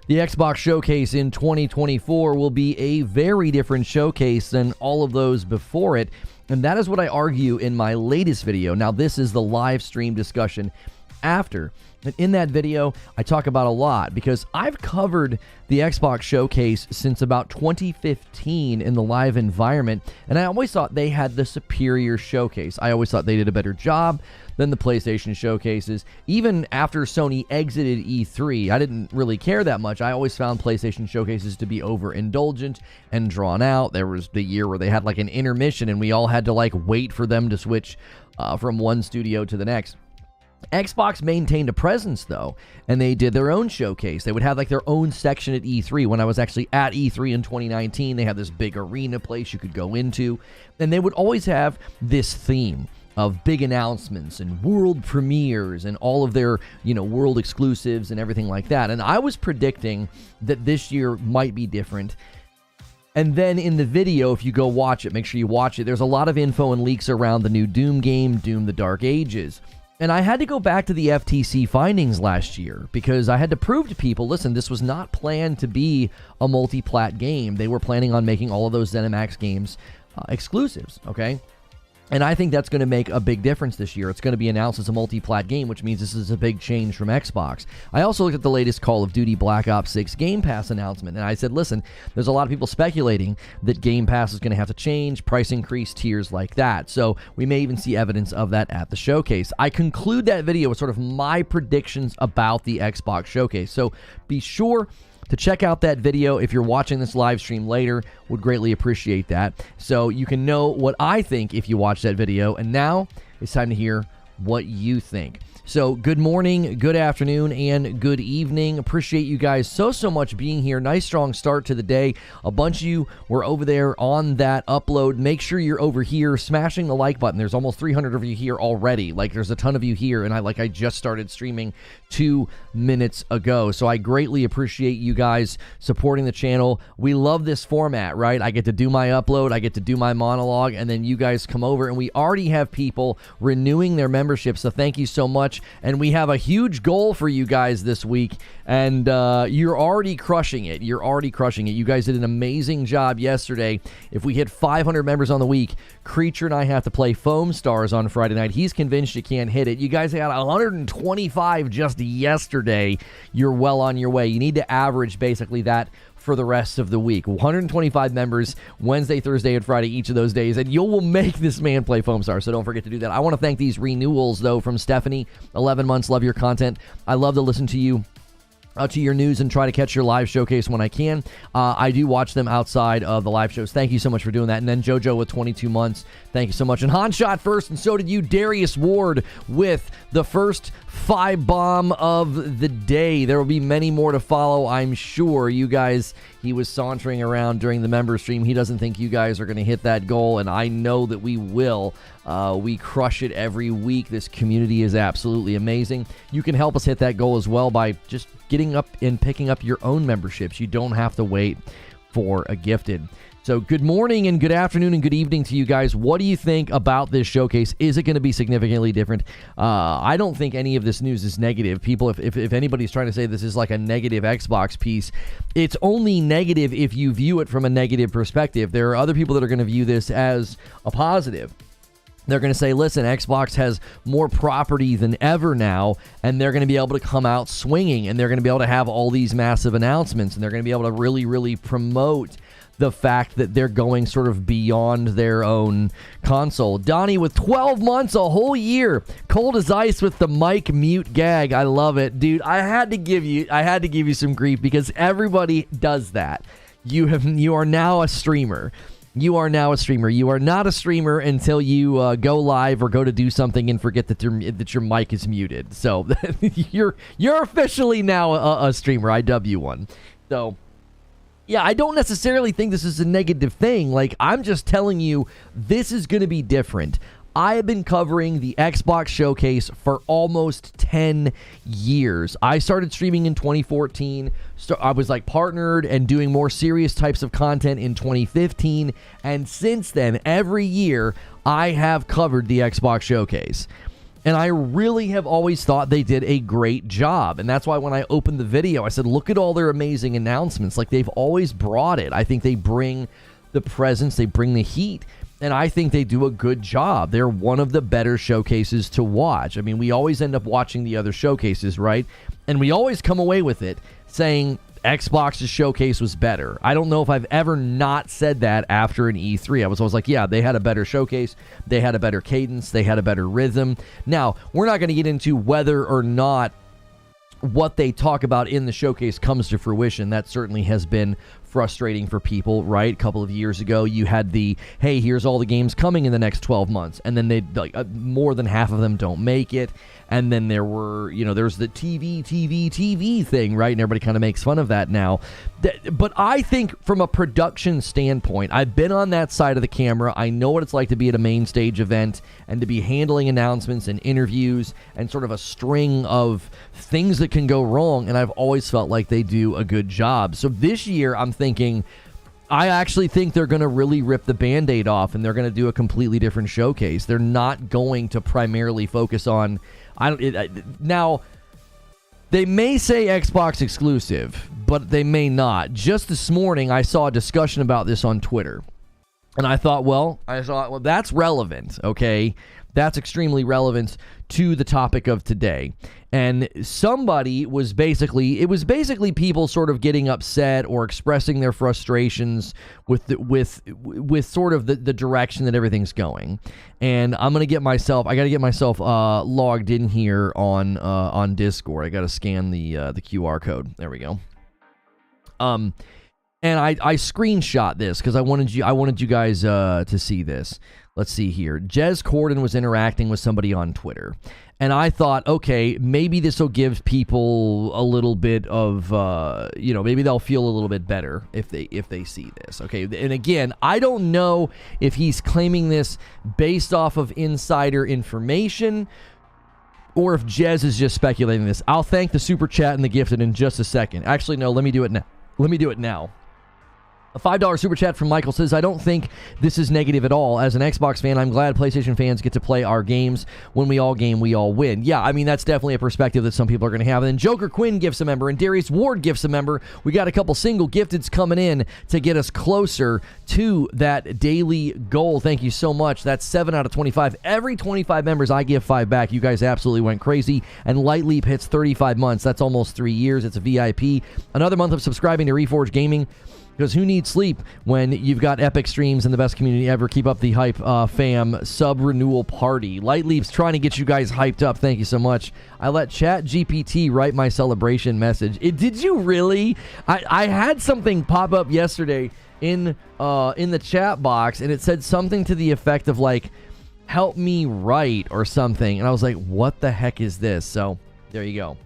The Xbox Showcase in 2024 will be a very different showcase than all of those before it, and that is what I argue in my latest video. Now, this is the live stream discussion after. And in that video, I talk about a lot because I've covered the Xbox Showcase since about 2015 in the live environment, and I always thought they had the superior showcase. I always thought they did a better job than the PlayStation showcases. Even after Sony exited E3, I didn't really care that much. I always found PlayStation showcases to be overindulgent and drawn out. There was the year where they had like an intermission and we all had to like wait for them to switch from one studio to the next. Xbox maintained a presence, though, and they did their own showcase. They would have like their own section at E3. When I was actually at E3 in 2019, they had this big arena place you could go into, and they would always have this theme of big announcements and world premieres and all of their, world exclusives and everything like that. And I was predicting that this year might be different. And then in the video, if you go watch it, make sure you watch it, there's a lot of info and leaks around the new Doom game, Doom the Dark Ages. And I had to go back to the FTC findings last year because I had to prove to people, listen, this was not planned to be a multiplat game. They were planning on making all of those Zenimax games exclusives, okay? And I think that's going to make a big difference this year. It's going to be announced as a multi-plat game, which means this is a big change from Xbox. I also looked at the latest Call of Duty Black Ops 6 Game Pass announcement, and I said, listen, there's a lot of people speculating that Game Pass is going to have to change, price increase, tiers like that. So we may even see evidence of that at the showcase. I conclude that video with sort of my predictions about the Xbox Showcase. So be sure to check out that video if you're watching this live stream later. Would greatly appreciate that. So you can know what I think if you watch that video. And now it's time to hear what you think. So good morning, good afternoon, and good evening. Appreciate you guys so much being here. Nice strong start to the day. A bunch of you were over there on that upload. Make sure you're over here smashing the like button. There's almost 300 of you here already. Like there's a ton of you here, and I just started streaming 2 minutes ago. So I greatly appreciate you guys supporting the channel. We love this format, right? I get to do my upload, I get to do my monologue, and then you guys come over, and we already have people renewing their membership. So thank you so much. And we have a huge goal for you guys this week, and you're already crushing it. You're already crushing it. You guys did an amazing job yesterday. If we hit 500 members on the week, Creature and I have to play Foam Stars on Friday night. He's convinced you can't hit it. You guys had 125 just yesterday. You're well on your way. You need to average basically that for the rest of the week. 125 members Wednesday, Thursday, and Friday each of those days, and you will make this man play Foam Star, so don't forget to do that. I want to thank these renewals, though, from Stephanie. 11 months, love your content. I love to listen to you. To your news and try to catch your live showcase when I can. I do watch them outside of the live shows. Thank you so much for doing that. And then JoJo with 22 months. Thank you so much. And Han shot first, and so did you, Darius Ward, with the first 5 bomb of the day. There will be many more to follow, I'm sure. You guys, he was sauntering around during the member stream. He doesn't think you guys are going to hit that goal, and I know that we will. We crush it every week. This community is absolutely amazing. You can help us hit that goal as well by just getting up and picking up your own memberships. You don't have to wait for a gifted. So good morning and good afternoon and good evening to you guys. What do you think about this showcase? Is it going to be significantly different? I don't think any of this news is negative. People, if anybody's trying to say this is like a negative Xbox piece, it's only negative if you view it from a negative perspective. There are other people that are going to view this as a positive. They're going to say, listen, Xbox has more property than ever now, and they're going to be able to come out swinging, and they're going to be able to have all these massive announcements, and they're going to be able to really promote the fact that they're going sort of beyond their own console. Donnie with 12 months, a whole year. Cold as ice with the mic mute gag. I love it. Dude, I had to give you some grief because everybody does that. You are now a streamer. You are now a streamer. You are not a streamer until you go live or go to do something and forget that your mic is muted. So you're officially now a streamer. I dub you one. So yeah, I don't necessarily think this is a negative thing. Like, I'm just telling you, this is going to be different. I have been covering the Xbox Showcase for almost 10 years. I started streaming in 2014. I was like partnered and doing more serious types of content in 2015. And since then, every year, I have covered the Xbox Showcase. And I really have always thought they did a great job. And that's why when I opened the video, I said, look at all their amazing announcements. Like, they've always brought it. I think they bring the presence, they bring the heat, and I think they do a good job. They're one of the better showcases to watch. I mean, we always end up watching the other showcases, right? And we always come away with it saying Xbox's showcase was better. I don't know if I've ever not said that after an E3. I was always like, yeah, they had a better showcase. They had a better cadence. They had a better rhythm. Now, we're not going to get into whether or not what they talk about in the showcase comes to fruition. That certainly has been frustrating for people, right? A couple of years ago, you had the, hey, here's all the games coming in the next 12 months. And then they more than half of them don't make it. And then there were, there's the TV thing, right? And everybody kind of makes fun of that now. But I think from a production standpoint, I've been on that side of the camera. I know what it's like to be at a main stage event and to be handling announcements and interviews and sort of a string of things that can go wrong. And I've always felt like they do a good job. So this year, I'm thinking, I actually think they're going to really rip the Band-Aid off and they're going to do a completely different showcase. They're not going to primarily focus on... Now, they may say Xbox exclusive, but they may not. Just this morning, I saw a discussion about this on Twitter. And I thought, well, that's relevant, okay? That's extremely relevant to the topic of today. And somebody was basically, it was basically people sort of getting upset or expressing their frustrations with sort of the direction that everything's going. And I got to get myself logged in here on Discord. I got to scan the QR code. There we go. And I screenshot this because I wanted you guys to see this. Let's see here. Jez Corden was interacting with somebody on Twitter. And I thought, okay, maybe this will give people a little bit of, maybe they'll feel a little bit better if they see this. Okay, and again, I don't know if he's claiming this based off of insider information or if Jez is just speculating this. I'll thank the super chat and the gifted in just a second. Actually, no, let me do it now. A $5 super chat from Michael says, I don't think this is negative at all. As an Xbox fan, I'm glad PlayStation fans get to play our games. When we all game, we all win. Yeah, I mean, that's definitely a perspective that some people are going to have. And then Joker Quinn gifts a member, and Darius Ward gifts a member. We got a couple single gifteds coming in to get us closer to that daily goal. Thank you so much. That's 7 out of 25. Every 25 members, I give 5 back. You guys absolutely went crazy. And Light Leap hits 35 months. That's almost 3 years. It's a VIP. Another month of subscribing to Reforge Gaming. Because who needs sleep when you've got epic streams and the best community ever? Keep up the hype, fam. Sub-renewal party. Light Leap's trying to get you guys hyped up. Thank you so much. I let ChatGPT write my celebration message. Did you really? I had something pop up yesterday in the chat box, and it said something to the effect of, like, help me write or something. And I was like, what the heck is this? So, there you go.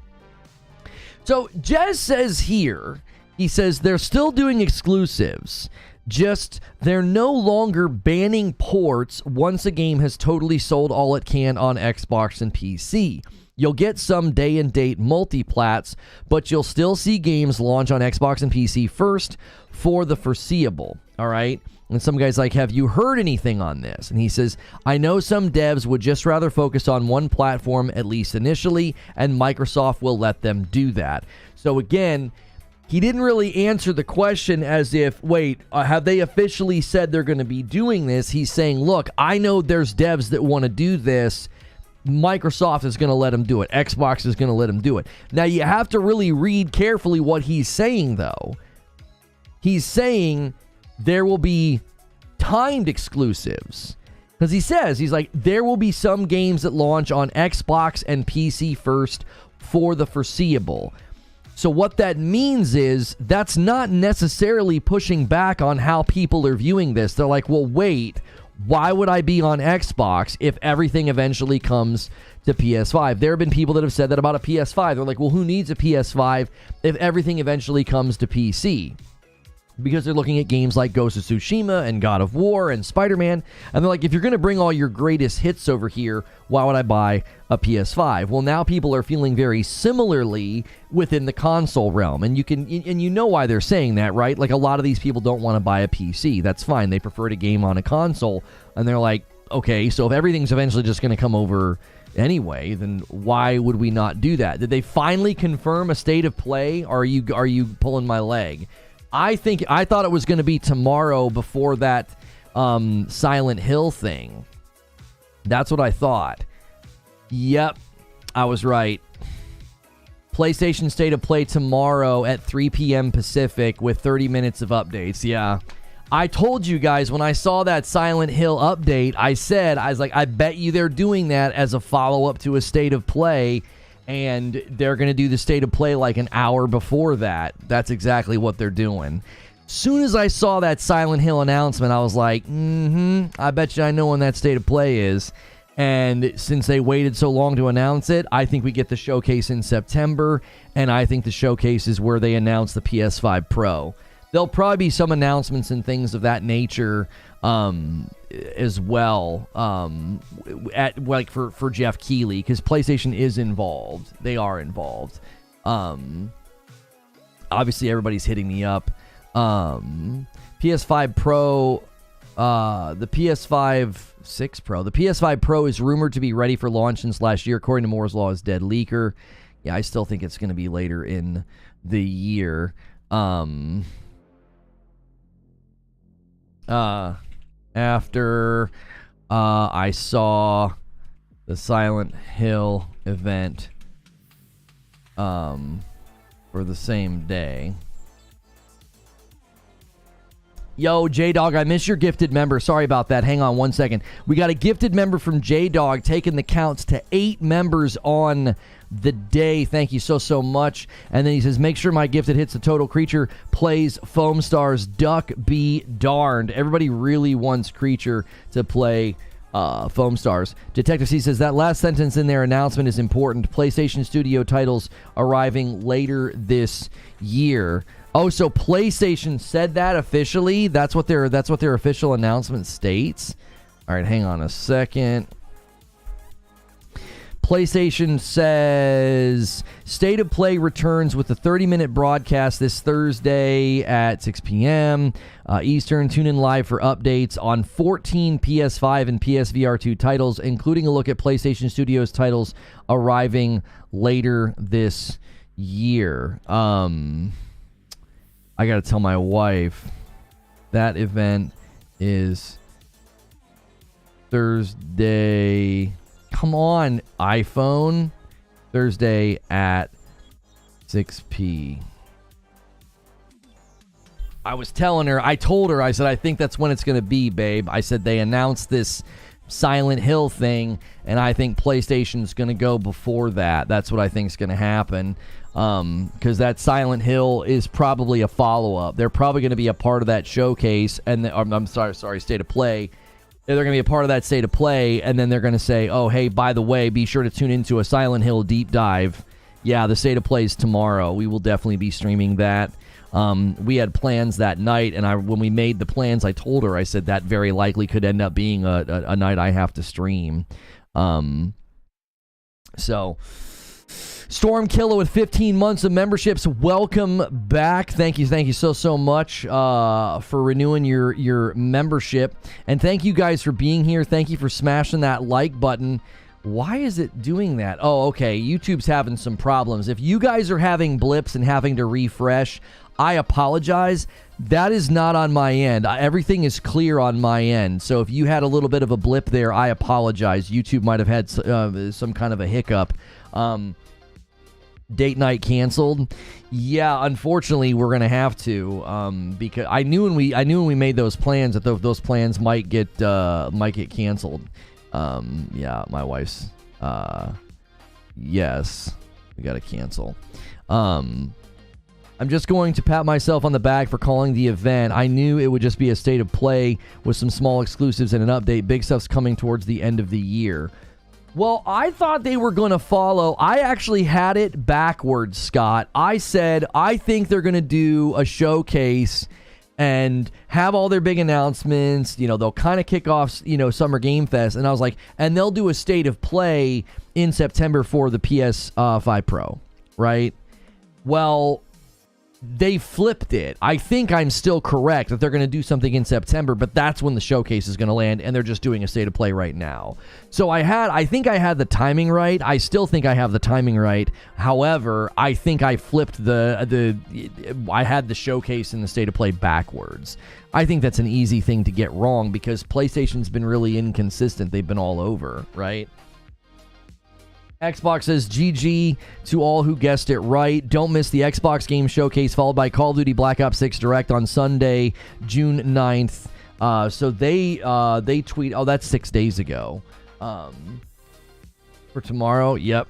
So, Jez says here... He says they're still doing exclusives, just they're no longer banning ports once a game has totally sold all it can on Xbox and PC. You'll get some day and date multiplats, but you'll still see games launch on Xbox and PC first for the foreseeable, all right? And some guy's like, have you heard anything on this? And he says, I know some devs would just rather focus on one platform, at least initially, and Microsoft will let them do that. So again... He didn't really answer the question as if, wait, have they officially said they're going to be doing this? He's saying, look, I know there's devs that want to do this. Microsoft is going to let them do it. Xbox is going to let them do it. Now, you have to really read carefully what he's saying, though. He's saying there will be timed exclusives. Because he says, he's like, there will be some games that launch on Xbox and PC first for the foreseeable. So what that means is that's not necessarily pushing back on how people are viewing this. They're like, well, wait, why would I be on Xbox if everything eventually comes to PS5? There have been people that have said that about a PS5. They're like, well, who needs a PS5 if everything eventually comes to PC? Because they're looking at games like Ghost of Tsushima and God of War and Spider-Man, and they're like, if you're going to bring all your greatest hits over here, why would I buy a PS5? Well, now people are feeling very similarly within the console realm, and you know why they're saying that, right? Like, a lot of these people don't want to buy a PC. That's fine. They prefer to game on a console, and they're like, okay, so if everything's eventually just going to come over anyway, then why would we not do that? Did they finally confirm a state of play? Or are you pulling my leg? I thought it was going to be tomorrow before that Silent Hill thing. That's what I thought. Yep, I was right. PlayStation State of Play tomorrow at 3 p.m. Pacific with 30 minutes of updates. Yeah. I told you guys when I saw that Silent Hill update, I was like, I bet you they're doing that as a follow-up to a State of Play, and they're going to do the State of Play like an hour before that. That's exactly what they're doing. Soon as I saw that Silent Hill announcement, I was like, I bet you I know when that State of Play is. And since they waited so long to announce it, I think we get the showcase in September, and I think the showcase is where they announce the PS5 Pro. There'll probably be some announcements and things of that nature as well, for Jeff Keighley, because PlayStation is involved. They are involved. Obviously, everybody's hitting me up. PS5 Pro, the PS5 6 Pro. The PS5 Pro is rumored to be ready for launch since last year, according to Moore's Law's dead leaker. Yeah, I still think it's going to be later in the year. After I saw the Silent Hill event for the same day. Yo, J-Dog, I miss your gifted member. Sorry about that. Hang on one second. We got a gifted member from J-Dog taking the counts to 8 members on the day. Thank you so much. And then he says, make sure my gifted hits the total creature plays Foam Stars. Duck be darned. Everybody really wants creature to play Foam Stars. Detective C says, that last sentence in their announcement is important. PlayStation Studio titles arriving later this year. Oh, so PlayStation said that officially? That's what their official announcement states? All right, hang on a second. PlayStation says State of Play returns with a 30-minute broadcast this Thursday at 6 p.m. Eastern. Tune in live for updates on 14 PS5 and PSVR 2 titles, including a look at PlayStation Studios titles arriving later this year. I got to tell my wife that event is Thursday. Come on, iPhone. Thursday at 6 p. I told her, I said, I think that's when it's going to be, babe. I said, they announced this Silent Hill thing, and I think PlayStation's going to go before that. That's what I think is going to happen. Because that Silent Hill is probably a follow-up. They're probably going to be a part of that showcase, and I'm sorry, State of Play. They're going to be a part of that State of Play, and then they're going to say, oh, hey, by the way, be sure to tune into a Silent Hill deep dive. Yeah, the State of Play is tomorrow. We will definitely be streaming that. We had plans that night, and when we made the plans, I told her, I said that very likely could end up being a night I have to stream. So... Stormkiller with 15 months of memberships. Welcome back. Thank you so much for renewing your membership. And thank you guys for being here. Thank you for smashing that like button. Why is it doing that? Oh, okay. YouTube's having some problems. If you guys are having blips and having to refresh, I apologize. That is not on my end. Everything is clear on my end. So if you had a little bit of a blip there, I apologize. YouTube might have had some kind of a hiccup. Date night canceled. Yeah, unfortunately, we're gonna have to because I knew when we made those plans that those plans might get canceled. Yeah, my wife's. Yes, we gotta cancel. I'm just going to pat myself on the back for calling the event. I knew it would just be a State of Play with some small exclusives and an update. Big stuff's coming towards the end of the year. Well, I thought they were going to follow. I actually had it backwards, Scott. I said, I think they're going to do a showcase and have all their big announcements. You know, they'll kind of kick off, Summer Game Fest. And I was like, and they'll do a State of Play in September for the PS5 Pro, right? Well, they flipped it. I think I'm still correct that they're going to do something in September, but that's when the showcase is going to land, and they're just doing a state of play right now. So I think I had the timing right. I still think I have the timing right. However, I think I flipped I had the showcase and the state of play backwards. I think that's an easy thing to get wrong because PlayStation's been really inconsistent. They've been all over, right? Xbox says GG to all who guessed it right. Don't miss the Xbox Game Showcase followed by Call of Duty Black Ops 6 Direct on Sunday, June 9th. So they tweet, oh, that's 6 days ago. For tomorrow, yep.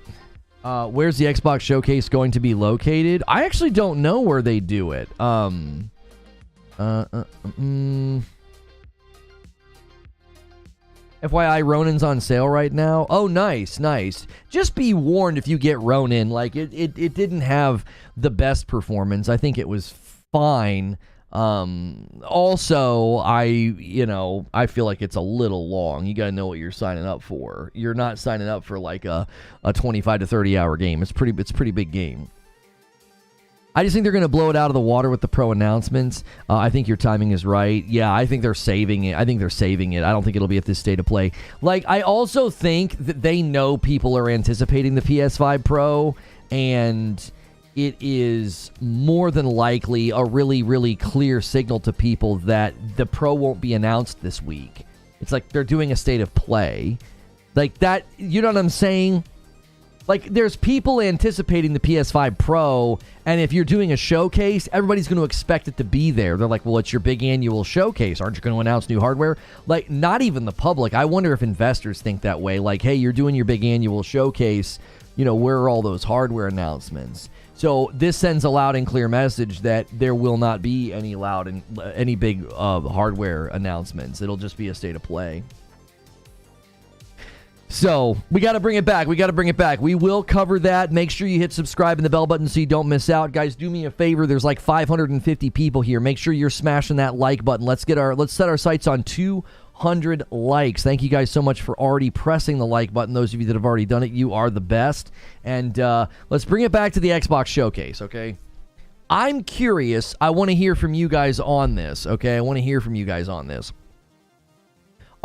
Where's the Xbox Showcase going to be located? I actually don't know where they do it. FYI, Ronin's on sale right now. Oh, nice, nice. Just be warned if you get Ronin. Like, it didn't have the best performance. I think it was fine. Also, I feel like it's a little long. You got to know what you're signing up for. You're not signing up for, like, a 25 to 30-hour game. It's a pretty big game. I just think they're going to blow it out of the water with the pro announcements. I think your timing is right. Yeah, I think they're saving it. I don't think it'll be at this state of play. Like, I also think that they know people are anticipating the PS5 Pro, and it is more than likely a really, really clear signal to people that the Pro won't be announced this week. It's like they're doing a state of play. Like that, you know what I'm saying? Like, there's people anticipating the PS5 Pro, and if you're doing a showcase, everybody's going to expect it to be there. They're like, well, it's your big annual showcase. Aren't you going to announce new hardware? Like, not even the public. I wonder if investors think that way. Like, hey, you're doing your big annual showcase. You know, where are all those hardware announcements? So this sends a loud and clear message that there will not be any big hardware announcements. It'll just be a state of play. So, we got to bring it back. We will cover that. Make sure you hit subscribe and the bell button so you don't miss out. Guys, do me a favor. There's like 550 people here. Make sure you're smashing that like button. Let's set our sights on 200 likes. Thank you guys so much for already pressing the like button. Those of you that have already done it, you are the best. And let's bring it back to the Xbox Showcase, okay? I'm curious. I want to hear from you guys on this, okay?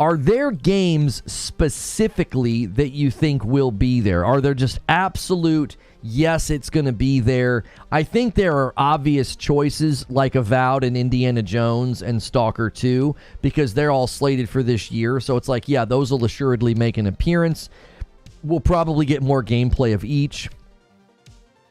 Are there games specifically that you think will be there? Are there just absolute, yes, it's going to be there? I think there are obvious choices like Avowed and Indiana Jones and Stalker 2 because they're all slated for this year. So it's like, yeah, those will assuredly make an appearance. We'll probably get more gameplay of each.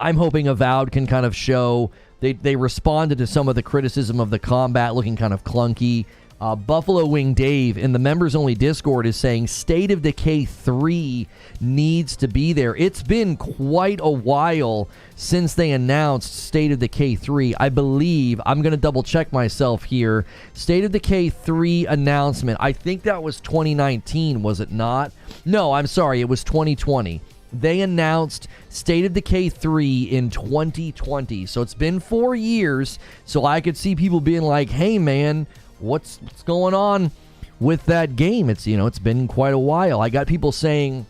I'm hoping Avowed can kind of show... They responded to some of the criticism of the combat looking kind of clunky. Buffalo Wing Dave in the members-only Discord is saying State of Decay 3 needs to be there. It's been quite a while since they announced State of Decay 3. I believe, I'm going to double-check myself here, State of Decay 3 announcement, I think that was 2019, was it not? No, I'm sorry, it was 2020. They announced State of Decay 3 in 2020, so it's been 4 years, so I could see people being like, hey, man, what's going on with that game? It's been quite a while. I got people saying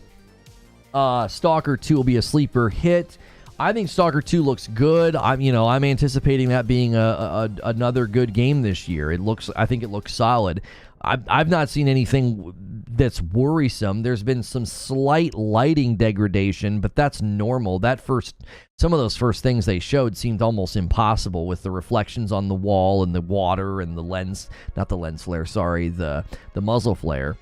Stalker 2 will be a sleeper hit. I think Stalker 2 looks good. I'm anticipating that being another good game this year. I think it looks solid. I've not seen anything that's worrisome. There's been some slight lighting degradation, but that's normal. Some of those first things they showed seemed almost impossible with the reflections on the wall and the water and the muzzle flare.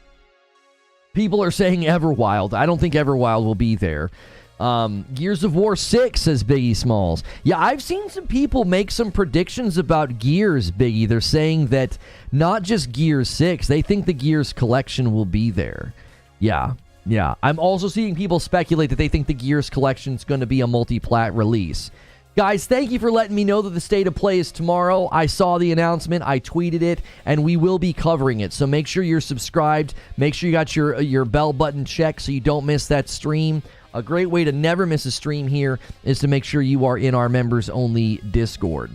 People are saying Everwild. I don't think Everwild will be there. Gears of War 6, says Biggie Smalls. Yeah, I've seen some people make some predictions about Gears, Biggie. They're saying that not just Gears 6, they think the Gears collection will be there. Yeah. I'm also seeing people speculate that they think the Gears collection is going to be a multiplat release. Guys, thank you for letting me know that the state of play is tomorrow. I saw the announcement, I tweeted it, and we will be covering it. So make sure you're subscribed. Make sure you got your bell button checked so you don't miss that stream. A great way to never miss a stream here is to make sure you are in our members-only Discord.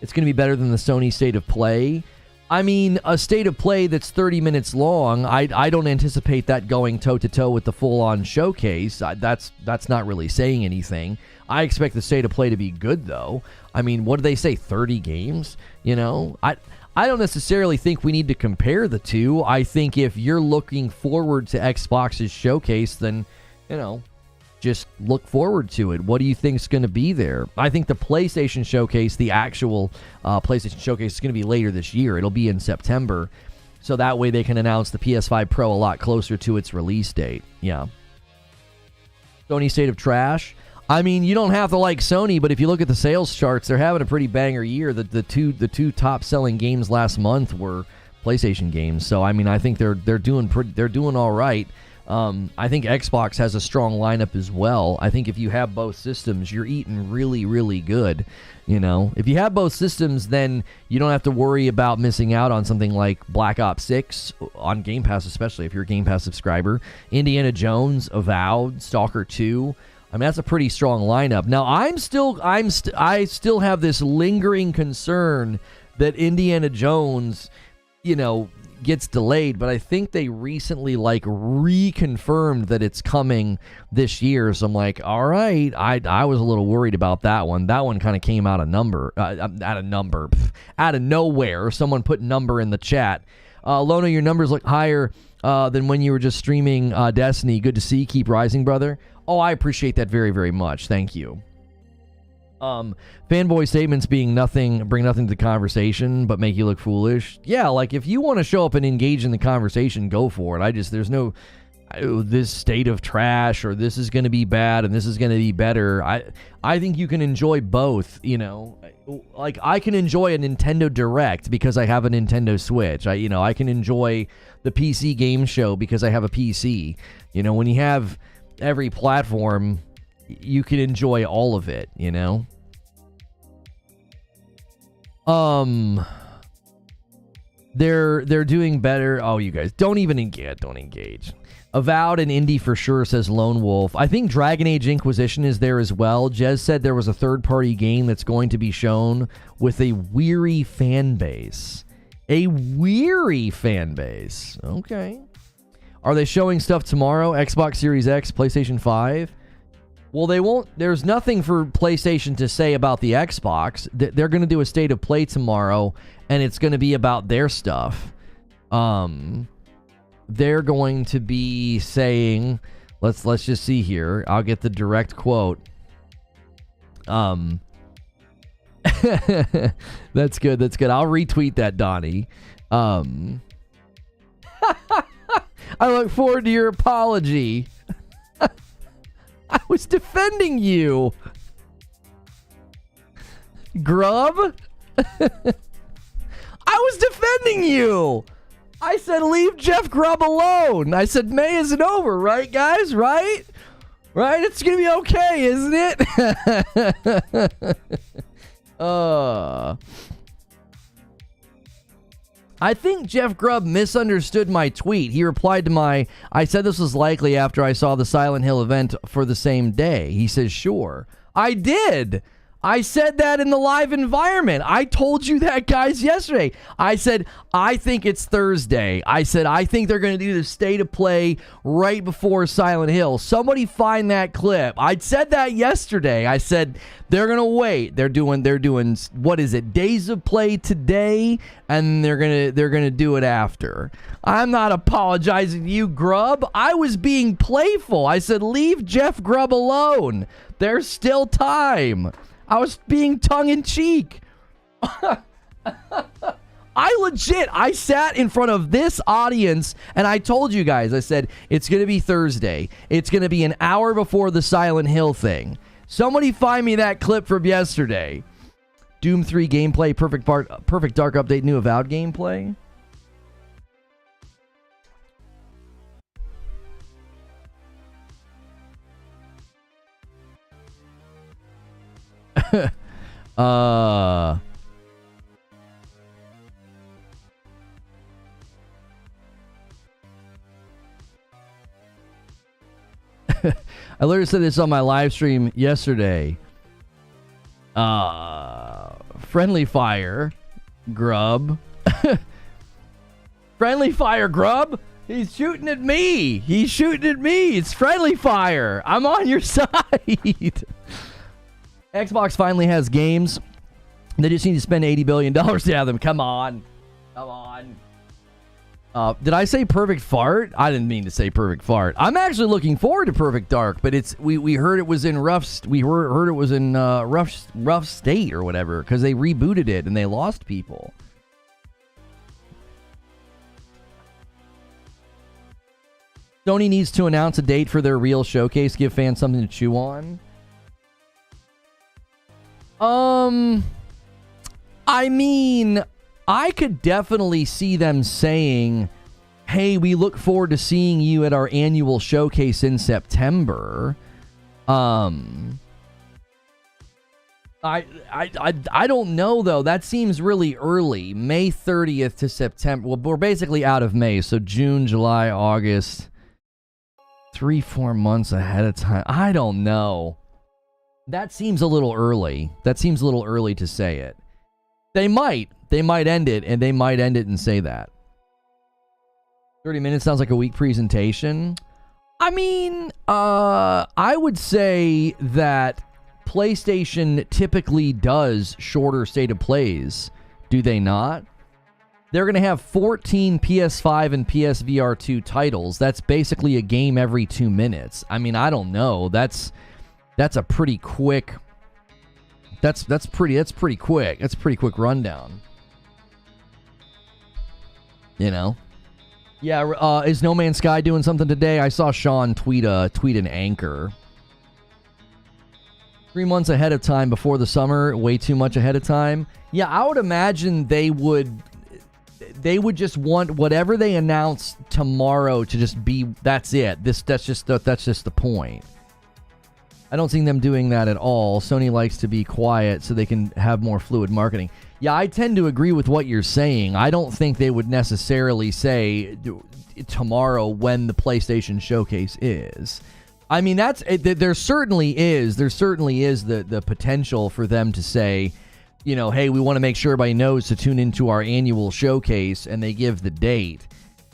It's going to be better than the Sony State of Play. I mean, a state of play that's 30 minutes long, I don't anticipate that going toe-to-toe with the full-on showcase. That's not really saying anything. I expect the state of play to be good, though. I mean, what do they say, 30 games? You know, I don't necessarily think we need to compare the two. I think if you're looking forward to Xbox's showcase, then, you know, just look forward to it. What do you think is going to be there? I think the PlayStation Showcase, the actual PlayStation Showcase, is going to be later this year. It'll be in September. So that way they can announce the PS5 Pro a lot closer to its release date. Yeah. Sony State of Trash. I mean, you don't have to like Sony, but if you look at the sales charts, they're having a pretty banger year. The two top selling games last month were PlayStation games. So I mean, I think they're doing all right. I think Xbox has a strong lineup as well. I think if you have both systems, you're eating really, really good. You know, if you have both systems, then you don't have to worry about missing out on something like Black Ops 6 on Game Pass, especially if you're a Game Pass subscriber. Indiana Jones, Avowed, Stalker 2. I mean, that's a pretty strong lineup. Now, I still have this lingering concern that Indiana Jones, you know, gets delayed, but I think they recently reconfirmed that it's coming this year. So I'm like, all right, I was a little worried about that one. That one kind of came out of nowhere. Someone put number in the chat. Lono, your numbers look higher than when you were just streaming Destiny. Good to see. Keep rising, brother. Oh, I appreciate that very, very much. Thank you. Fanboy statements bring nothing to the conversation but make you look foolish. Yeah, like if you want to show up and engage in the conversation, go for it. There's no this state of trash or this is going to be bad and this is going to be better. I think you can enjoy both, you know. Like I can enjoy a Nintendo Direct because I have a Nintendo Switch. I can enjoy the PC game show because I have a PC. You know, when you have every platform, you can enjoy all of it, you know? They're doing better. Oh, you guys, don't engage. Avowed and indie for sure, says Lone Wolf. I think Dragon Age Inquisition is there as well. Jez said there was a third-party game that's going to be shown with a weary fan base. A weary fan base. Okay. Are they showing stuff tomorrow? Xbox Series X, PlayStation 5? Well, they won't. There's nothing for PlayStation to say about the Xbox. They're going to do a state of play tomorrow, and it's going to be about their stuff. They're going to be saying, let's just see here. I'll get the direct quote. That's good. I'll retweet that, Donnie. I look forward to your apology. I was defending you. Grub? I was defending you. I said leave Jeff Grubb alone. I said May isn't over, right, guys? Right? Right? It's going to be okay, isn't it? I think Jeff Grubb misunderstood my tweet. He replied to I said this was likely after I saw the Silent Hill event for the same day. He says, sure. I did. I said that in the live environment. I told you that, guys, yesterday. I said, I think it's Thursday. I said, I think they're going to do the state of play right before Silent Hill. Somebody find that clip. I said that yesterday. I said, they're going to wait. They're doing, what is it, days of play today, and they're going to do it after. I'm not apologizing to you, Grubb. I was being playful. I said, leave Jeff Grubb alone. There's still time. I was being tongue-in-cheek. I sat in front of this audience and I told you guys, I said, it's going to be Thursday. It's going to be an hour before the Silent Hill thing. Somebody find me that clip from yesterday. Doom 3 gameplay, Perfect Dark update, new Avowed gameplay. I literally said this on my live stream yesterday. Friendly fire, Grub. Friendly fire, Grub. He's shooting at me. He's shooting at me. It's friendly fire. I'm on your side. Xbox finally has games. They just need to spend $80 billion to have them. Come on. Come on. Did I say Perfect Fart? I didn't mean to say Perfect Fart. I'm actually looking forward to Perfect Dark, but it's we heard it was in rough state or whatever because they rebooted it and they lost people. Sony needs to announce a date for their real showcase, give fans something to chew on. I mean, I could definitely see them saying, hey, we look forward to seeing you at our annual showcase in September. I don't know, though. That seems really early. May 30th to September. Well, we're basically out of May, so June, July, August. 3-4 months ahead of time. I don't know. That seems a little early. That seems a little early to say it. They might end it, and they might end it and say that. 30 minutes sounds like a weak presentation. I mean, I would say that PlayStation typically does shorter state of plays. Do they not? They're going to have 14 PS5 and PSVR 2 titles. That's basically a game every 2 minutes. I mean, I don't know. That's a pretty quick... That's pretty quick. That's a pretty quick rundown. You know? Yeah, is No Man's Sky doing something today? I saw Sean tweet an anchor. 3 months ahead of time before the summer, way too much ahead of time. Yeah, I would imagine they would just want whatever they announce tomorrow to just be, that's it. That's just the point. I don't see them doing that at all. Sony likes to be quiet so they can have more fluid marketing. Yeah, I tend to agree with what you're saying. I don't think they would necessarily say tomorrow when the PlayStation Showcase is. I mean, there certainly is the potential for them to say, you know, hey, we want to make sure everybody knows to tune into our annual showcase, and they give the date.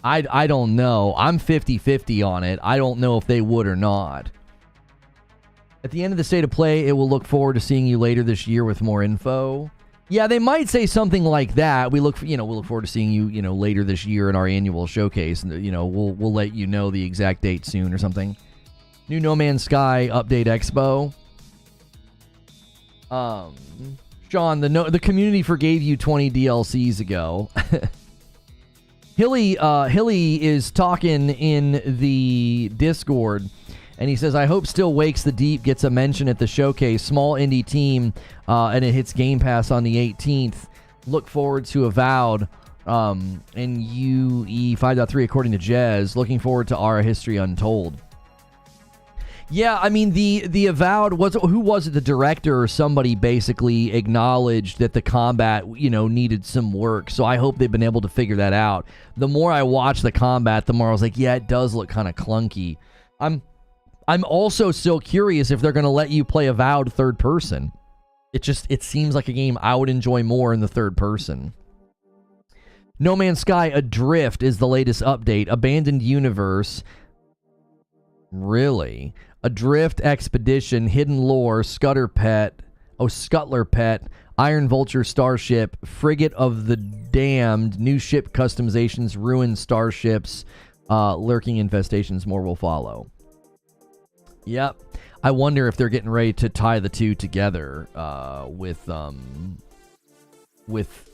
I don't know. I'm 50-50 on it. I don't know if they would or not. At the end of the state of play, it will look forward to seeing you later this year with more info. Yeah, they might say something like that. We'll look forward to seeing you, later this year in our annual showcase, and we'll let you know the exact date soon or something. New No Man's Sky update expo. Sean, the community forgave you 20 DLCs ago. Hilly is talking in the Discord. And he says, I hope Still Wakes the Deep gets a mention at the showcase. Small indie team, and it hits Game Pass on the 18th. Look forward to Avowed and UE 5.3 according to Jez. Looking forward to Ara History Untold. Yeah, I mean, the Avowed, who was it, the director or somebody basically acknowledged that the combat, needed some work. So I hope they've been able to figure that out. The more I watch the combat, the more I was like, yeah, it does look kind of clunky. I'm also still curious if they're going to let you play Avowed third person. It seems like a game I would enjoy more in the third person. No Man's Sky Adrift is the latest update. Abandoned Universe. Really? Adrift Expedition, Hidden Lore, Scuttler Pet, Iron Vulture Starship, Frigate of the Damned, New Ship Customizations, Ruined Starships, Lurking Infestations, more will follow. Yep. I wonder if they're getting ready to tie the two together with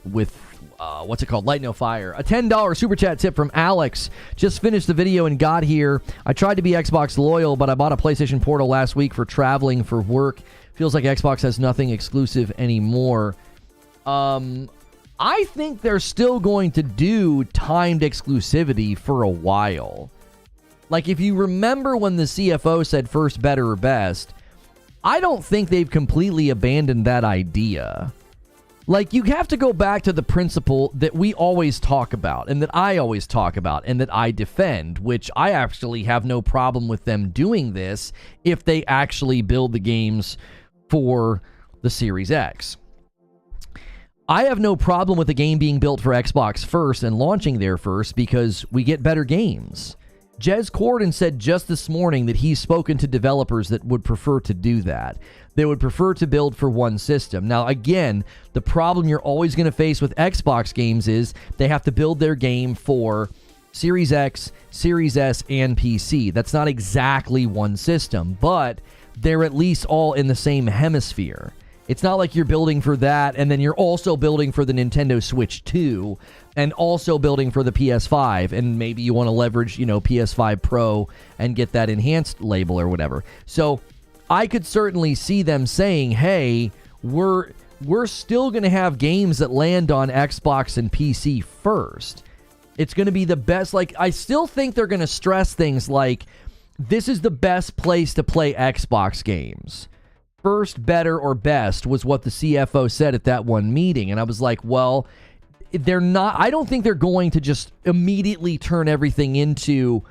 what's it called? Light No Fire. A $10 super chat tip from Alex. Just finished the video and got here. I tried to be Xbox loyal, but I bought a PlayStation Portal last week for traveling for work. Feels like Xbox has nothing exclusive anymore. I think they're still going to do timed exclusivity for a while. Like, if you remember when the CFO said first, better, or best, I don't think they've completely abandoned that idea. Like, you have to go back to the principle that we always talk about, and that I always talk about, and that I defend, which I actually have no problem with them doing this if they actually build the games for the Series X. I have no problem with the game being built for Xbox first and launching there first because we get better games. Jez Corden said just this morning that he's spoken to developers that would prefer to do that. They would prefer to build for one system. Now, again, the problem you're always going to face with Xbox games is they have to build their game for Series X, Series S, and PC. That's not exactly one system, but they're at least all in the same hemisphere. It's not like you're building for that, and then you're also building for the Nintendo Switch 2, and also building for the PS5, and maybe you want to leverage, PS5 Pro and get that enhanced label or whatever. So I could certainly see them saying, hey, we're still going to have games that land on Xbox and PC first. It's going to be the best. Like, I still think they're going to stress things like, this is the best place to play Xbox games. First, better, or best was what the CFO said at that one meeting. And I was like, well, they're not, I don't think they're going to just immediately turn everything into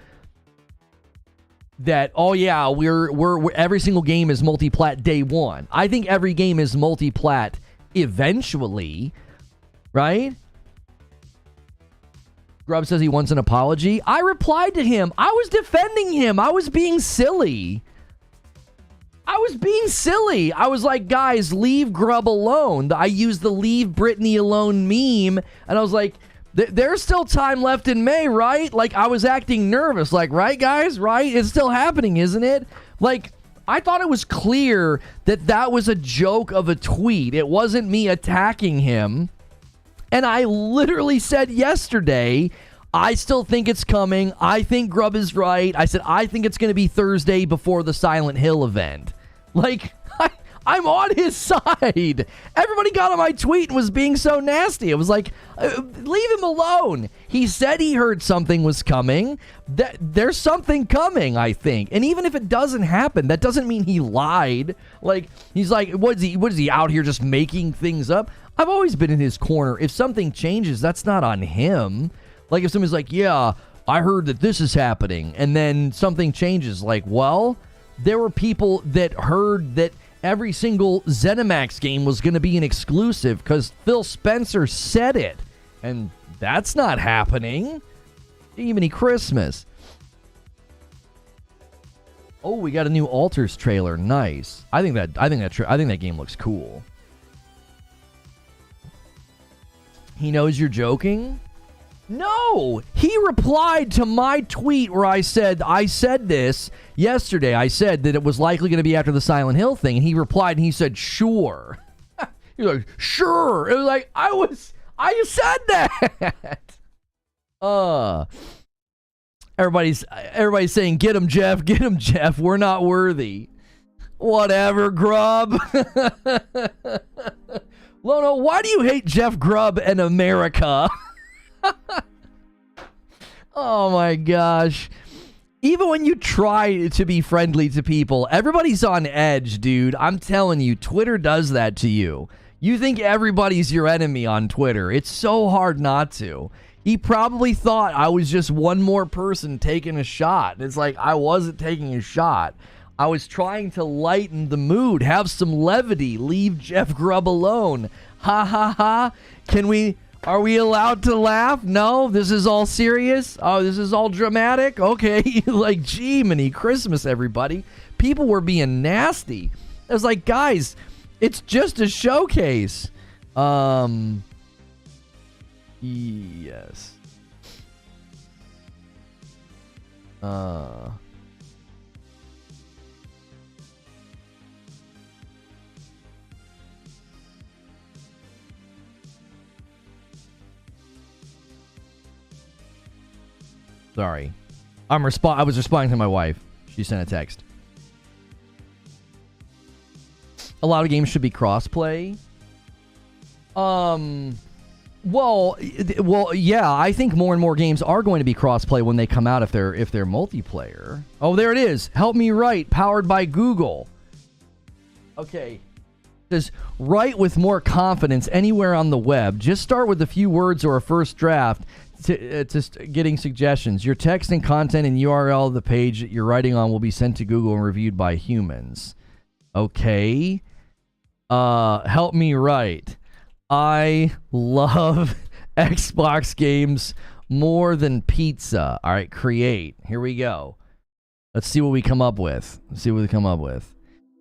that, oh yeah, we're every single game is multiplat day one. I think every game is multiplat eventually, right? Grub says he wants an apology. I replied to him. I was defending him. I was being silly. I was like, guys, leave Grub alone. I used the leave Britney alone meme, and I was like, there's still time left in May, right? Like, I was acting nervous. Like, right, guys? Right? It's still happening, isn't it? Like, I thought it was clear that that was a joke of a tweet. It wasn't me attacking him. And I literally said yesterday, I still think it's coming. I think Grub is right. I said, I think it's going to be Thursday before the Silent Hill event. Like, I'm on his side. Everybody got on my tweet and was being so nasty. It was like, leave him alone. He said he heard something was coming. There's something coming, I think. And even if it doesn't happen, that doesn't mean he lied. Like, he's like, what is he out here just making things up? I've always been in his corner. If something changes, that's not on him. Like, if somebody's like, yeah, I heard that this is happening, and then something changes, like, well, there were people that heard that every single Zenimax game was going to be an exclusive because Phil Spencer said it, and that's not happening. Even Christmas. Oh, we got a new Alters trailer. Nice. I think that game looks cool. He knows you're joking? No, he replied to my tweet where I said this yesterday. I said that it was likely going to be after the Silent Hill thing, and he replied and he said, sure. He's like, sure. It was like, I said that. Everybody's saying, get him, Jeff. We're not worthy. Whatever, Grub. Lono, why do you hate Jeff Grubb and America? Oh my gosh. Even when you try to be friendly to people, everybody's on edge, dude. I'm telling you, Twitter does that to you. You think everybody's your enemy on Twitter. It's so hard not to. He probably thought I was just one more person taking a shot. It's like, I wasn't taking a shot. I was trying to lighten the mood, have some levity, leave Jeff Grubb alone. Ha ha ha. Are we allowed to laugh? No, this is all serious. Oh, this is all dramatic. Okay, like, gee, mini Christmas, everybody. People were being nasty. I was like, guys, it's just a showcase. Yes. Sorry. I was responding to my wife. She sent a text. A lot of games should be crossplay. Well, yeah, I think more and more games are going to be crossplay when they come out if they're multiplayer. Oh, there it is. Help me write, powered by Google. Okay. It says, write with more confidence anywhere on the web. Just start with a few words or a first draft to getting suggestions. Your text and content and URL of the page that you're writing on will be sent to Google and reviewed by humans. Okay. Help me write. I love Xbox games more than pizza. All right, create. Here we go. Let's see what we come up with.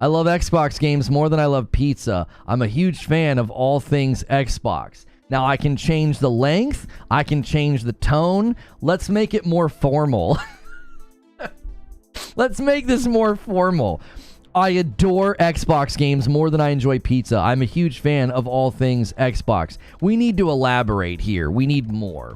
I love Xbox games more than I love pizza. I'm a huge fan of all things Xbox. Now, I can change the length. I can change the tone. Let's make it more formal. Let's make this more formal. I adore Xbox games more than I enjoy pizza. I'm a huge fan of all things Xbox. We need to elaborate here. We need more.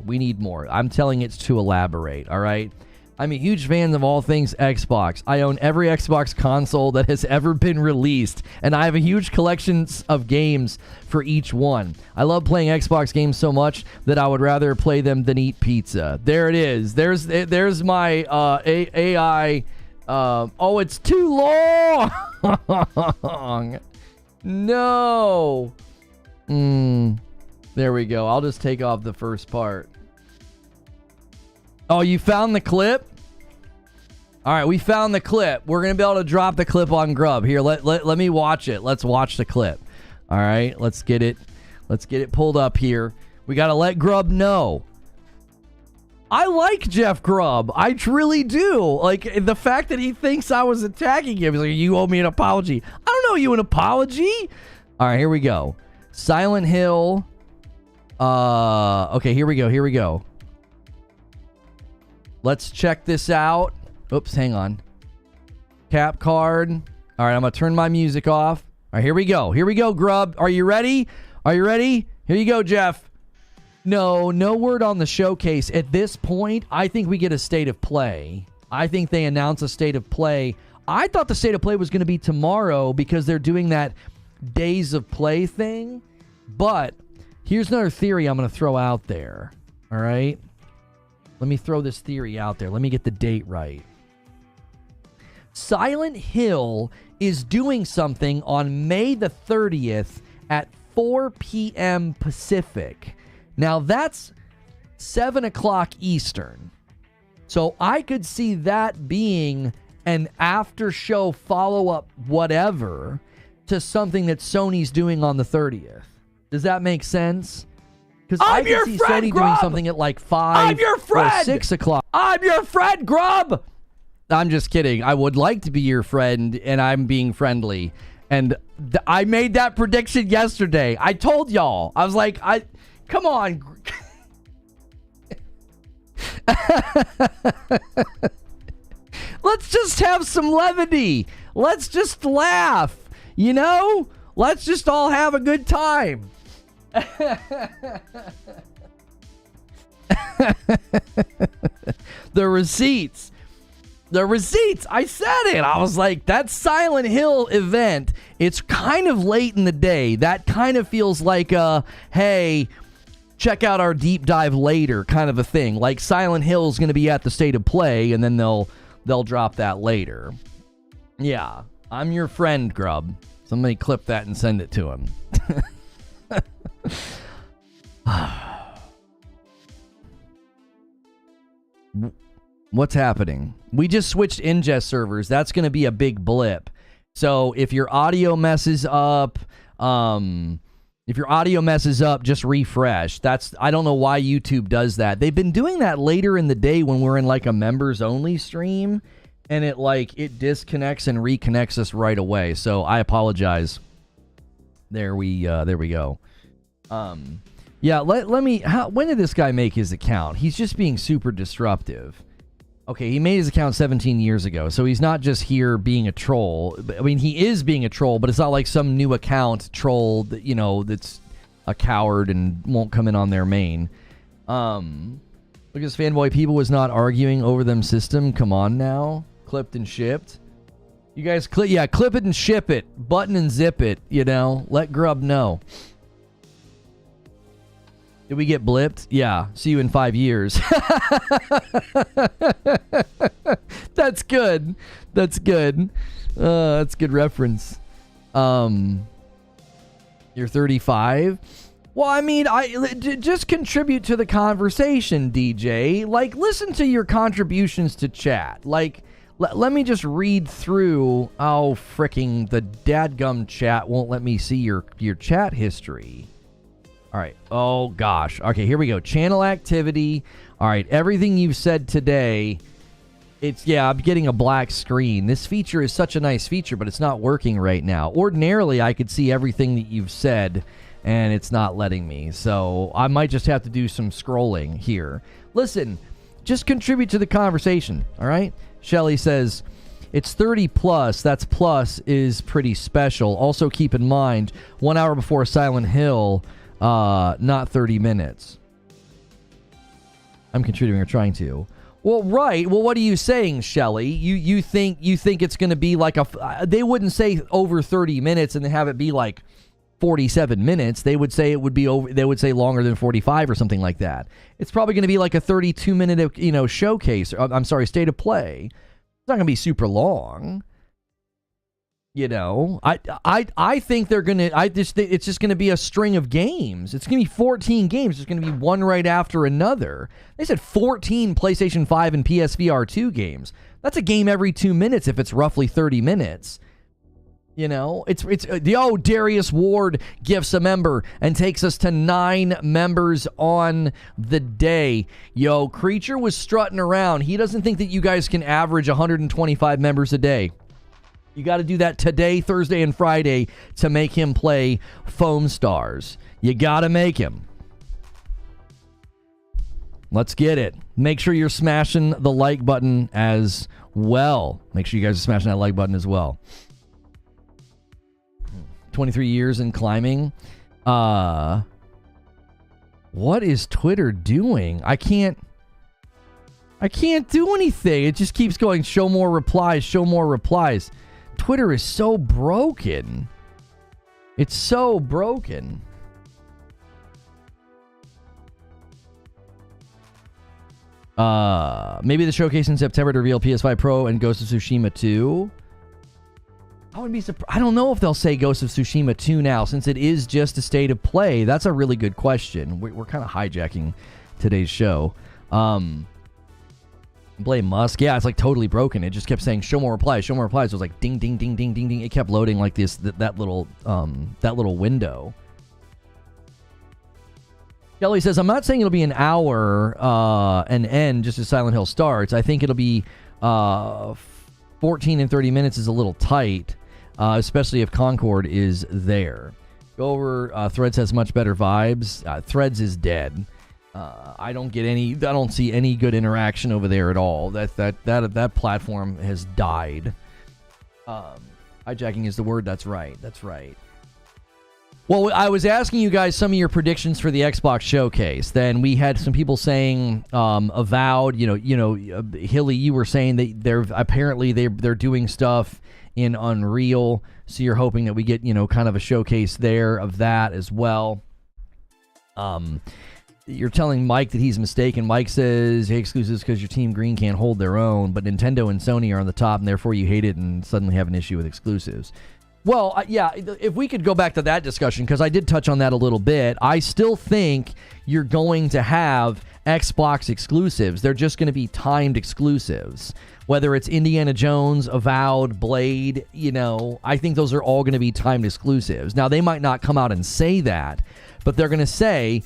I'm telling it to elaborate, all right? I'm a huge fan of all things Xbox. I own every Xbox console that has ever been released, and I have a huge collection of games for each one. I love playing Xbox games so much that I would rather play them than eat pizza. There it is. There's my AI... oh, it's too long. No. There we go. I'll just take off the first part. Oh, you found the clip? All right, we found the clip. We're going to be able to drop the clip on Grub. Here, let me watch it. Let's watch the clip. All right, let's get it pulled up here. We got to let Grub know. I like Jeff Grubb. I really do. Like, the fact that he thinks I was attacking him. He's like, you owe me an apology. I don't owe you an apology. All right, here we go. Silent Hill. Okay, here we go. Let's check this out. Oops, hang on. Cap card. All right, I'm going to turn my music off. All right, here we go, Grub. Are you ready? Here you go, Jeff. No word on the showcase. At this point, I think we get a state of play. I think they announce a state of play. I thought the state of play was going to be tomorrow because they're doing that days of play thing. But here's another theory I'm going to throw out there. All right? Let me throw this theory out there. Let me get the date right. Silent Hill is doing something on May the 30th at 4 p.m. Pacific. Now, that's 7 o'clock Eastern. So I could see that being an after-show follow-up whatever to something that Sony's doing on the 30th. Does that make sense? Because I could see Sony doing something at like 5 or 6 o'clock. I'm your friend, Grub! I'm just kidding. I would like to be your friend, and I'm being friendly. And I made that prediction yesterday. I told y'all. I was like, come on. Let's just have some levity. Let's just laugh. You know? Let's just all have a good time. The receipts. I said it. I was like, that Silent Hill event, it's kind of late in the day. That kind of feels like hey, check out our deep dive later kind of a thing. Like Silent Hill is going to be at the state of play, and then they'll drop that later. Yeah, I'm your friend, Grub. Somebody clip that and send it to him. What's happening? We just switched ingest servers. That's going to be a big blip. So if your audio messes up, just refresh. I don't know why YouTube does that. They've been doing that later in the day when we're in like a members only stream, and it disconnects and reconnects us right away. So I apologize. There we go. Yeah, let me. When did this guy make his account? He's just being super disruptive. Okay, he made his account 17 years ago, so he's not just here being a troll. I mean, he is being a troll, but it's not like some new account troll that, that's a coward and won't come in on their main. Look at this fanboy. People was not arguing over them system. Come on now. Clipped and shipped. You guys, clip it and ship it. Button and zip it, Let Grub know. Did we get blipped? Yeah. See you in 5 years. That's good. That's good. That's good reference. You're 35? Well, I mean, just contribute to the conversation, DJ. Like, listen to your contributions to chat. Like, let me just read through. Oh, fricking the dadgum chat won't let me see your chat history. All right. Oh, gosh. Okay, here we go. Channel activity. All right, everything you've said today, I'm getting a black screen. This feature is such a nice feature, but it's not working right now. Ordinarily, I could see everything that you've said, and it's not letting me. So I might just have to do some scrolling here. Listen, just contribute to the conversation, all right? Shelly says, it's 30 plus. That's plus is pretty special. Also keep in mind, 1 hour before Silent Hill, not 30 minutes. I'm contributing or trying to. Well, right. Well, what are you saying, Shelly? You think it's going to be like they wouldn't say over 30 minutes and have it be like 47 minutes. They would say it would be over. They would say longer than 45 or something like that. It's probably going to be like a 32-minute, showcase. I'm sorry, state of play. It's not going to be super long. I think they're going to, it's just going to be a string of games. It's going to be 14 games. It's going to be one right after another. They said 14 PlayStation 5 and PSVR 2 games. That's a game every 2 minutes if it's roughly 30 minutes. Darius Ward gifts a member and takes us to 9 members on the day. Yo, Creature was strutting around. He doesn't think that you guys can average 125 members a day. You got to do that today, Thursday, and Friday to make him play Foam Stars. You got to make him. Let's get it. Make sure you're smashing the like button as well. Make sure you guys are smashing that like button as well. 23 years in climbing. What is Twitter doing? I can't do anything. It just keeps going, show more replies, show more replies. Twitter is so broken. It's so broken. Maybe the showcase in September to reveal PS5 Pro and Ghost of Tsushima 2. I would be surprised. I don't know if they'll say Ghost of Tsushima 2 now, since it is just a state of play. That's a really good question. We're kind of hijacking today's show. Blame Musk. Yeah, it's like totally broken. It just kept saying show more replies, show more replies. It was like ding, ding, ding, ding, ding, ding. It kept loading like this, that little window. Kelly says, I'm not saying it'll be an hour and end just as Silent Hill starts. I think it'll be 14 and 30 minutes is a little tight, especially if Concord is there. Go over, Threads has much better vibes. Threads is dead. I don't see any good interaction over there at all. That platform has died. Hijacking is the word. That's right. Well, I was asking you guys some of your predictions for the Xbox showcase. Then we had some people saying, Avowed. Hilly, you were saying that they're doing stuff in Unreal. So you're hoping that we get kind of a showcase there of that as well. You're telling Mike that he's mistaken. Mike says, hey, exclusives because your Team Green can't hold their own, but Nintendo and Sony are on the top, and therefore you hate it and suddenly have an issue with exclusives. Well, yeah, if we could go back to that discussion, because I did touch on that a little bit, I still think you're going to have Xbox exclusives. They're just going to be timed exclusives. Whether it's Indiana Jones, Avowed, Blade, I think those are all going to be timed exclusives. Now, they might not come out and say that, but they're going to say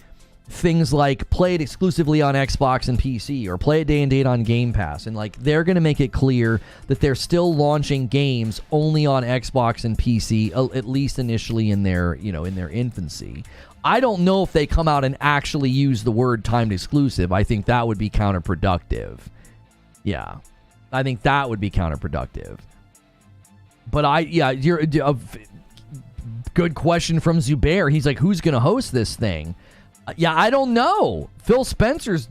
things like play it exclusively on Xbox and PC, or play it day and date on Game Pass, and they're going to make it clear that they're still launching games only on Xbox and PC, at least initially in their infancy. I don't know if they come out and actually use the word timed exclusive. I think that would be counterproductive. Yeah, I think that would be counterproductive. But you're a good question from Zubair. He's like, who's going to host this thing? Yeah, I don't know. Phil Spencer's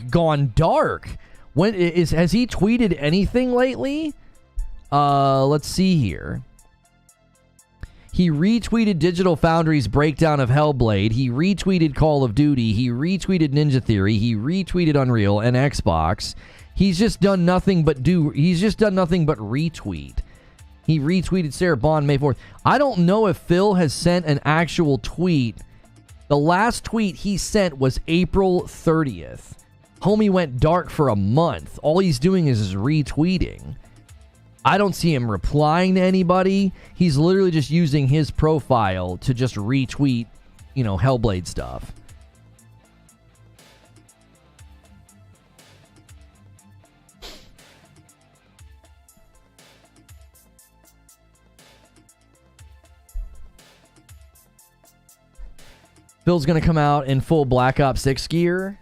gone dark. Has he tweeted anything lately? Let's see here. He retweeted Digital Foundry's breakdown of Hellblade. He retweeted Call of Duty. He retweeted Ninja Theory. He retweeted Unreal and Xbox. He's just done nothing but retweet. He retweeted Sarah Bond May 4th. I don't know if Phil has sent an actual tweet. The last tweet he sent was April 30th. Homie went dark for a month. All he's doing is retweeting. I don't see him replying to anybody. He's literally just using his profile to just retweet you know, Hellblade stuff. Phil's going to come out in full Black Ops 6 gear.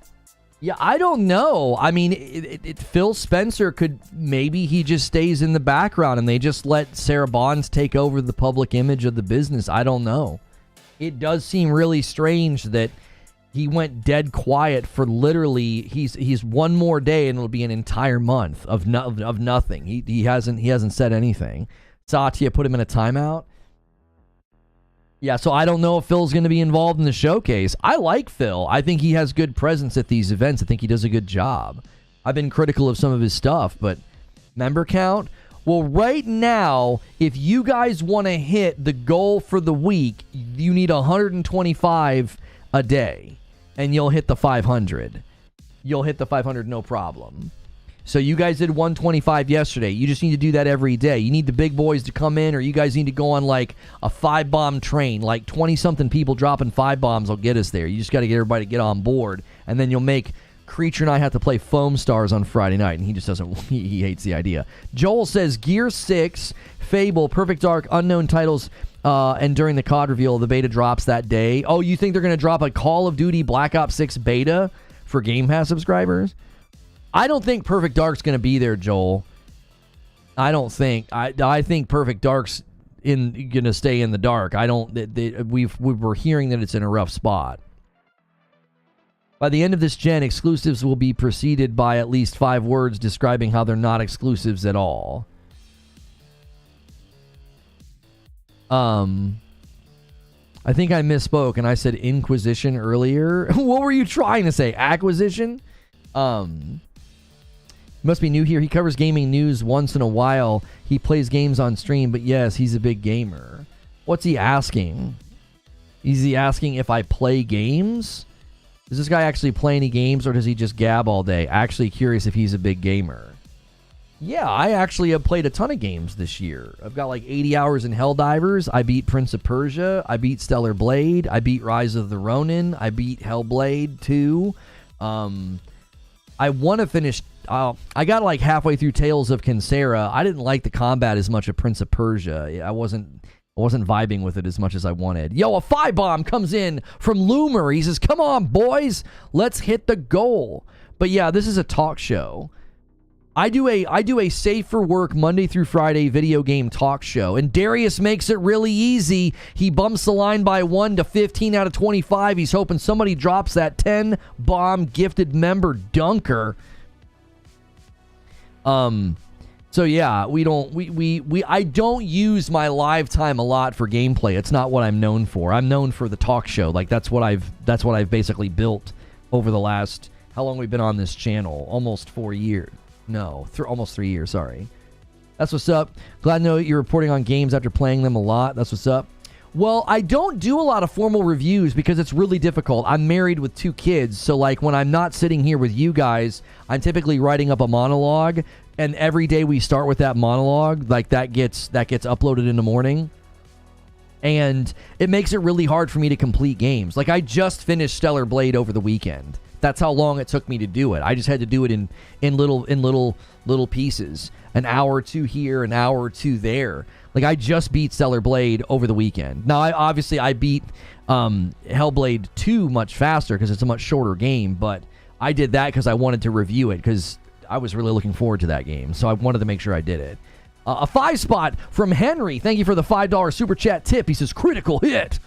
Yeah, I don't know. I mean, Phil Spencer could, maybe he just stays in the background and they just let Sarah Bonds take over the public image of the business. I don't know. It does seem really strange that he went dead quiet for literally, he's one more day and it'll be an entire month of nothing. He hasn't said anything. Satya put him in a timeout. Yeah, so I don't know if Phil's going to be involved in the showcase. I like Phil. I think he has good presence at these events. I think he does a good job. I've been critical of some of his stuff, but member count? Well, right now, if you guys want to hit the goal for the week, you need 125 a day, and you'll hit the 500. You'll hit the 500 no problem. So you guys did 125 yesterday. You just need to do that every day. You need the big boys to come in, or you guys need to go on like a 5-bomb train. Like 20-something people dropping 5 bombs will get us there. You just got to get everybody to get on board, and then you'll make Creature and I have to play Foam Stars on Friday night, and he just doesn't. He hates the idea. Joel says Gear 6, Fable, Perfect Dark, unknown titles, and during the COD reveal, the beta drops that day. Oh, you think they're going to drop a Call of Duty Black Ops 6 beta for Game Pass subscribers? I don't think Perfect Dark's going to be there, Joel. I don't think. I think Perfect Dark's going to stay in the dark. I don't. We were hearing that it's in a rough spot. By the end of this gen, exclusives will be preceded by at least 5 words describing how they're not exclusives at all. I think I misspoke and I said Inquisition earlier. What were you trying to say? Acquisition? Must be new here. He covers gaming news once in a while. He plays games on stream, but yes, he's a big gamer. What's he asking? Is he asking if I play games? Does this guy actually play any games, or does he just gab all day? Actually curious if he's a big gamer. Yeah, I actually have played a ton of games this year. I've got like 80 hours in Helldivers. I beat Prince of Persia. I beat Stellar Blade. I beat Rise of the Ronin. I beat Hellblade 2. I want to finish... I got like halfway through Tales of Kinsera. I didn't like the combat as much of Prince of Persia. I wasn't vibing with it as much as I wanted. Yo, a 5-bomb comes in from Loomer. He says, come on, boys. Let's hit the goal. But yeah, this is a talk show. I do a safe for work Monday through Friday video game talk show, and Darius makes it really easy. He bumps the line by 1 to 15 out of 25. He's hoping somebody drops that 10-bomb gifted member dunker. So yeah, I don't use my live time a lot for gameplay. It's not what I'm known for. I'm known for the talk show. Like that's what I've basically built over the last, how long we've been on this channel? Almost 4 years. No, almost 3 years, sorry. That's what's up. Glad to know you're reporting on games after playing them a lot. That's what's up. Well, I don't do a lot of formal reviews because it's really difficult. I'm married with 2 kids, so like when I'm not sitting here with you guys, I'm typically writing up a monologue, and every day we start with that monologue, like that gets uploaded in the morning. And it makes it really hard for me to complete games. Like I just finished Stellar Blade over the weekend. That's how long it took me to do it. I just had to do it in little pieces. An hour or 2 here, an hour or 2 there. Like I just beat Stellar Blade over the weekend. Now I beat Hellblade 2 much faster because it's a much shorter game, but I did that because I wanted to review it because I was really looking forward to that game. So I wanted to make sure I did it. A 5 spot from Henry. Thank you for the $5 super chat tip. He says critical hit.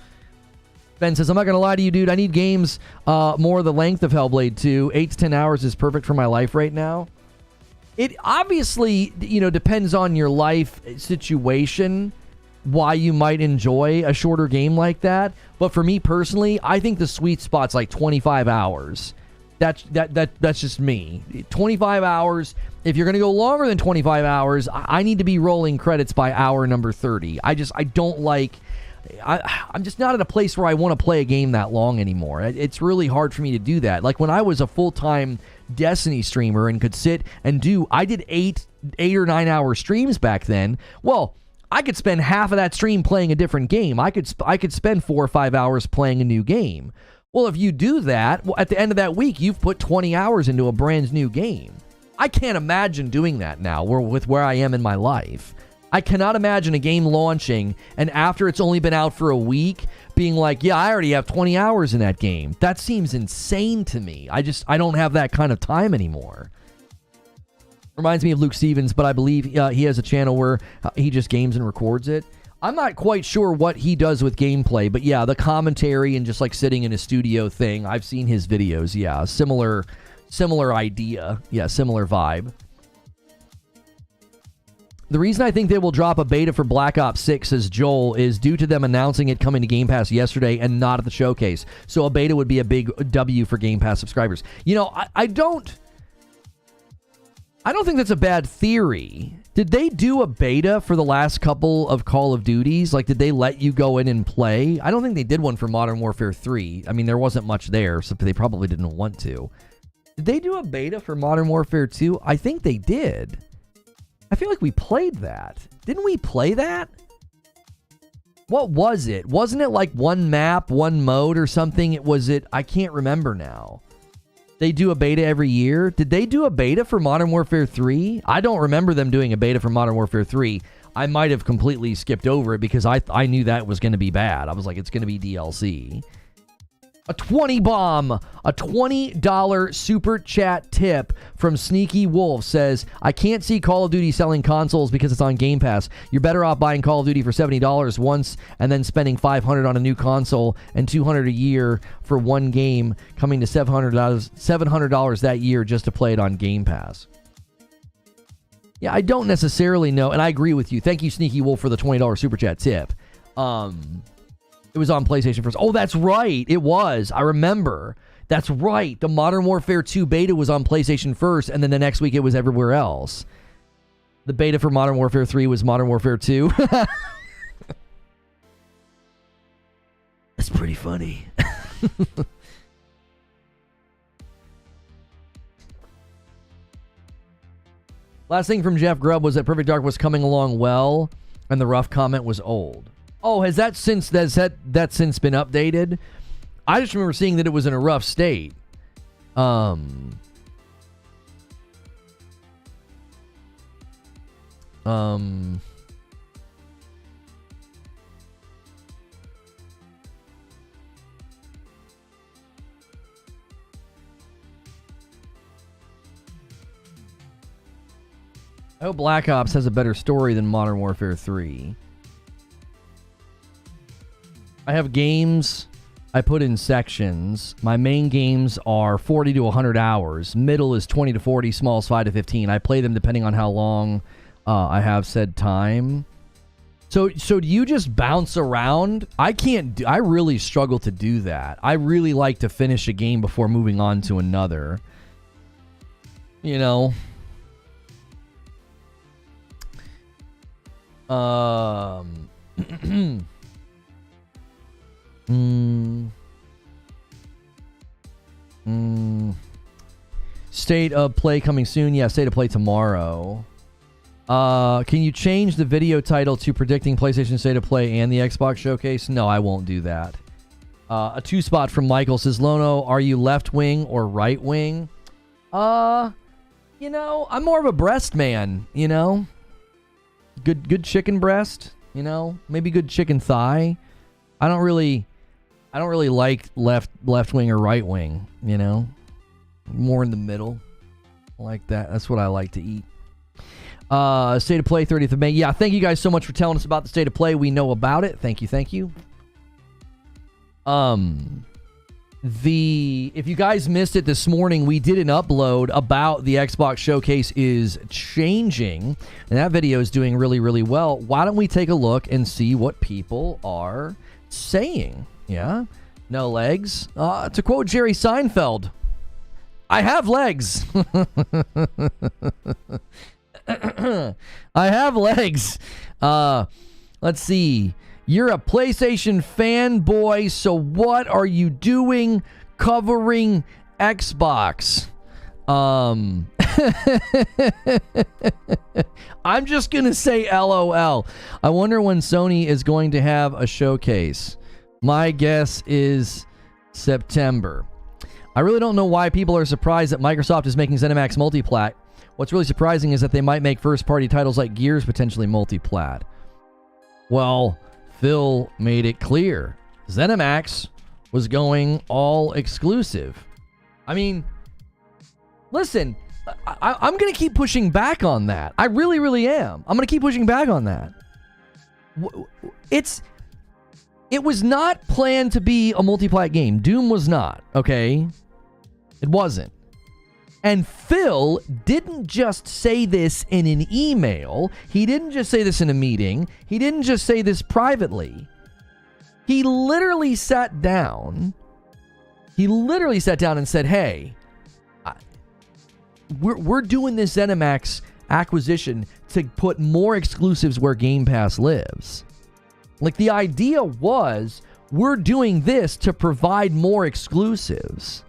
Ben says, I'm not going to lie to you, dude. I need games more the length of Hellblade 2. 8 to 10 hours is perfect for my life right now. It obviously, depends on your life situation, why you might enjoy a shorter game like that. But for me personally, I think the sweet spot's like 25 hours. That's just me. 25 hours. If you're going to go longer than 25 hours, I need to be rolling credits by hour number 30. I'm just not at a place where I want to play a game that long anymore. It's really hard for me to do that. Like when I was a full-time Destiny streamer and could sit and I did 8 or 9 hour streams back then. Well, I could spend half of that stream playing a different game. I could spend 4 or 5 hours playing a new game. Well, if you do that, well, at the end of that week, you've put 20 hours into a brand new game. I can't imagine doing that now with where I am in my life. I cannot imagine a game launching and after it's only been out for a week being like, yeah, I already have 20 hours in that game. That seems insane to me. I don't have that kind of time anymore. Reminds me of Luke Stevens, but I believe he has a channel where he just games and records it. I'm not quite sure what he does with gameplay, but yeah, the commentary and just like sitting in a studio thing. I've seen his videos. Yeah, similar idea. Yeah, similar vibe. The reason I think they will drop a beta for Black Ops 6, says Joel, is due to them announcing it coming to Game Pass yesterday and not at the showcase. So a beta would be a big W for Game Pass subscribers. You know, I don't think that's a bad theory. Did they do a beta for the last couple of Call of Duties? Like, did they let you go in and play? I don't think they did one for Modern Warfare 3. I mean, there wasn't much there, so they probably didn't want to. Did they do a beta for Modern Warfare 2? I think they did. I feel like we played that. Didn't we play that? What was it? Wasn't it like one map, one mode or something? I can't remember now. They do a beta every year. Did they do a beta for Modern Warfare 3? I don't remember them doing a beta for Modern Warfare 3. I might have completely skipped over it because I knew that was going to be bad. I was like, it's going to be DLC. A 20 bomb, a $20 super chat tip from Sneaky Wolf says, I can't see Call of Duty selling consoles because it's on Game Pass. You're better off buying Call of Duty for $70 once and then spending $500 on a new console and $200 a year for one game, coming to $700 that year just to play it on Game Pass. Yeah, I don't necessarily know, and I agree with you. Thank you, Sneaky Wolf, for the $20 super chat tip. It was on PlayStation first. Oh, that's right. It was. I remember. That's right. The Modern Warfare 2 beta was on PlayStation first, and then the next week it was everywhere else. The beta for Modern Warfare 3 was Modern Warfare 2. That's pretty funny. Last thing from Jeff Grubb was that Perfect Dark was coming along well, and the rough comment was old. Oh, has that since been updated? I just remember seeing that it was in a rough state. I hope Black Ops has a better story than Modern Warfare 3. I have games I put in sections. My main games are 40 to 100 hours. Middle is 20 to 40. Small is 5 to 15. I play them depending on how long I have said time. So do you just bounce around? I really struggle to do that. I really like to finish a game before moving on to another. You know? State of Play coming soon. Yeah, State of Play tomorrow. Can you change the video title to predicting PlayStation State of Play and the Xbox Showcase? No, I won't do that. A 2-spot from Michael says, Lono, are you left wing or right wing? You know, I'm more of a breast man, you know? Good chicken breast, you know? Maybe good chicken thigh. I don't really like left wing or right wing, you know? More in the middle. Like that. That's what I like to eat. State of Play, 30th of May. Yeah, thank you guys so much for telling us about the State of Play. We know about it. Thank you. If you guys missed it this morning, we did an upload about the Xbox Showcase is changing, and that video is doing really, really well. Why don't we take a look and see what people are saying? Yeah? No legs. To quote Jerry Seinfeld, I have legs. I have legs. Let's see. You're a PlayStation fanboy, so what are you doing covering Xbox? I'm just going to say LOL. I wonder when Sony is going to have a showcase. My guess is September. I really don't know why people are surprised that Microsoft is making ZeniMax multiplat. What's really surprising is that they might make first-party titles like Gears potentially multiplat. Well, Phil made it clear. ZeniMax was going all exclusive. I mean, listen, I'm going to keep pushing back on that. I really, really am. I'm going to keep pushing back on that. It was not planned to be a multiplat game. Doom was not, okay? It wasn't. And Phil didn't just say this in an email. He didn't just say this in a meeting. He didn't just say this privately. He literally sat down. And said, hey, we're doing this ZeniMax acquisition to put more exclusives where Game Pass lives. Like, the idea was, we're doing this to provide more exclusives.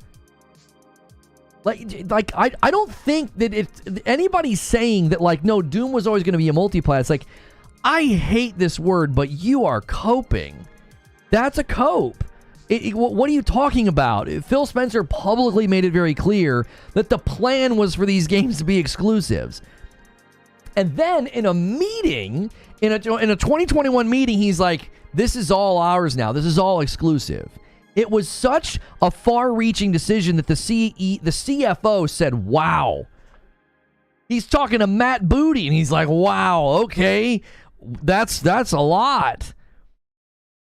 Like I don't think that if anybody's saying that, like, no, Doom was always going to be a multiplat. It's like, I hate this word, but you are coping. That's a cope. What are you talking about? Phil Spencer publicly made it very clear that the plan was for these games to be exclusives. And then in a meeting, in a 2021 meeting, he's like, this is all ours now. This is all exclusive. It was such a far-reaching decision that the CFO said, wow. He's talking to Matt Booty, and he's like, wow, okay, that's a lot.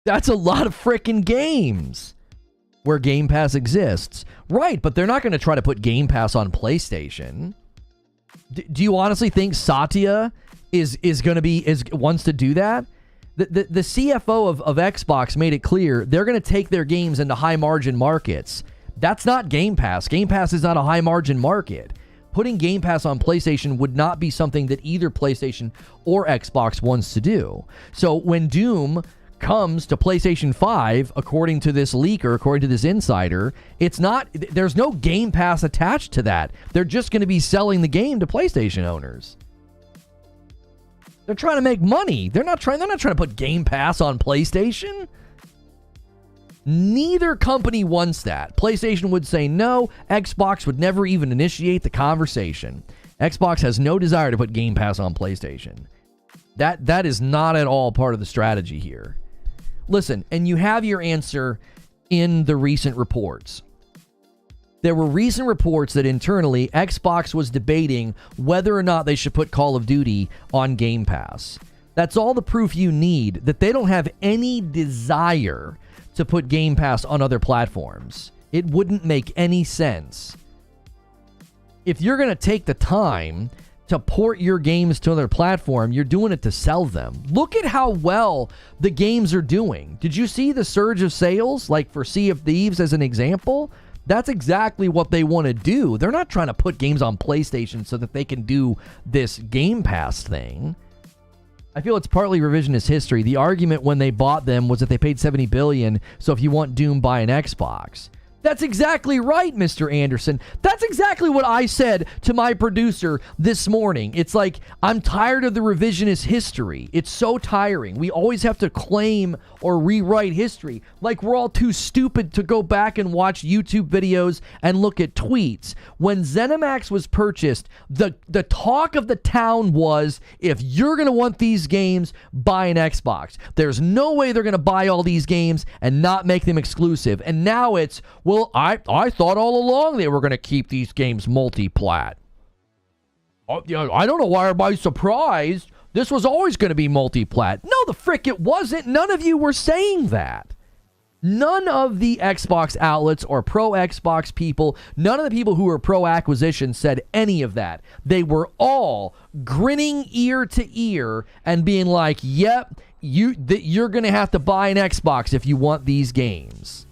That's a lot of frickin' games where Game Pass exists. Right, but they're not going to try to put Game Pass on PlayStation. Do you honestly think Satya wants to do that? The CFO of Xbox made it clear they're going to take their games into high-margin markets. That's not Game Pass. Game Pass is not a high-margin market. Putting Game Pass on PlayStation would not be something that either PlayStation or Xbox wants to do. So when Doom comes to PlayStation 5, according to this leaker, according to this insider, there's no Game Pass attached to that. They're just going to be selling the game to PlayStation owners. They're trying to make money. They're not trying to put Game Pass on PlayStation. Neither company wants that. PlayStation would say no. Xbox would never even initiate the conversation. Xbox has no desire to put Game Pass on PlayStation. That is not at all part of the strategy here. Listen, and you have your answer in the recent reports. There were recent reports that internally Xbox was debating whether or not they should put Call of Duty on Game Pass. That's all the proof you need that they don't have any desire to put Game Pass on other platforms. It wouldn't make any sense. If you're going to take the time to port your games to another platform, you're doing it to sell them. Look at how well the games are doing. Did you see the surge of sales, like for Sea of Thieves as an example? That's exactly what they want to do. They're not trying to put games on PlayStation so that they can do this Game Pass thing. I feel it's partly revisionist history. The argument when they bought them was that they paid $70 billion, so if you want Doom, buy an Xbox. That's exactly right, Mr. Anderson. That's exactly what I said to my producer this morning. It's like, I'm tired of the revisionist history. It's so tiring. We always have to claim or rewrite history. Like we're all too stupid to go back and watch YouTube videos and look at tweets. When ZeniMax was purchased, the talk of the town was, if you're going to want these games, buy an Xbox. There's no way they're going to buy all these games and not make them exclusive. And now it's, well, I thought all along they were going to keep these games multiplat. I don't know why everybody's surprised. This was always going to be multiplat. No, the frick it wasn't. None of you were saying that. None of the Xbox outlets or pro-Xbox people, none of the people who were pro-acquisition said any of that. They were all grinning ear to ear and being like, yep, you're going to have to buy an Xbox if you want these games.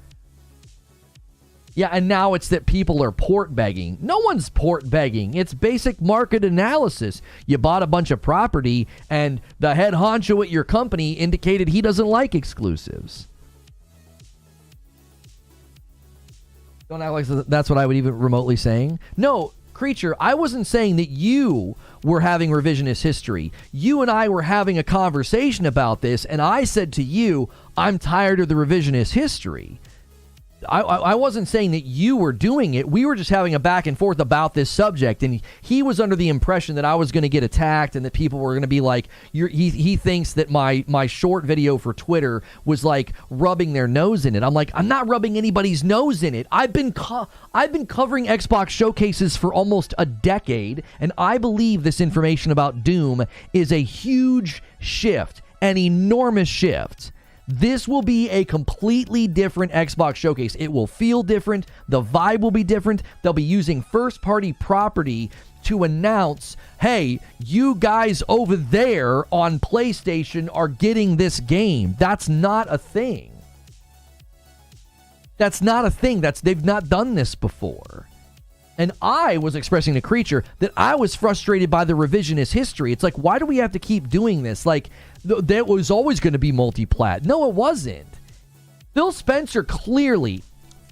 Yeah, and now it's that people are port begging. No one's port begging. It's basic market analysis. You bought a bunch of property, and the head honcho at your company indicated he doesn't like exclusives. Don't act like that's what I would even remotely saying. No, Creature, I wasn't saying that you were having revisionist history. You and I were having a conversation about this, and I said to you, I'm tired of the revisionist history. I wasn't saying that you were doing it. We were just having a back and forth about this subject, and he was under the impression that I was going to get attacked and that people were going to be like, he thinks that my short video for Twitter was like rubbing their nose in it. I'm like, I'm not rubbing anybody's nose in it. I've been covering Xbox showcases for almost a decade, and I believe this information about Doom is a huge shift, an enormous shift. This will be a completely different Xbox showcase. It will feel different. The vibe will be different. They'll be using first-party property to announce, hey, you guys over there on PlayStation are getting this game. That's not a thing. That's not a thing. They've not done this before. And I was expressing to Creature that I was frustrated by the revisionist history. It's like, why do we have to keep doing this? Like, there was always going to be multiplat. No, it wasn't. Phil Spencer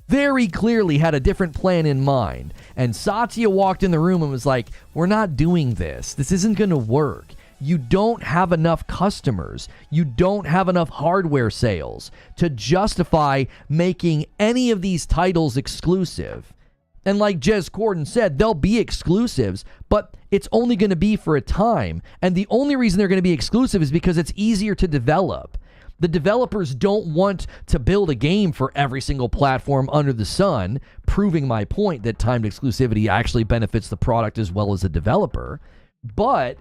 very clearly had a different plan in mind. And Satya walked in the room and was like, we're not doing this. This isn't going to work. You don't have enough customers. You don't have enough hardware sales to justify making any of these titles exclusive. And like Jez Corden said, they'll be exclusives, but it's only going to be for a time. And the only reason they're going to be exclusive is because it's easier to develop. The developers don't want to build a game for every single platform under the sun, proving my point that timed exclusivity actually benefits the product as well as the developer. But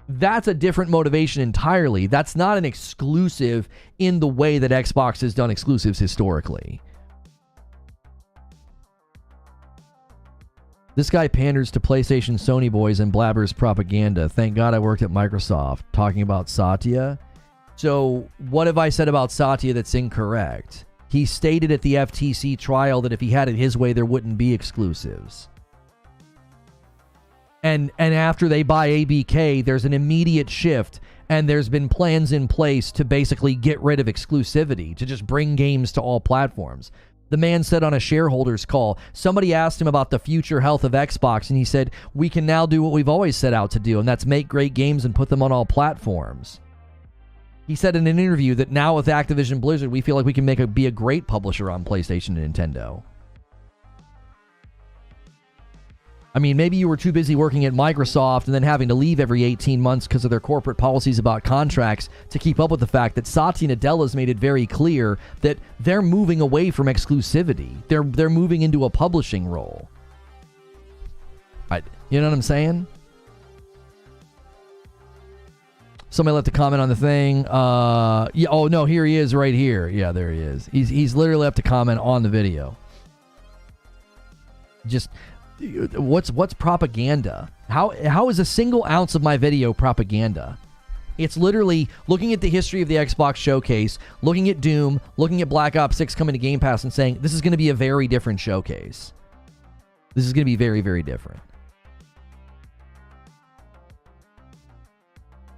that's a different motivation entirely. That's not an exclusive in the way that Xbox has done exclusives historically. This guy panders to PlayStation Sony boys and blabbers propaganda. Thank God I worked at Microsoft. Talking about Satya. So what have I said about Satya that's incorrect? He stated at the FTC trial that if he had it his way, there wouldn't be exclusives. And after they buy ABK, there's an immediate shift, and there's been plans in place to basically get rid of exclusivity, to just bring games to all platforms. The man said on a shareholders call, somebody asked him about the future health of Xbox, and he said, we can now do what we've always set out to do, and that's make great games and put them on all platforms. He said in an interview that now with Activision Blizzard, we feel like we can be a great publisher on PlayStation and Nintendo. I mean, maybe you were too busy working at Microsoft and then having to leave every 18 months because of their corporate policies about contracts to keep up with the fact that Satya Nadella's made it very clear that they're moving away from exclusivity. They're moving into a publishing role. You know what I'm saying? Somebody left a comment on the thing. Yeah. Oh, no, here he is right here. Yeah, there he is. He's literally left a comment on the video. Just... What's propaganda? How is a single ounce of my video propaganda? It's literally looking at the history of the Xbox showcase, looking at Doom, looking at Black Ops 6 coming to Game Pass and saying, this is going to be a very different showcase. This is going to be very, very different.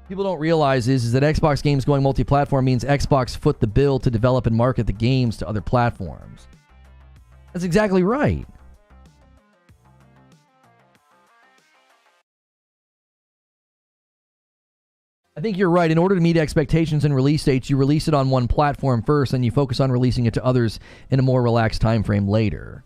People don't realize is that Xbox games going multi-platform means Xbox foot the bill to develop and market the games to other platforms. That's exactly right. I think you're right. In order to meet expectations and release dates, you release it on one platform first, and you focus on releasing it to others in a more relaxed time frame later.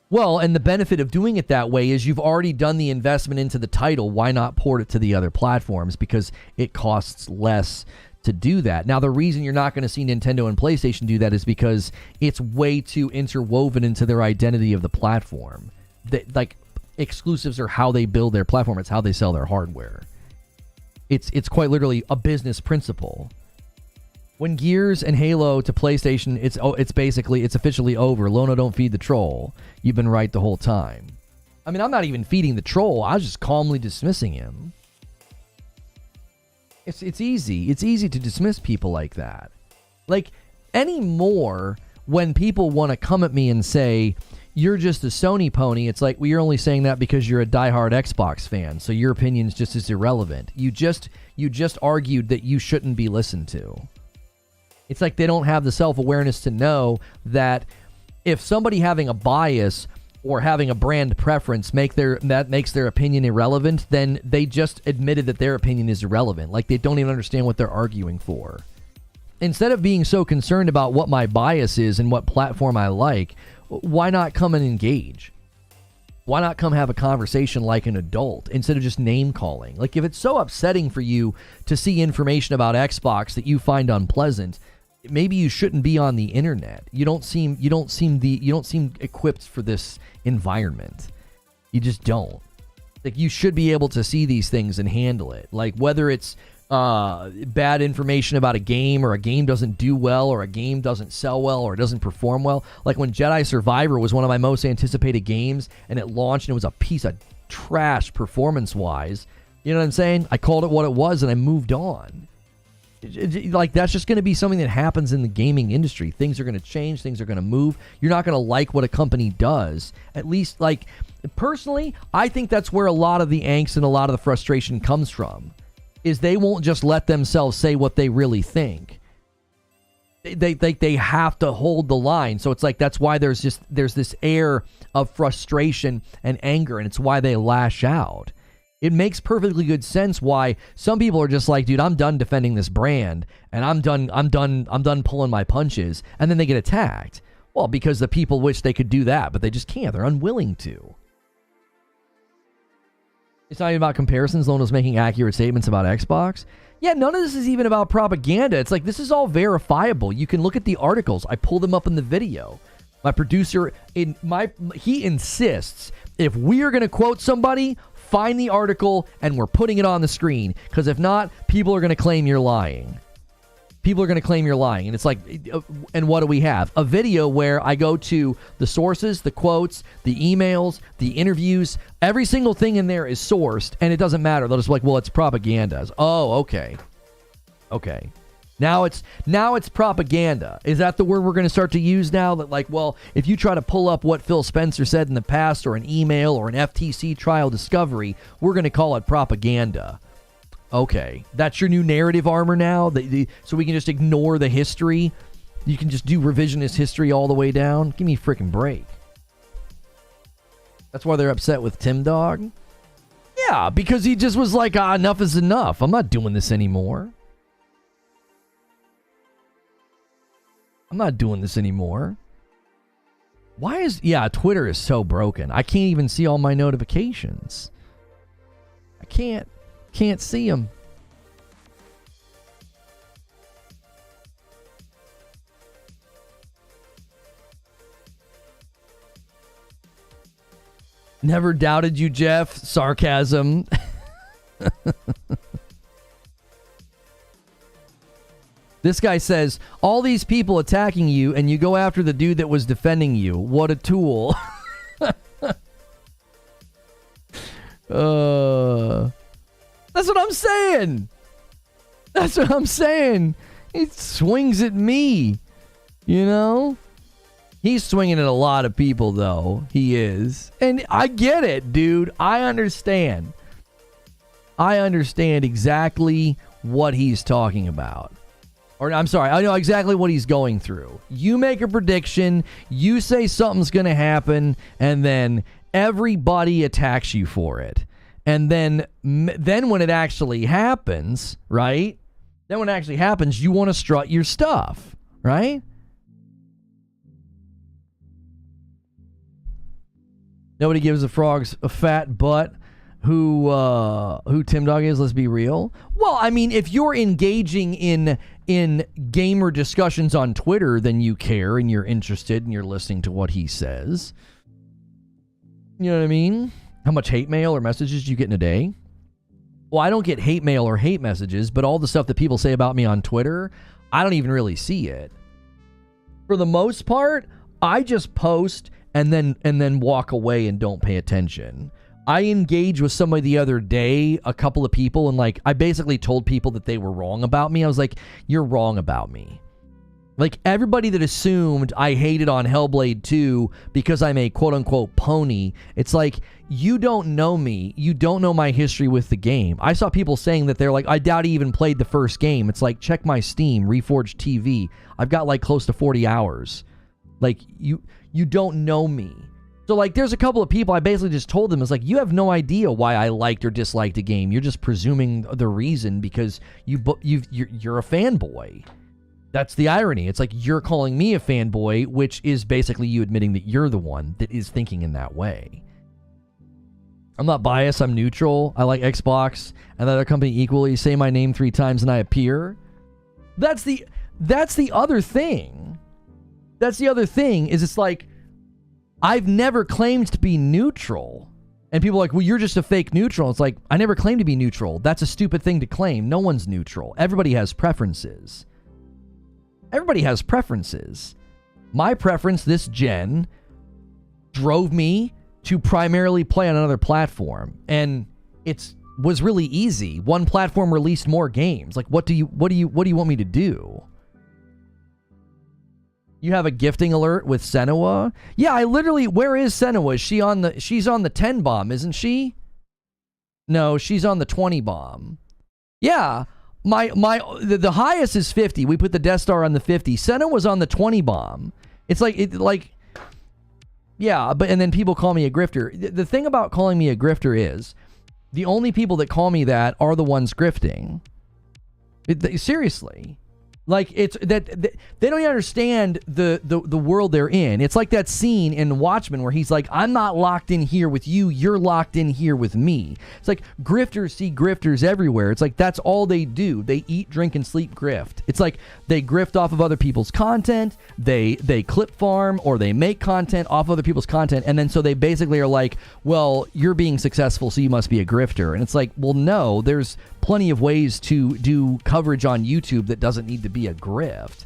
Well, and the benefit of doing it that way is you've already done the investment into the title. Why not port it to the other platforms? Because it costs less to do that. Now, the reason you're not going to see Nintendo and PlayStation do that is because it's way too interwoven into their identity of the platform. Like, exclusives are how they build their platform. It's how they sell their hardware. It's quite literally a business principle. When Gears and Halo to PlayStation, it's officially over. Lono, don't feed the troll. You've been right the whole time. I mean, I'm not even feeding the troll. I was just calmly dismissing him. It's easy. It's easy to dismiss people like that. Like, anymore, when people want to come at me and say, you're just a Sony pony, it's like, well, you're only saying that because you're a diehard Xbox fan, so your opinion's just as irrelevant. You just argued that you shouldn't be listened to. It's like they don't have the self-awareness to know that if somebody having a bias or having a brand preference that makes their opinion irrelevant, then they just admitted that their opinion is irrelevant. Like, they don't even understand what they're arguing for. Instead of being so concerned about what my bias is and what platform I like, why not come and engage? Why not come have a conversation like an adult instead of just name calling? Like, if it's so upsetting for you to see information about Xbox that you find unpleasant, maybe you shouldn't be on the internet. You don't seem equipped for this environment. You just don't. Like, you should be able to see these things and handle it. Like, whether it's bad information about a game, or a game doesn't do well, or a game doesn't sell well, or it doesn't perform well. Like when Jedi Survivor was one of my most anticipated games, and it launched and it was a piece of trash performance-wise. You know what I'm saying? I called it what it was and I moved on. Like, that's just going to be something that happens in the gaming industry. Things are going to change. Things are going to move. You're not going to like what a company does. At least, like, personally, I think that's where a lot of the angst and a lot of the frustration comes from, is they won't just let themselves say what they really think. They have to hold the line. So it's like, that's why there's this air of frustration and anger, and it's why they lash out. It makes perfectly good sense why some people are just like, dude, I'm done defending this brand, and I'm done pulling my punches, and then they get attacked. Well, because the people wish they could do that, but they just can't. They're unwilling to. It's not even about comparisons. Lono's making accurate statements about Xbox. Yeah, none of this is even about propaganda. It's like, this is all verifiable. You can look at the articles. I pull them up in the video. My producer, he insists, if we are going to quote somebody, find the article and we're putting it on the screen. Because if not, people are going to claim you're lying. People are going to claim you're lying. And it's like, and what do we have? A video where I go to the sources, the quotes, the emails, the interviews. Every single thing in there is sourced, and it doesn't matter. They'll just be like, well, it's propaganda. Oh, okay. Okay. Now it's propaganda. Is that the word we're going to start to use now? That, like, well, if you try to pull up what Phil Spencer said in the past, or an email, or an FTC trial discovery, we're going to call it propaganda. Okay, that's your new narrative armor now? So we can just ignore the history? You can just do revisionist history all the way down? Give me a freaking break. That's why they're upset with Tim Dog? Yeah, because he just was like, enough is enough. I'm not doing this anymore. I'm not doing this anymore. Twitter is so broken. I can't even see all my notifications. I can't see them. Never doubted you, Jeff. Sarcasm. This guy says, all these people attacking you and you go after the dude that was defending you. What a tool. That's what I'm saying. That's what I'm saying. He swings at me. You know? He's swinging at a lot of people, though. He is. And I get it, dude. I understand. I understand exactly what he's talking about. Or, I'm sorry, I know exactly what he's going through. You make a prediction, you say something's going to happen, and then everybody attacks you for it. And then when it actually happens, right? Then when it actually happens, you want to strut your stuff, right? Nobody gives a frog's a fat butt who Tim Dog is, let's be real. Well, I mean, if you're engaging in gamer discussions on Twitter, then you care and you're interested and you're listening to what he says. You know what I mean? How much hate mail or messages do you get in a day? Well, I don't get hate mail or hate messages, but all the stuff that people say about me on Twitter, I don't even really see it. For the most part, I just post and then walk away and don't pay attention. I engaged with somebody the other day, a couple of people, and like I basically told people that they were wrong about me. I was like, you're wrong about me. Like, everybody that assumed I hated on Hellblade 2 because I'm a quote-unquote pony, it's like, you don't know me. You don't know my history with the game. I saw people saying that they're like, I doubt he even played the first game. It's like, check my Steam, Reforge TV. I've got like close to 40 hours. Like, you don't know me. So, like, there's a couple of people I basically just told them, it's like, you have no idea why I liked or disliked a game. You're just presuming the reason because you're a fanboy. That's the irony. It's like you're calling me a fanboy, which is basically you admitting that you're the one that is thinking in that way. I'm not biased. I'm neutral. I like Xbox and the other company equally. Say my name 3 times and I appear. That's the other thing. That's the other thing is it's like, I've never claimed to be neutral. And people are like, well, you're just a fake neutral. It's like, I never claimed to be neutral. That's a stupid thing to claim. No one's neutral. Everybody has preferences. Everybody has preferences. My preference this gen drove me to primarily play on another platform. And was really easy. One platform released more games. Like, what do you want me to do? You have a gifting alert with Senua? Yeah, I literally, where is Senua? She's on the 10 bomb, isn't she? No, she's on the 20 bomb. Yeah, the highest is 50. We put the Death Star on the 50. Senua was on the 20 bomb. It's like, yeah, and then people call me a grifter. The thing about calling me a grifter is, the only people that call me that are the ones grifting. Seriously. Like, it's that they don't even understand the world they're in. It's like that scene in Watchmen where he's like, I'm not locked in here with you, you're locked in here with me. It's like grifters see grifters everywhere. It's like that's all they do. They eat, drink, and sleep grift. It's like they grift off of other people's content, they clip farm, or they make content off other people's content, and then so they basically are like, well, you're being successful, so you must be a grifter. And it's like, well, no, there's plenty of ways to do coverage on YouTube that doesn't need to be a grift.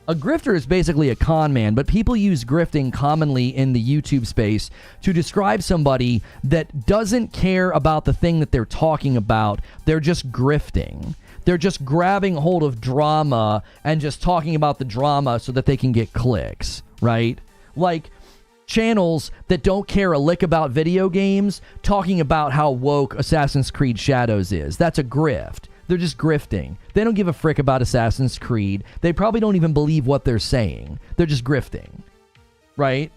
A grifter is basically a con man, but people use grifting commonly in the YouTube space to describe somebody that doesn't care about the thing that they're talking about. They're just grifting. They're just grabbing hold of drama and just talking about the drama so that they can get clicks, right? Like channels that don't care a lick about video games talking about how woke Assassin's Creed Shadows is. That's a grift. They're just grifting. They don't give a frick about Assassin's Creed. They probably don't even believe what they're saying. They're just grifting, right?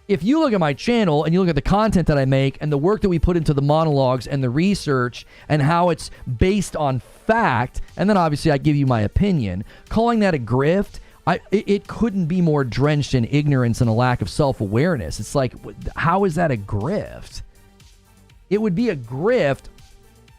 If you look at my channel and you look at the content that I make and the work that we put into the monologues and the research and how it's based on fact, and then obviously I give you my opinion, calling that a grift, it couldn't be more drenched in ignorance and a lack of self-awareness. It's like, how is that a grift? It would be a grift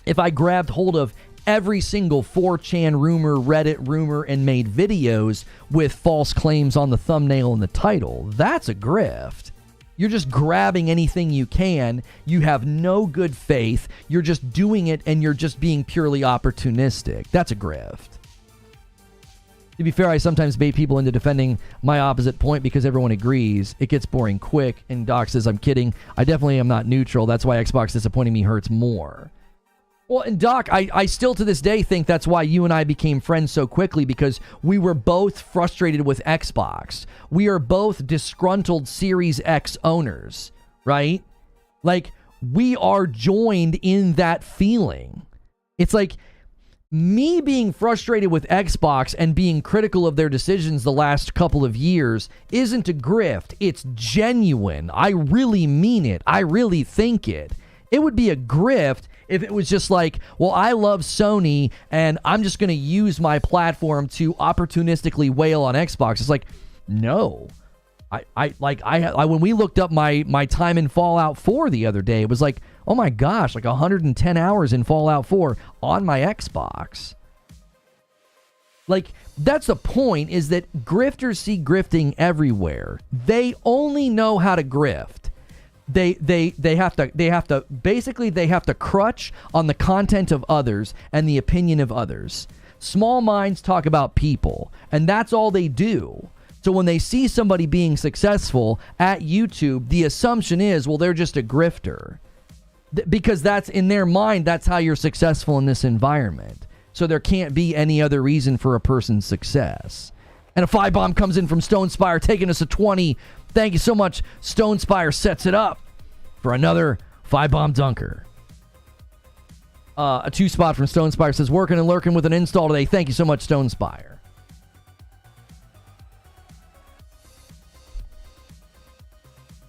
if I grabbed hold of every single 4chan rumor, Reddit rumor, and made videos with false claims on the thumbnail and the title. That's a grift. You're just grabbing anything you can. You have no good faith. You're just doing it, and you're just being purely opportunistic. That's a grift. To be fair, I sometimes bait people into defending my opposite point because everyone agrees. It gets boring quick, and Doc says, I'm kidding. I definitely am not neutral. That's why Xbox disappointing me hurts more. Well, and Doc, I still to this day think that's why you and I became friends so quickly, because we were both frustrated with Xbox. We are both disgruntled Series X owners, right? Like, we are joined in that feeling. It's like me being frustrated with Xbox and being critical of their decisions the last couple of years isn't a grift. It's genuine. I really mean it. I really think it. It would be a grift if it was just like, well, I love Sony and I'm just going to use my platform to opportunistically wail on Xbox. It's like, no. I when we looked up my time in Fallout 4 the other day, it was like, oh my gosh, like 110 hours in Fallout 4 on my Xbox. Like, that's the point, is that grifters see grifting everywhere. They only know how to grift. They have to crutch on the content of others and the opinion of others. Small minds talk about people, and that's all they do. So when they see somebody being successful at YouTube, the assumption is, well, they're just a grifter. Because that's, in their mind, that's how you're successful in this environment. So there can't be any other reason for a person's success. And a 5-bomb comes in from Stonespire, taking us to 20. Thank you so much. Stonespire sets it up for another 5-bomb dunker. A 2-spot from Stonespire says, working and lurking with an install today. Thank you so much, Stonespire.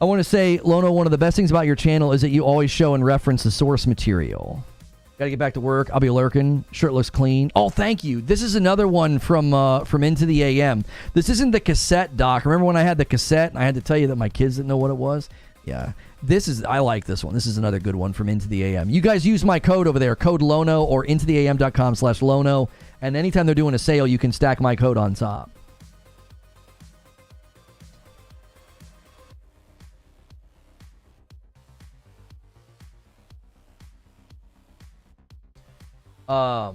I want to say, Lono, one of the best things about your channel is that you always show and reference the source material. Gotta get back to work. I'll be lurking. Shirt looks clean. Oh, thank you. This is another one from Into the AM. This isn't the cassette, Doc. Remember when I had the cassette and I had to tell you that my kids didn't know what it was? Yeah. I like this one. This is another good one from Into the AM. You guys use my code over there, code Lono or intotheam.com/Lono. And anytime they're doing a sale, you can stack my code on top. Do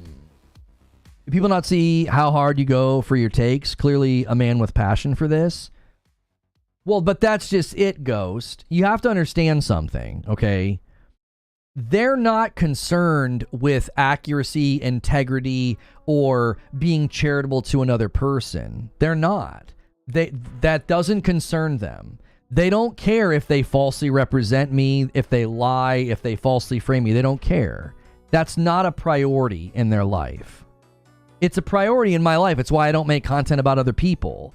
people not see how hard you go for your takes? Clearly a man with passion for this. Well, but that's just it, Ghost. You have to understand something, okay? They're not concerned with accuracy, integrity, or being charitable to another person. They're not. That doesn't concern them. They don't care if they falsely represent me, if they lie, if they falsely frame me. They don't care. That's not a priority in their life. It's a priority in my life. It's why I don't make content about other people.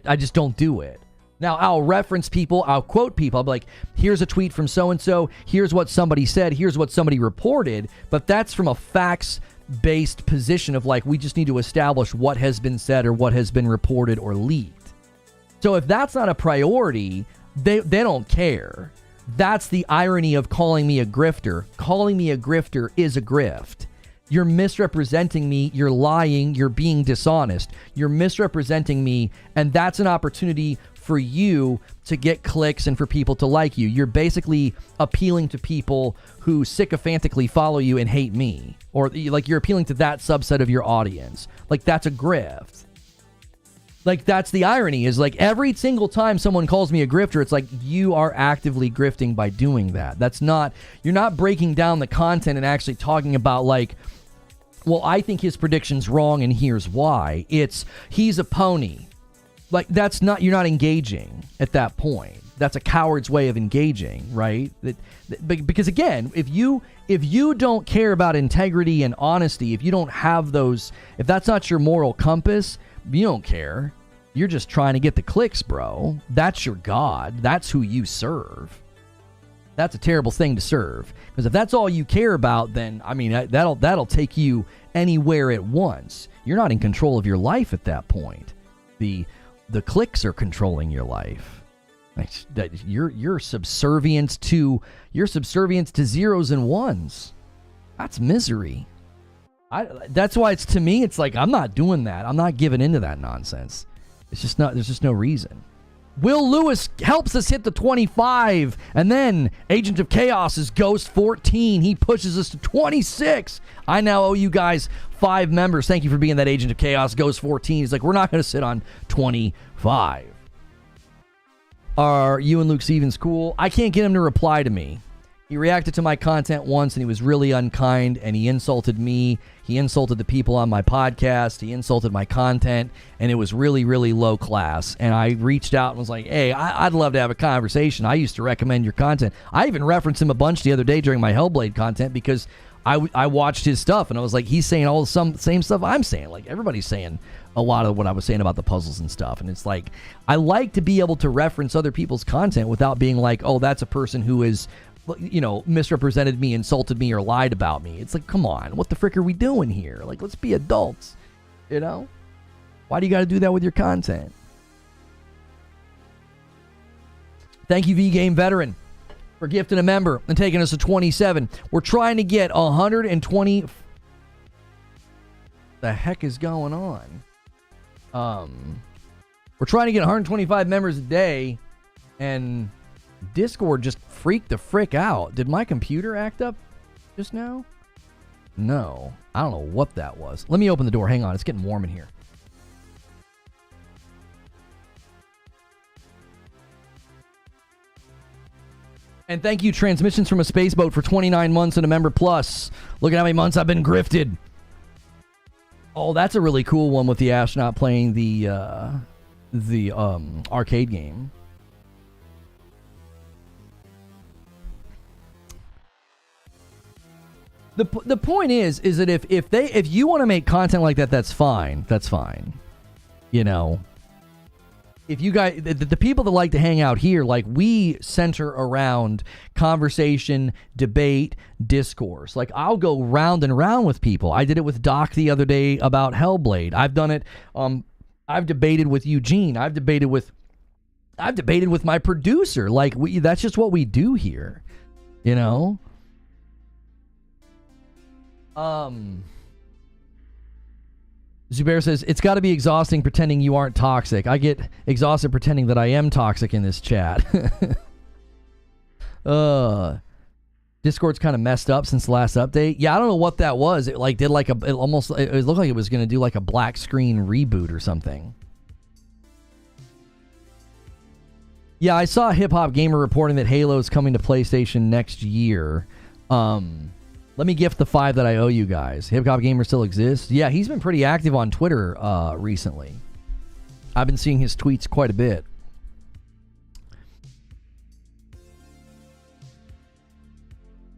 I just don't do it. Now, I'll reference people. I'll quote people. I'll be like, here's a tweet from so-and-so. Here's what somebody said. Here's what somebody reported. But that's from a facts-based position of like, we just need to establish what has been said or what has been reported or leaked. So if that's not a priority, they don't care. That's the irony of calling me a grifter. Calling me a grifter is a grift. You're misrepresenting me, you're lying, you're being dishonest. You're misrepresenting me, and that's an opportunity for you to get clicks and for people to like you. You're basically appealing to people who sycophantically follow you and hate me. Or like you're appealing to that subset of your audience. Like that's a grift. Like that's the irony is like every single time someone calls me a grifter, it's like you are actively grifting by doing that. That's not, you're not breaking down the content and actually talking about like, well, I think his prediction's wrong and here's why. It's he's a pony. Like that's not, you're not engaging at that point. That's a coward's way of engaging, right? Because again, if you don't care about integrity and honesty, if you don't have those, if that's not your moral compass, you don't care. You're just trying to get the clicks, bro. That's your God. That's who you serve. That's a terrible thing to serve. Because if that's all you care about, then, I mean, that'll take you anywhere at once. You're not in control of your life at that point. The clicks are controlling your life. You're subservient to zeros and ones. That's misery. That's why it's, to me, it's like, I'm not doing that. I'm not giving into that nonsense. It's just not, there's just no reason. Will Lewis helps us hit the 25. And then Agent of Chaos is Ghost 14. He pushes us to 26. I now owe you guys 5 members. Thank you for being that Agent of Chaos. Ghost 14. He's like, we're not going to sit on 25. Are you and Luke Stevens cool? I can't get him to reply to me. He reacted to my content once and he was really unkind and he insulted me. He insulted the people on my podcast. He insulted my content and it was really, really low class. And I reached out and was like, hey, I'd love to have a conversation. I used to recommend your content. I even referenced him a bunch the other day during my Hellblade content because I watched his stuff and I was like, he's saying all the same stuff I'm saying. Like everybody's saying a lot of what I was saying about the puzzles and stuff. And it's like, I like to be able to reference other people's content without being like, oh, that's a person who is, you know, misrepresented me, insulted me, or lied about me. It's like, come on, what the frick are we doing here? Like, let's be adults, you know? Why do you got to do that with your content? Thank you, V-Game Veteran, for gifting a member and taking us to 27. We're trying to get 120. The heck is going on? We're trying to get 125 members a day, and Discord just freaked the frick out. Did my computer act up just now? No. I don't know what that was. Let me open the door. Hang on. It's getting warm in here. And thank you, Transmissions from a Spaceboat, for 29 months and a member plus. Look at how many months I've been grifted. Oh, that's a really cool one with the astronaut playing the arcade game. The point is that if you want to make content like that, that's fine. That's fine. You know. if you guys, the people that like to hang out here, like, we center around conversation, debate, discourse. Like, I'll go round and round with people. I did it with Doc the other day about Hellblade. I've done it. I've debated with Eugene. I've debated with my producer. Like, that's just what we do here, you know? Zubair says, it's got to be exhausting pretending you aren't toxic. I get exhausted pretending that I am toxic in this chat. Discord's kind of messed up since the last update. Yeah, I don't know what that was. It like did like it looked like it was going to do like a black screen reboot or something. Yeah, I saw Hip Hop Gamer reporting that Halo is coming to PlayStation next year. Let me gift the 5 that I owe you guys. Hip Hop Gamer still exists? Yeah, he's been pretty active on Twitter recently. I've been seeing his tweets quite a bit.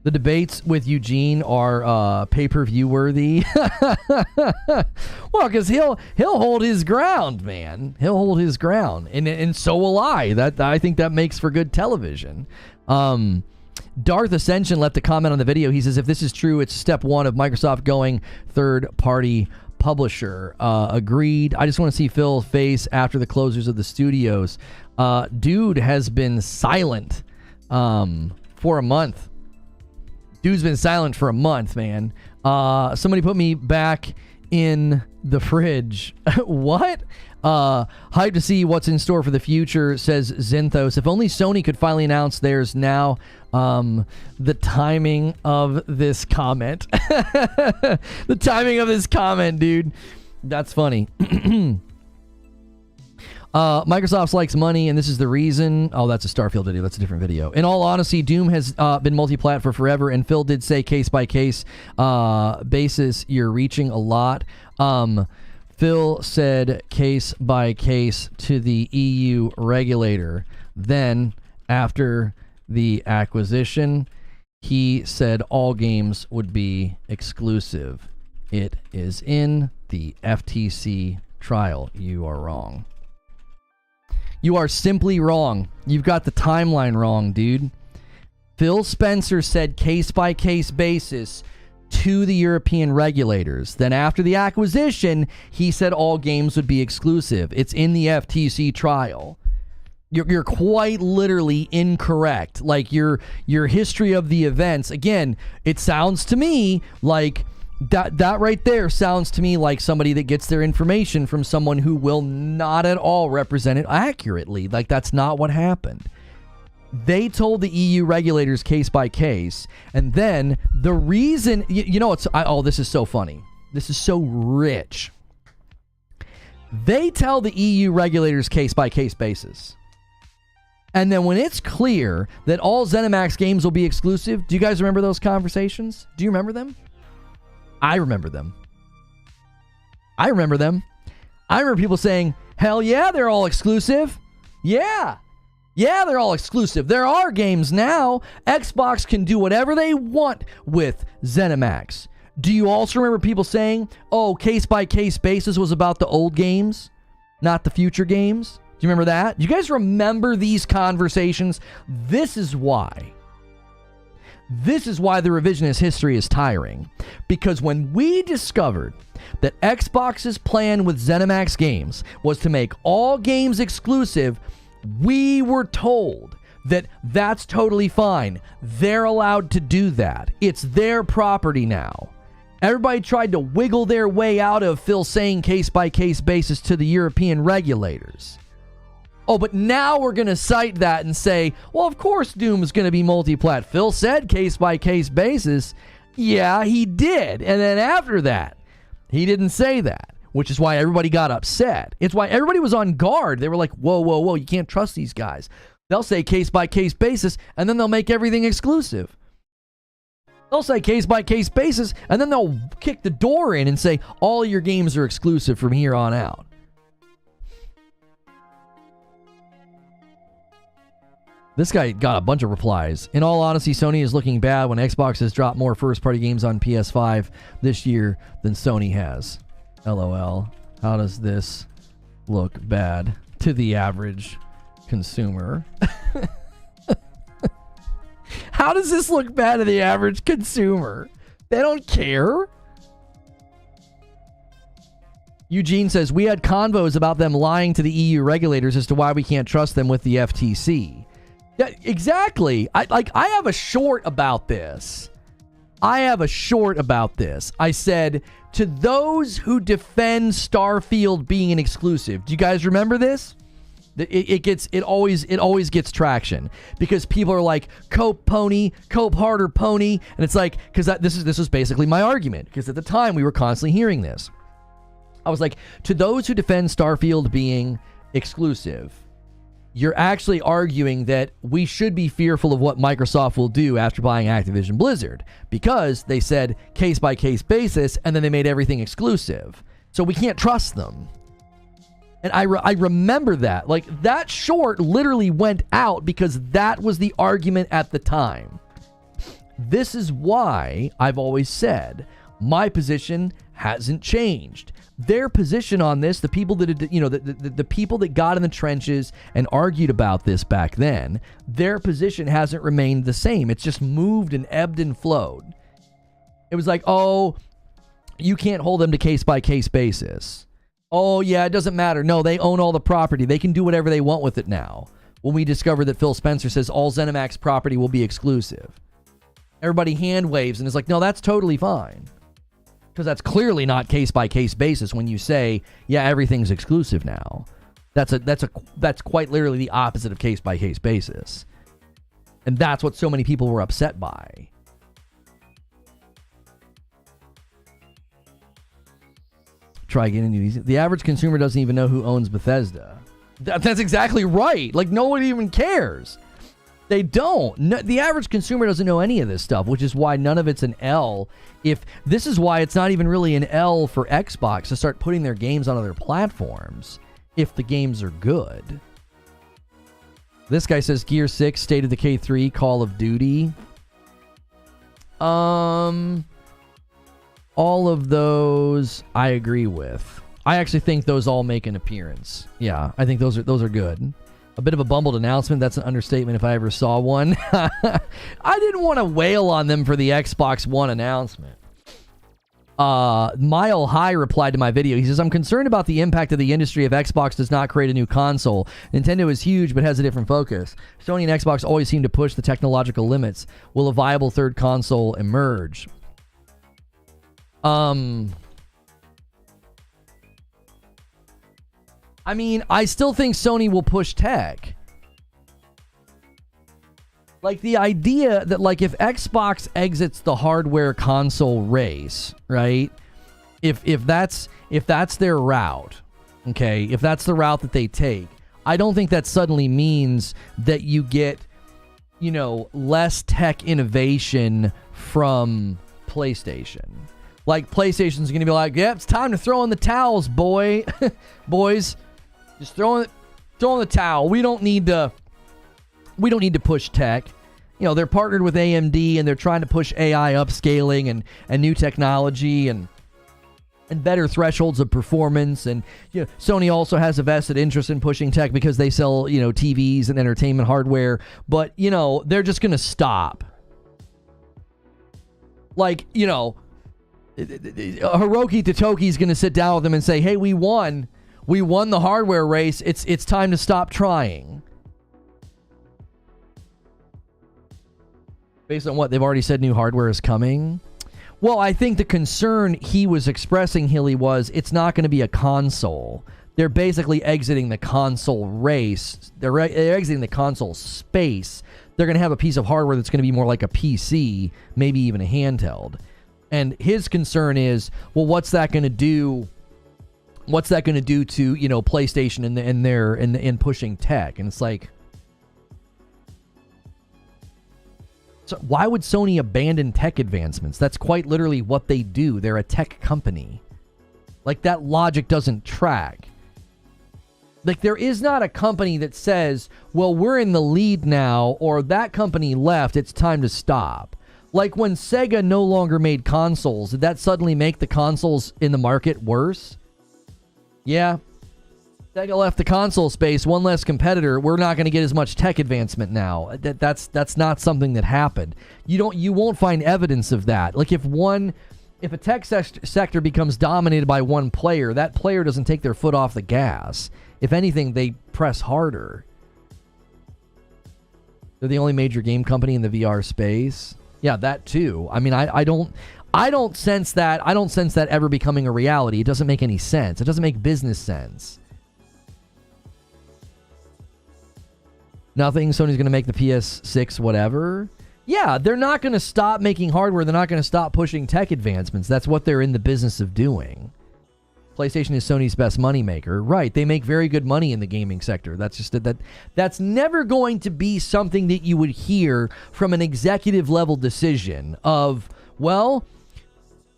The debates with Eugene are pay-per-view worthy. Well, because he'll hold his ground, man. He'll hold his ground, and so will I. I think that makes for good television. Darth Ascension left a comment on the video. He says, if this is true, it's step 1 of Microsoft going third-party publisher. Agreed. I just want to see Phil's face after the closures of the studios. Dude has been silent for a month. Dude's been silent for a month, man. Somebody put me back in the fridge. What? Hyped to see what's in store for the future, says Zinthos. If only Sony could finally announce theirs now. The timing of this comment. The timing of this comment, dude. That's funny. Microsoft likes money, and this is the reason. Oh, that's a Starfield video. That's a different video. In all honesty, Doom has been multiplat for forever, and Phil did say case-by-case basis. You're reaching a lot. Phil said case-by-case to the EU regulator. Then, after the acquisition, he said all games would be exclusive. It is in the FTC trial. You are wrong. You are simply wrong. You've got the timeline wrong, dude. Phil Spencer said case-by-case basis to the European regulators. Then after the acquisition, he said all games would be exclusive. It's in the FTC trial. You're quite literally incorrect. Like, your history of the events, again, it sounds to me like that right there sounds to me like somebody that gets their information from someone who will not at all represent it accurately. Like, that's not what happened. They told the EU regulators case by case, and then the reason, this is so funny. This is so rich. They tell the EU regulators case by case basis. And then when it's clear that all ZeniMax games will be exclusive, do you guys remember those conversations? Do you remember them? I remember them. I remember people saying, hell yeah, they're all exclusive. Yeah, they're all exclusive. There are games now. Xbox can do whatever they want with ZeniMax. Do you also remember people saying, oh, case-by-case basis was about the old games, not the future games? Do you remember that? Do you guys remember these conversations? This is why the revisionist history is tiring. Because when we discovered that Xbox's plan with ZeniMax games was to make all games exclusive, we were told that that's totally fine. They're allowed to do that. It's their property now. Everybody tried to wiggle their way out of Phil saying case-by-case basis to the European regulators. Oh, but now we're going to cite that and say, well, of course Doom is going to be multiplat. Phil said case-by-case basis. Yeah, he did. And then after that, he didn't say that, which is why everybody got upset. It's why everybody was on guard. They were like, whoa, you can't trust these guys. They'll say case-by-case basis, and then they'll make everything exclusive. They'll say case-by-case basis, and then they'll kick the door in and say, all your games are exclusive from here on out. This guy got a bunch of replies. In all honesty, Sony is looking bad when Xbox has dropped more first-party games on PS5 this year than Sony has. LOL. How does this look bad to the average consumer. How does this look bad to the average consumer? They don't care. Eugene says, we had convos about them lying to the EU regulators as to why we can't trust them with the FTC. Yeah, exactly. I have a short about this. I said, to those who defend Starfield being an exclusive. Do you guys remember this? It always gets traction because people are like, cope pony, cope harder pony, and it's like, because this was basically my argument, because at the time we were constantly hearing this. I was like, to those who defend Starfield being exclusive, you're actually arguing that we should be fearful of what Microsoft will do after buying Activision Blizzard, because they said case by case basis, and then they made everything exclusive, so we can't trust them. And I remember that. Like, that short literally went out because that was the argument at the time. This is why I've always said my position hasn't changed. Their position on this, the people that, the people that got in the trenches and argued about this back then, their position hasn't remained the same. It's just moved and ebbed and flowed. It was like, oh, you can't hold them to case by case basis. Oh, yeah, it doesn't matter. No, they own all the property. They can do whatever they want with it now. When we discover that Phil Spencer says all ZeniMax property will be exclusive. Everybody hand waves and is like, no, that's totally fine. Because that's clearly not case-by-case basis when you say, yeah, everything's exclusive now. That's quite literally the opposite of case-by-case basis. And that's what so many people were upset by. Try getting into these. The average consumer doesn't even know who owns Bethesda. That's exactly right. Like, no one even cares. They don't. No, the average consumer doesn't know any of this stuff, which is why none of it's an L. This is why it's not even really an L for Xbox to start putting their games on other platforms if the games are good. This guy says Gear 6, State of Decay 3, Call of Duty. All of those I agree with. I actually think those all make an appearance. Yeah, I think those are good. A bit of a bumbled announcement. That's an understatement if I ever saw one. I didn't want to wail on them for the Xbox One announcement. Mile High replied to my video. He says, I'm concerned about the impact of the industry if Xbox does not create a new console. Nintendo is huge but has a different focus. Sony and Xbox always seem to push the technological limits. Will a viable third console emerge? I mean, I still think Sony will push tech. Like, the idea that, like, if Xbox exits the hardware console race, right? If that's their route, okay? If that's the route that they take, I don't think that suddenly means that you get, less tech innovation from PlayStation. Like, PlayStation's going to be like, yep, it's time to throw in the towels, boys. Just throw in the towel. We don't need to push tech. They're partnered with AMD and they're trying to push AI upscaling and new technology and better thresholds of performance. And Sony also has a vested interest in pushing tech because they sell, TVs and entertainment hardware. But, they're just going to stop. Like, Hiroki Totoki is going to sit down with them and say, hey, we won the hardware race. It's time to stop trying. Based on what they've already said, new hardware is coming. Well, I think the concern he was expressing, Hilly, was it's not going to be a console. They're basically exiting the console race. They're exiting the console space. They're going to have a piece of hardware that's going to be more like a PC, maybe even a handheld. And his concern is, well, what's that going to do? What's that going to do to, PlayStation and pushing tech? And it's like, so why would Sony abandon tech advancements? That's quite literally what they do. They're a tech company. Like, that logic doesn't track. Like, there is not a company that says, well, we're in the lead now, or that company left, it's time to stop. Like, when Sega no longer made consoles, did that suddenly make the consoles in the market worse? Yeah. Sega left the console space, one less competitor. We're not going to get as much tech advancement now. That's not something that happened. You won't find evidence of that. Like if a tech sector becomes dominated by one player, that player doesn't take their foot off the gas. If anything, they press harder. They're the only major game company in the VR space. Yeah, that too. I mean, I don't sense that. I don't sense that ever becoming a reality. It doesn't make any sense. It doesn't make business sense. Nothing. Sony's going to make the PS6 whatever. Yeah, they're not going to stop making hardware. They're not going to stop pushing tech advancements. That's what they're in the business of doing. PlayStation is Sony's best moneymaker. Right, they make very good money in the gaming sector. That's just that's never going to be something that you would hear from an executive level decision of, well,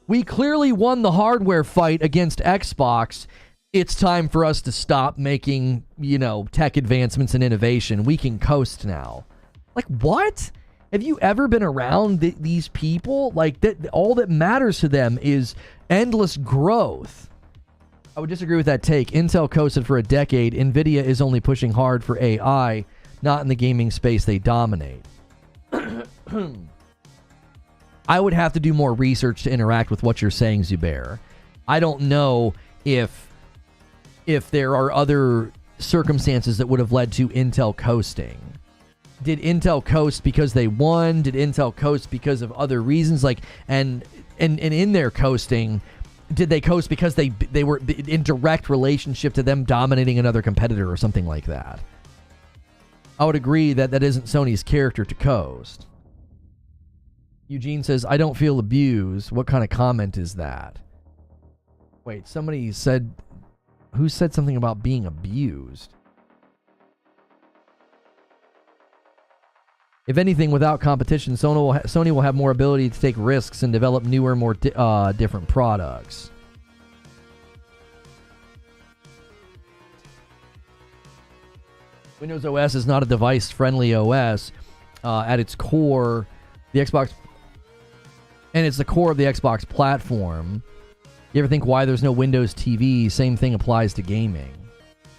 we clearly won the hardware fight against Xbox. It's time for us to stop making, tech advancements and innovation. We can coast now. Like, what? Have you ever been around these people? Like, all that matters to them is endless growth. I would disagree with that take. Intel coasted for a decade. Nvidia is only pushing hard for AI, not in the gaming space they dominate. I would have to do more research to interact with what you're saying, Zubair. I don't know if there are other circumstances that would have led to Intel coasting. Did Intel coast because they won? Did Intel coast because of other reasons? Like, and in their coasting, did they coast because they were in direct relationship to them dominating another competitor or something like that? I would agree that isn't Sony's character to coast. Eugene says, I don't feel abused. What kind of comment is that? Wait, somebody said... Who said something about being abused? If anything, without competition, Sony will have more ability to take risks and develop newer, more different products. Windows OS is not a device-friendly OS. At its core, the Xbox... And it's the core of the Xbox platform. You ever think why there's no Windows TV? Same thing applies to gaming.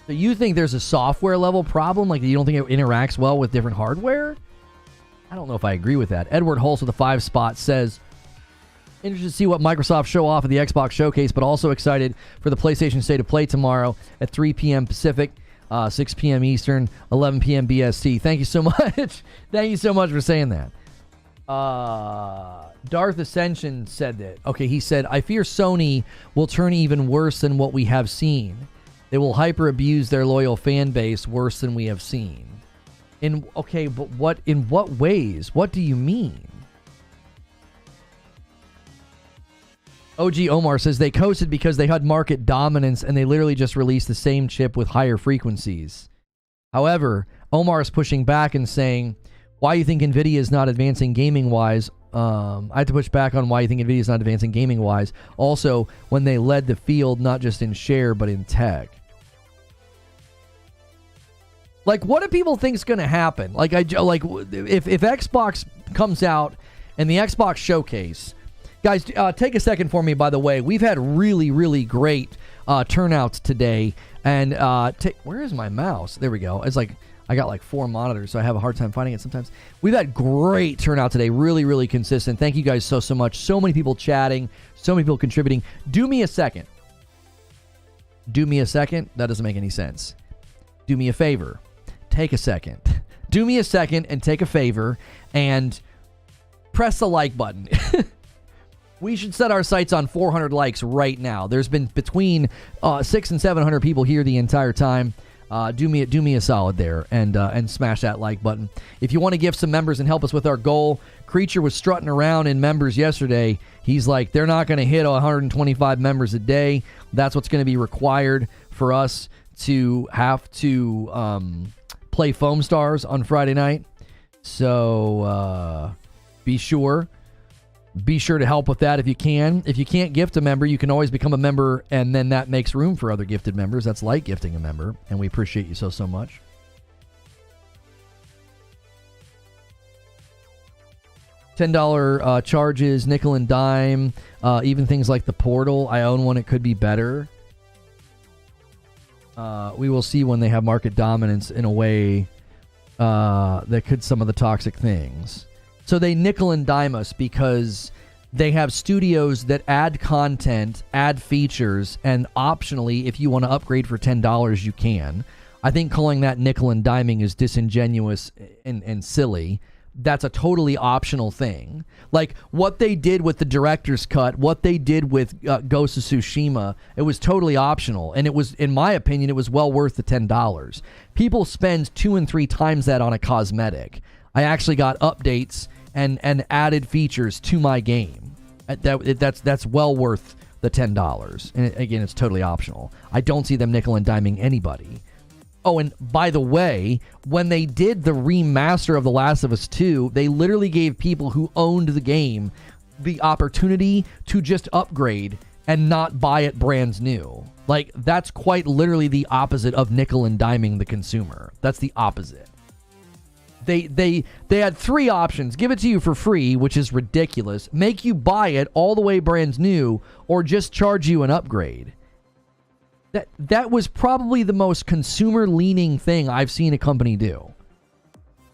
So you think there's a software level problem? Like you don't think it interacts well with different hardware? I don't know if I agree with that. Edward Hulse with a 5 spot says, interested to see what Microsoft show off at the Xbox Showcase, but also excited for the PlayStation State of Play tomorrow at 3 p.m. Pacific, 6 p.m. Eastern, 11 p.m. BST. Thank you so much. Thank you so much for saying that. Darth Ascension said that. Okay, he said, I fear Sony will turn even worse than what we have seen. They will hyper abuse their loyal fan base worse than we have seen. But in what ways? What do you mean? OG Omar says they coasted because they had market dominance and they literally just released the same chip with higher frequencies. However, Omar is pushing back and saying, why you think Nvidia is not advancing gaming-wise? I have to push back on why you think Nvidia is not advancing gaming-wise. Also, when they led the field, not just in share, but in tech. Like, what do people think is going to happen? Like, if Xbox comes out and the Xbox Showcase... Guys, take a second for me, by the way. We've had really, really great turnouts today. And where is my mouse? There we go. It's like... I got like 4 monitors, so I have a hard time finding it sometimes. We've had great turnout today. Really, really consistent. Thank you guys so much. So many people chatting. So many people contributing. Do me a second. Do me a second? That doesn't make any sense. Do me a favor. Take a second. Do me a second and take a favor and press the like button. We should set our sights on 400 likes right now. There's been between 600 and 700 people here the entire time. Do me a solid there and smash that like button. If you want to give some members and help us with our goal, Creature was strutting around in members yesterday. He's like, they're not going to hit 125 members a day. That's what's going to be required for us to have to play Foam Stars on Friday night. So be sure to help with that if you can. If you can't gift a member, you can always become a member, and then that makes room for other gifted members. That's like gifting a member, and we appreciate you so much. $10 charges, nickel and dime, even things like the Portal. I own one. It could be better. We will see when they have market dominance in a way that could some of the toxic things. So they nickel and dime us because they have studios that add content, add features, and optionally, if you want to upgrade for $10, you can. I think calling that nickel and diming is disingenuous and silly. That's a totally optional thing. Like what they did with the director's cut, what they did with Ghost of Tsushima, it was totally optional. And it was, in my opinion, it was well worth the $10. People spend 2 and 3 times that on a cosmetic. I actually got updates and added features to my game. That's well worth the $10. And again, it's totally optional. I don't see them nickel and diming anybody. Oh, and by the way, when they did the remaster of The Last of Us 2, they literally gave people who owned the game the opportunity to just upgrade and not buy it brand new. Like, that's quite literally the opposite of nickel and diming the consumer. That's the opposite. They had 3 options. Give it to you for free, which is ridiculous. Make you buy it all the way brand new, or just charge you an upgrade. That was probably the most consumer-leaning thing I've seen a company do.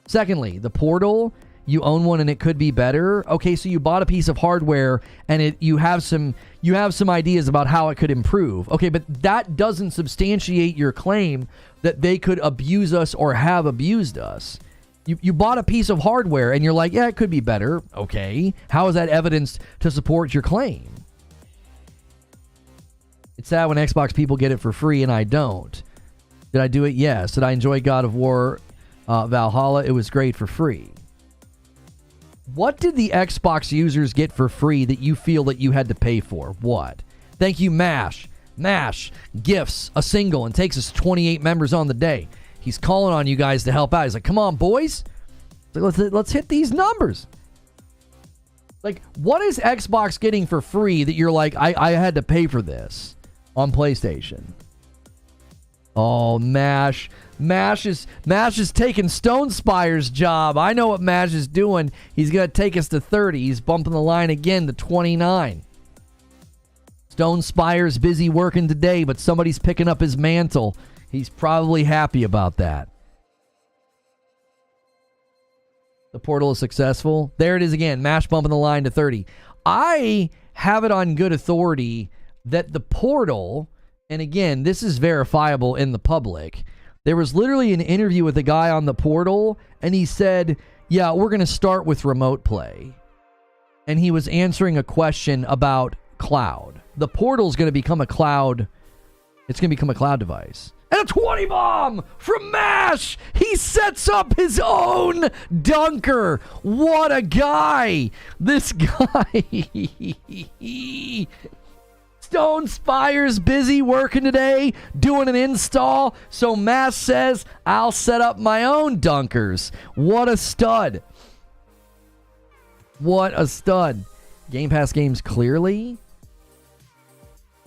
Secondly, the Portal, you own one and it could be better. Okay, so you bought a piece of hardware and you have some ideas about how it could improve. Okay, but that doesn't substantiate your claim that they could abuse us or have abused us. You bought a piece of hardware and you're like, yeah, it could be better. Okay, how is that evidence to support your claim? It's sad when Xbox people get it for free and I don't. Did I do it? Yes. Did I enjoy God of War Valhalla? It was great for free. What did the Xbox users get for free that you feel that you had to pay for? What? Thank you, Mash. Mash gifts a single and takes us 28 members on the day. He's calling on you guys to help out. He's like, come on, boys. Let's hit these numbers. Like, what is Xbox getting for free that you're like, I had to pay for this on PlayStation? Oh, Mash is taking Stone Spire's job. I know what Mash is doing. He's going to take us to 30. He's bumping the line again to 29. Stone Spire's busy working today, but somebody's picking up his mantle. He's probably happy about that. The Portal is successful. There it is again. Mash bumping the line to 30. I have it on good authority that the Portal, and again, this is verifiable in the public. There was literally an interview with a guy on the Portal, and he said, yeah, we're going to start with remote play. And he was answering a question about cloud. The Portal's going to become a cloud. It's going to become a cloud device. And a 20 bomb from Mash. He sets up his own dunker. What a guy. This guy. Stone Spire's busy working today, doing an install. So Mash says, I'll set up my own dunkers. What a stud. What a stud. Game Pass games clearly.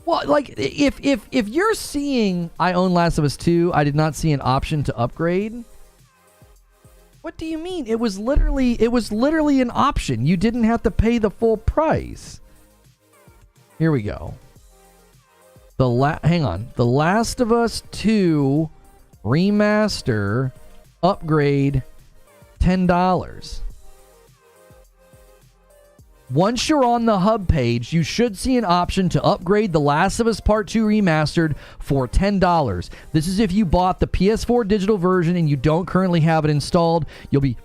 Well, like, if you're seeing I own Last of Us 2, I did not see an option to upgrade. What do you mean? It was literally an option. You didn't have to pay the full price. Here we go. Hang on. The Last of Us 2 remaster upgrade $10. Once you're on the hub page, you should see an option to upgrade The Last of Us Part 2 Remastered for $10. This is if you bought the PS4 digital version and you don't currently have it installed. You'll be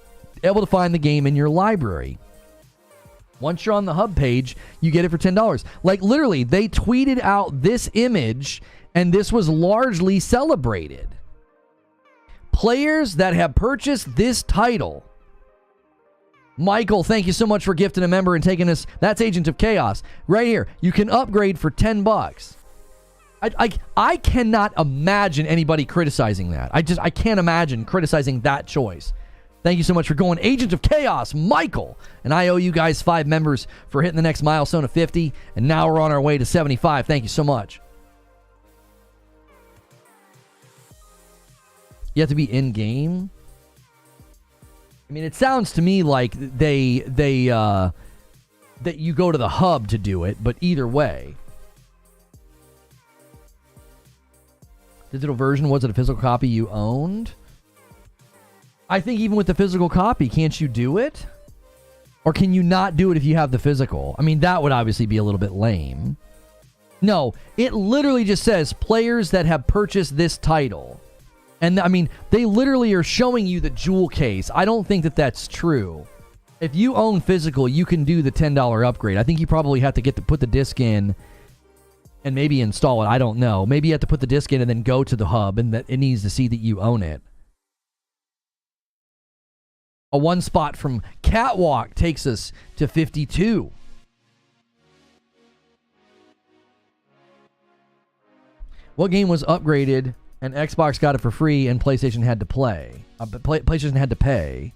able to find the game in your library. Once you're on the hub page, you get it for $10. Like, literally, they tweeted out this image, and this was largely celebrated. Players that have purchased this title... Michael, thank you so much for gifting a member and taking us. That's Agent of Chaos. Right here. You can upgrade for $10. I cannot imagine anybody criticizing that. I can't imagine criticizing that choice. Thank you so much for going Agent of Chaos, Michael. And I owe you guys 5 members for hitting the next milestone of 50. And now we're on our way to 75. Thank you so much. You have to be in-game? I mean, it sounds to me like that you go to the hub to do it, but either way. Digital version, was it a physical copy you owned? I think even with the physical copy, can't you do it? Or can you not do it if you have the physical? I mean, that would obviously be a little bit lame. No, it literally just says players that have purchased this title. And I mean, they literally are showing you the jewel case. I don't think that that's true. If you own physical, you can do the $10 upgrade. I think you probably have to put the disc in and maybe install it. I don't know. Maybe you have to put the disc in and then go to the hub, and that it needs to see that you own it. A one spot from Catwalk takes us to 52. What game was upgraded and Xbox got it for free and PlayStation had to PlayStation had to pay?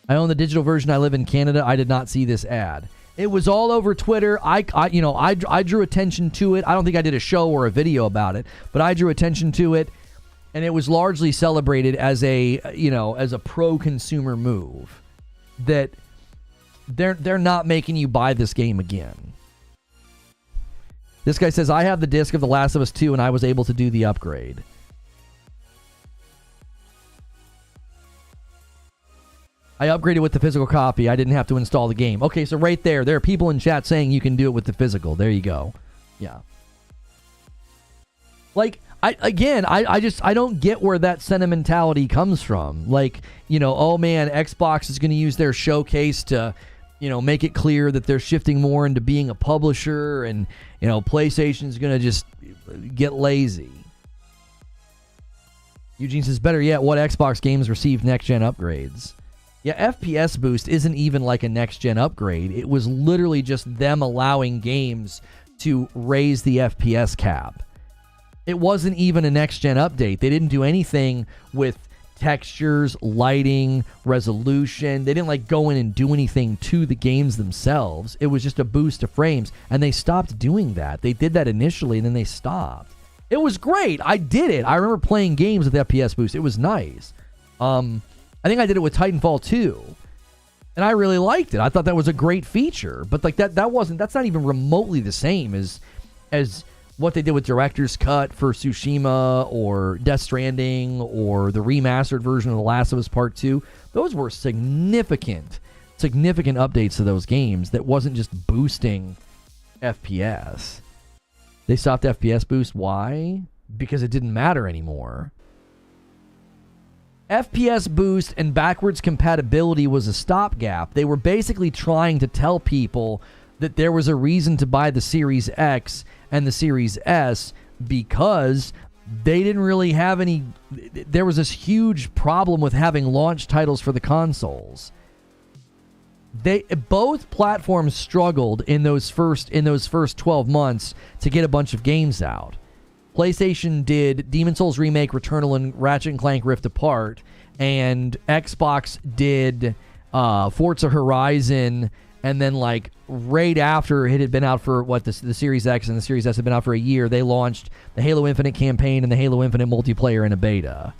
I own the digital version. I live in Canada. I did not see this ad. It was all over Twitter. I drew attention to it. I don't think I did a show or a video about it, but I drew attention to it, and it was largely celebrated as a pro-consumer move. That they're not making you buy this game again. This guy says, I have the disc of The Last of Us 2 and I was able to do the upgrade. I upgraded with the physical copy. I didn't have to install the game. Okay, so right there are people in chat saying you can do it with the physical. There you go. Yeah. Like, I don't get where that sentimentality comes from. Like, oh man, Xbox is going to use their showcase to, make it clear that they're shifting more into being a publisher, and, PlayStation's going to just get lazy. Eugene says, better yet, what Xbox games received next-gen upgrades? Yeah, FPS boost isn't even like a next-gen upgrade. It was literally just them allowing games to raise the FPS cap. It wasn't even a next-gen update. They didn't do anything with textures, lighting, resolution. They didn't go in and do anything to the games themselves. It was just a boost to frames, and they stopped doing that. They did that initially, and then they stopped. It was great. I did it. I remember playing games with FPS boost. It was nice. I think I did it with Titanfall 2, and I really liked it. I thought that was a great feature, but that's not even remotely the same as what they did with Director's Cut for Tsushima or Death Stranding or the remastered version of The Last of Us Part 2. Those were significant updates to those games that wasn't just boosting FPS. They stopped FPS boost. Why? Because it didn't matter anymore. FPS boost and backwards compatibility was a stopgap. They were basically trying to tell people that there was a reason to buy the Series X and the Series S because they didn't really have any. There was this huge problem with having launch titles for the consoles. Both platforms struggled in those first 12 months to get a bunch of games out. PlayStation did Demon's Souls Remake, Returnal, and Ratchet & Clank Rift Apart, and Xbox did Forza Horizon, and then right after it had been out for the Series X and the Series S had been out for a year, they launched the Halo Infinite campaign and the Halo Infinite multiplayer in a beta.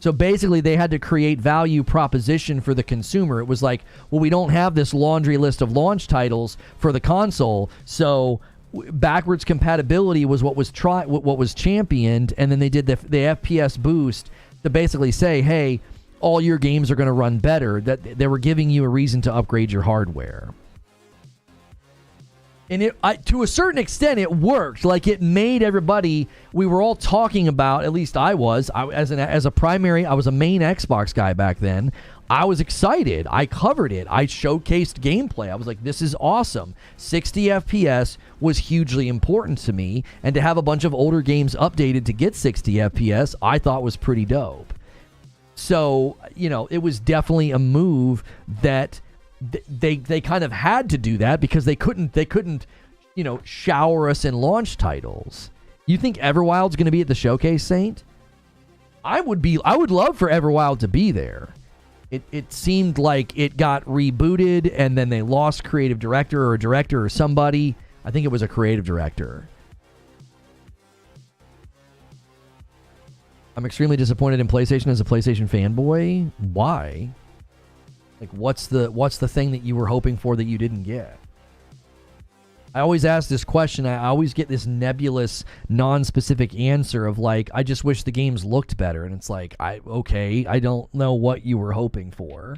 So basically they had to create value proposition for the consumer. It was like, well, we don't have this laundry list of launch titles for the console, so backwards compatibility was what was championed, and then they did the FPS boost to basically say, hey, all your games are going to run better. That they were giving you a reason to upgrade your hardware. And to a certain extent, it worked. It made everybody. We were all talking about. At least I was. I was a main Xbox guy back then. I was excited. I covered it. I showcased gameplay. I was like, this is awesome. 60 FPS was hugely important to me, and to have a bunch of older games updated to get 60 FPS, I thought was pretty dope. So, it was definitely a move that they kind of had to do that because they couldn't, shower us in launch titles. You think Everwild's going to be at the showcase, Saint? I would love for Everwild to be there. It seemed like it got rebooted and then they lost creative director or somebody. I think it was a creative director. I'm extremely disappointed in PlayStation as a PlayStation fanboy. Why? What's the thing that you were hoping for that you didn't get? I always ask this question. I always get this nebulous, non-specific answer of like, I just wish the games looked better. And it's like, okay, I don't know what you were hoping for.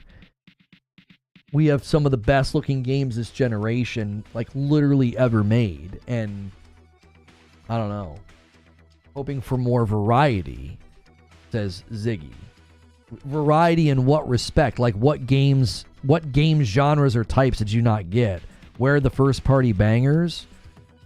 We have some of the best looking games this generation, like literally ever made. And I don't know. Hoping for more variety, says Ziggy. Variety in what respect? Like what game genres or types did you not get? Where are the first party bangers?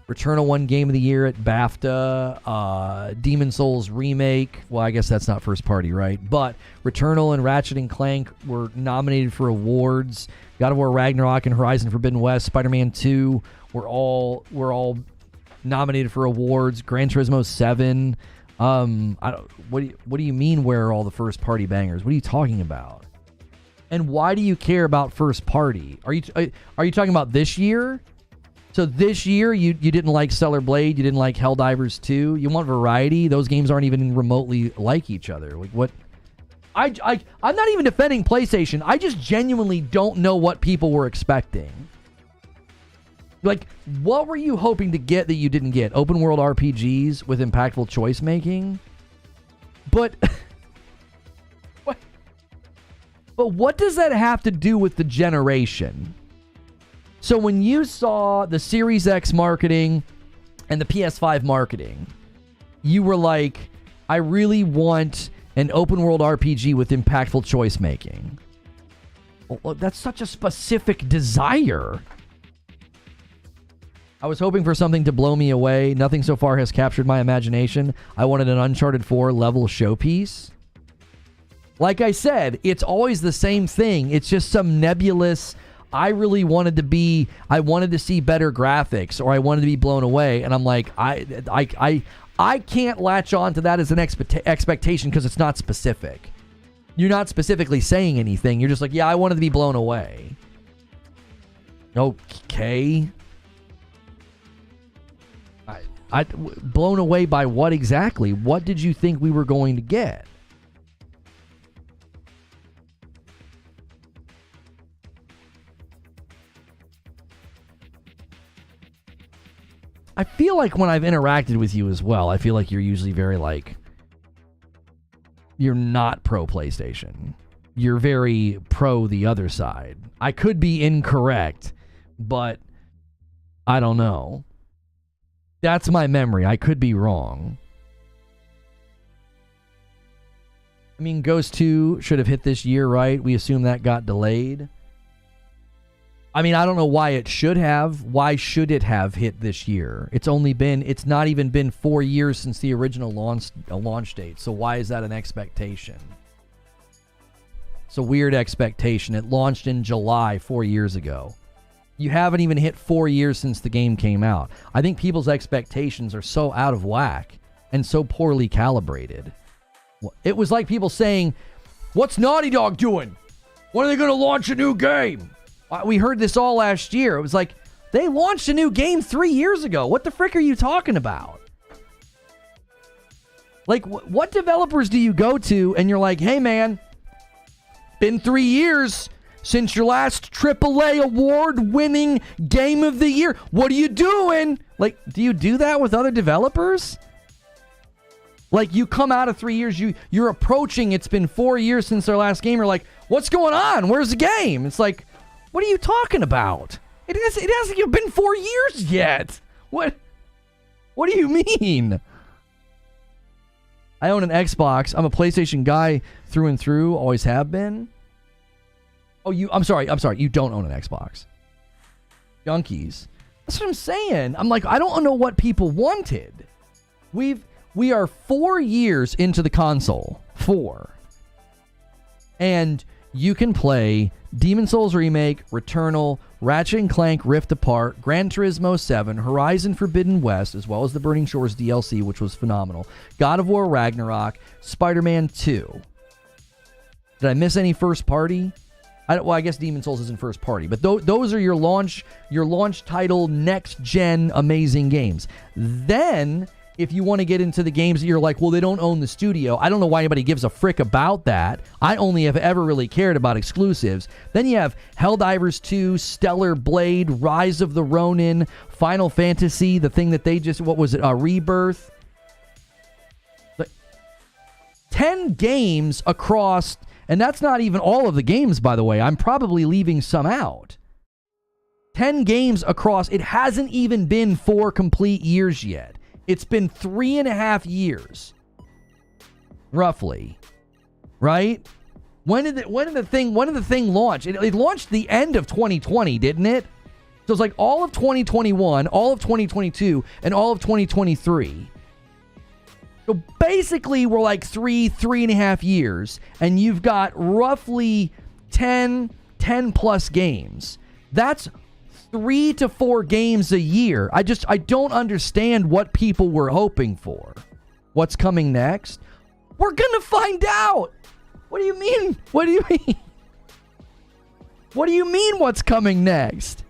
Returnal won Game of the Year at BAFTA. Demon Souls Remake. Well, I guess that's not first party, right? But Returnal and Ratchet and Clank were nominated for awards. God of War Ragnarok and Horizon Forbidden West, Spider-Man 2 were all nominated for awards. Gran Turismo 7. What do you mean? Where are all the first party bangers? What are you talking about? And why do you care about first party? Are you talking about this year? So this year you didn't like Stellar Blade, you didn't like Helldivers 2. You want variety? Those games aren't even remotely like each other. Like what? I'm not even defending PlayStation. I just genuinely don't know what people were expecting. Like, what were you hoping to get that you didn't get? Open world RPGs with impactful choice making? But what does that have to do with the generation? So when you saw the Series X marketing and the PS5 marketing, you were like, I really want an open world RPG with impactful choice making. Well, that's such a specific desire. I was hoping for something to blow me away. Nothing so far has captured my imagination. I wanted an Uncharted 4 level showpiece. Like I said, it's always the same thing. It's just some nebulous, I wanted to see better graphics, or I wanted to be blown away. And I'm like, I can't latch on to that as an expectation because it's not specific. You're not specifically saying anything. You're just like, yeah, I wanted to be blown away. Okay. Blown away by what exactly? What did you think we were going to get? I feel like when I've interacted with you as well, I feel like you're usually very like, you're not pro PlayStation. You're very pro the other side. I could be incorrect, but I don't know. That's my memory. I could be wrong. I mean, Ghost 2 should have hit this year, right? We assume that got delayed. I mean, I don't know why it should have. Why should it have hit this year? It's not even been 4 years since the original launch date. So why is that an expectation? It's a weird expectation. It launched in July 4 years ago. You haven't even hit 4 years since the game came out. I think people's expectations are so out of whack and so poorly calibrated. It was like people saying, what's Naughty Dog doing? When are they going to launch a new game? We heard this all last year. It was like, they launched a new game 3 years ago. What the frick are you talking about? Like, what developers do you go to and you're like, hey man, been 3 years since your last AAA award-winning game of the year. What are you doing? Like, do you do that with other developers? Like, you come out of 3 years, you're approaching, it's been 4 years since their last game. You're like, what's going on? Where's the game? It's like, what are you talking about? It hasn't even been 4 years yet. What do you mean? I own an Xbox. I'm a PlayStation guy through and through. Always have been. Oh, I'm sorry. You don't own an Xbox. Junkies. That's what I'm saying. I'm like, I don't know what people wanted. We are 4 years into the console. 4. And you can play Demon Souls Remake, Returnal, Ratchet & Clank Rift Apart, Gran Turismo 7, Horizon Forbidden West, as well as the Burning Shores DLC, which was phenomenal, God of War Ragnarok, Spider-Man 2. Did I miss any first party? I guess Demon Souls isn't first party, but those are your launch title, next-gen amazing games. Then if you want to get into the games that you're like, well, they don't own the studio. I don't know why anybody gives a frick about that. I only have ever really cared about exclusives. Then you have Helldivers 2, Stellar Blade, Rise of the Ronin, Final Fantasy, the thing that they just, what was it, Rebirth? 10 games across, and that's not even all of the games, by the way. I'm probably leaving some out. 10 games across. It hasn't even been 4 complete years yet. It's been 3.5 years, roughly, right? When did the thing launch? It launched the end of 2020, didn't it? So it's like all of 2021, all of 2022, and all of 2023. So basically, we're like 3.5 years, and you've got roughly 10 plus games. That's 3 to 4 games a year. I don't understand what people were hoping for. What's coming next? We're gonna find out. What do you mean? What do you mean? What do you mean what's coming next?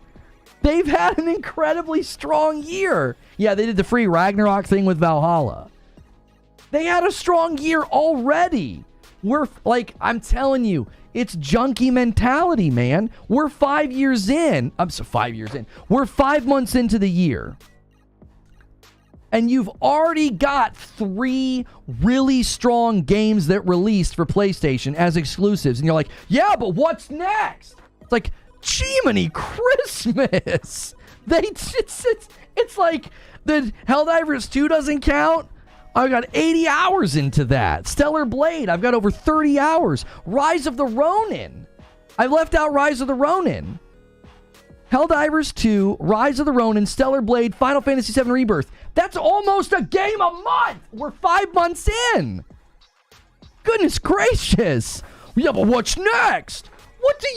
They've had an incredibly strong year. Yeah, they did the free Ragnarok thing with Valhalla. They had a strong year already. We're like, I'm telling you, it's junkie mentality, man. We're 5 years in. I'm so 5 years in. We're 5 months into the year. And you've already got 3 really strong games that released for PlayStation as exclusives. And you're like, yeah, but what's next? It's like, Jiminy Christmas. It's like the Helldivers 2 doesn't count. I got 80 hours into that. Stellar Blade, I've got over 30 hours. Rise of the Ronin. I left out Rise of the Ronin. Helldivers 2, Rise of the Ronin, Stellar Blade, Final Fantasy VII Rebirth. That's almost a game a month. We're 5 months in. Goodness gracious. Yeah, but what's next? What do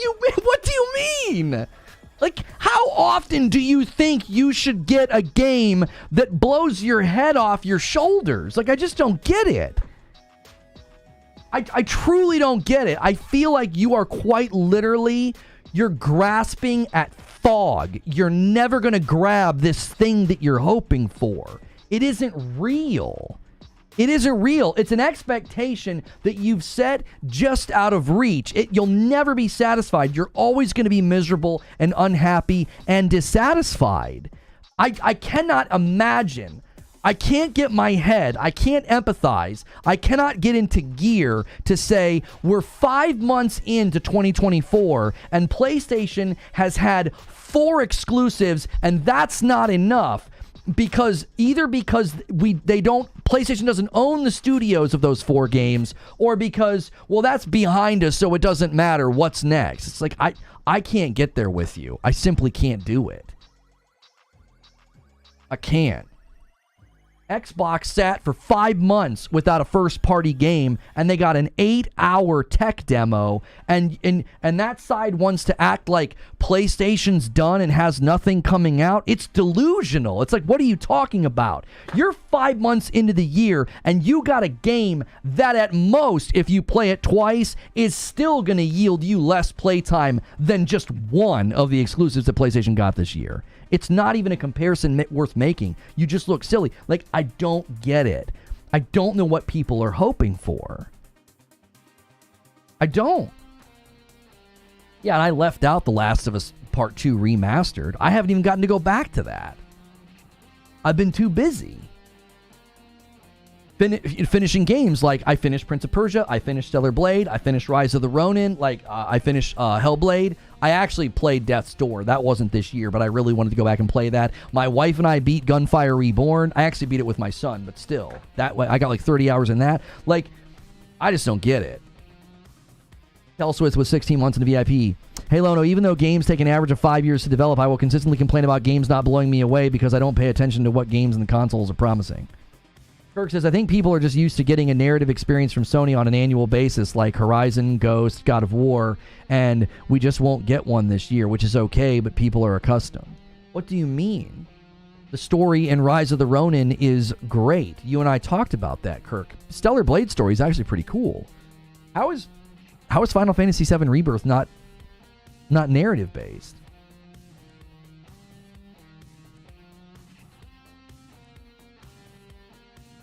you mean? Like, how often do you think you should get a game that blows your head off your shoulders? Like, I just don't get it. I truly don't get it. I feel like you are quite literally, you're grasping at fog. You're never going to grab this thing that you're hoping for. It isn't real. It isn't real. It's an expectation that you've set just out of reach. You'll never be satisfied. You're always going to be miserable and unhappy and dissatisfied. I cannot imagine. I can't get my head. I can't empathize. I cannot get into gear to say we're 5 months into 2024 and PlayStation has had 4 exclusives and that's not enough. Because PlayStation doesn't own the studios of those 4 games, or because, well, that's behind us, so it doesn't matter what's next. It's like, I can't get there with you. I simply can't do it. I can't. Xbox sat for 5 months without a first-party game, and they got an 8-hour tech demo, and that side wants to act like PlayStation's done and has nothing coming out. It's delusional. It's like, what are you talking about? You're 5 months into the year, and you got a game that at most, if you play it twice, is still going to yield you less playtime than just one of the exclusives that PlayStation got this year. It's not even a comparison worth making. You just look silly. Like, I don't get it. I don't know what people are hoping for. I don't. Yeah, and I left out The Last of Us Part 2 Remastered. I haven't even gotten to go back to that. I've been too busy. Finishing games, like I finished Prince of Persia, I finished Stellar Blade, I finished Rise of the Ronin, I finished Hellblade. I actually played Death's Door. That wasn't this year, but I really wanted to go back and play that. My wife and I beat Gunfire Reborn. I actually beat it with my son, but still, that way I got like 30 hours in that. Like, I just don't get it. Telswitz with 16 months in the VIP. Hey Lono, even though games take an average of 5 years to develop, I will consistently complain about games not blowing me away because I don't pay attention to what games and the consoles are promising. Kirk says, I think people are just used to getting a narrative experience from Sony on an annual basis, like Horizon, Ghost, God of War, and we just won't get one this year, which is okay, but people are accustomed. What do you mean? The story in Rise of the Ronin is great. You and I talked about that, Kirk. Stellar Blade story is actually pretty cool. How is Final Fantasy VII Rebirth not narrative based?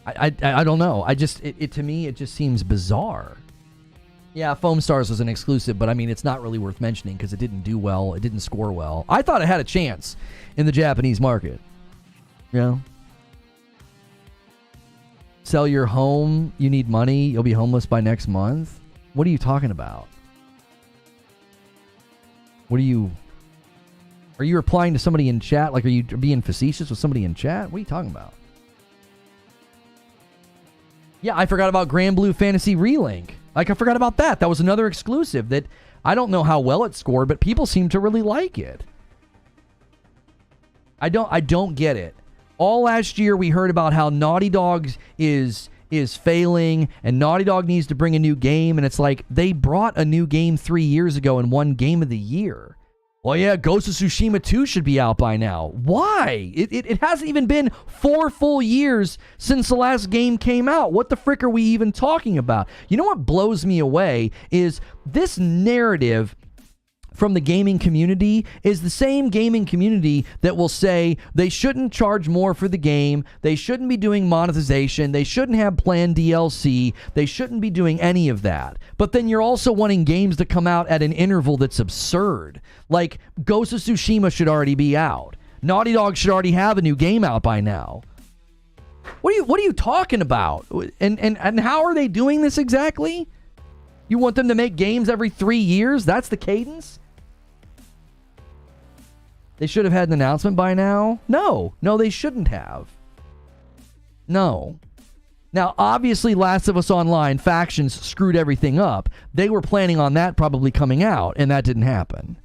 I don't know. To me, it just seems bizarre. Yeah, Foam Stars was an exclusive, but I mean, it's not really worth mentioning because it didn't do well. It didn't score well. I thought it had a chance in the Japanese market. You know? Sell your home, you need money, you'll be homeless by next month? What are you talking about? Are you replying to somebody in chat? Like, are you being facetious with somebody in chat? What are you talking about? Yeah, I forgot about Grand Blue Fantasy Relink. Like, I forgot about that. That was another exclusive that I don't know how well it scored, but people seem to really like it. I don't get it. All last year we heard about how Naughty Dog is failing and Naughty Dog needs to bring a new game, and it's like they brought a new game 3 years ago and won Game of the Year. Well, yeah, Ghost of Tsushima 2 should be out by now. Why? It hasn't even been 4 full years since the last game came out. What the frick are we even talking about? You know what blows me away is this narrative from the gaming community is the same gaming community that will say they shouldn't charge more for the game, they shouldn't be doing monetization, they shouldn't have planned DLC, they shouldn't be doing any of that. But then you're also wanting games to come out at an interval that's absurd. Like, Ghost of Tsushima should already be out. Naughty Dog should already have a new game out by now. What are you talking about? And how are they doing this exactly? You want them to make games every 3 years? That's the cadence? They should have had an announcement by now? No, they shouldn't have. No. Now, obviously, Last of Us Online Factions screwed everything up. They were planning on that probably coming out, and that didn't happen.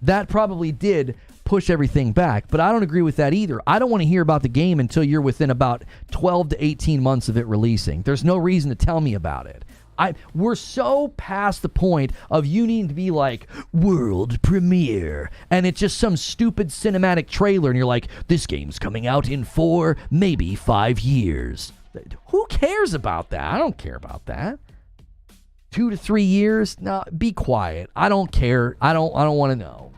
That probably did push everything back, but I don't agree with that either. I don't want to hear about the game until you're within about 12 to 18 months of it releasing. There's no reason to tell me about it. We're so past the point of you needing to be like, world premiere, and it's just some stupid cinematic trailer, and you're like, this game's coming out in 4, maybe 5 years. Who cares about that? I don't care about that. 2 to 3 years? No, be quiet. I don't care. I don't want to know.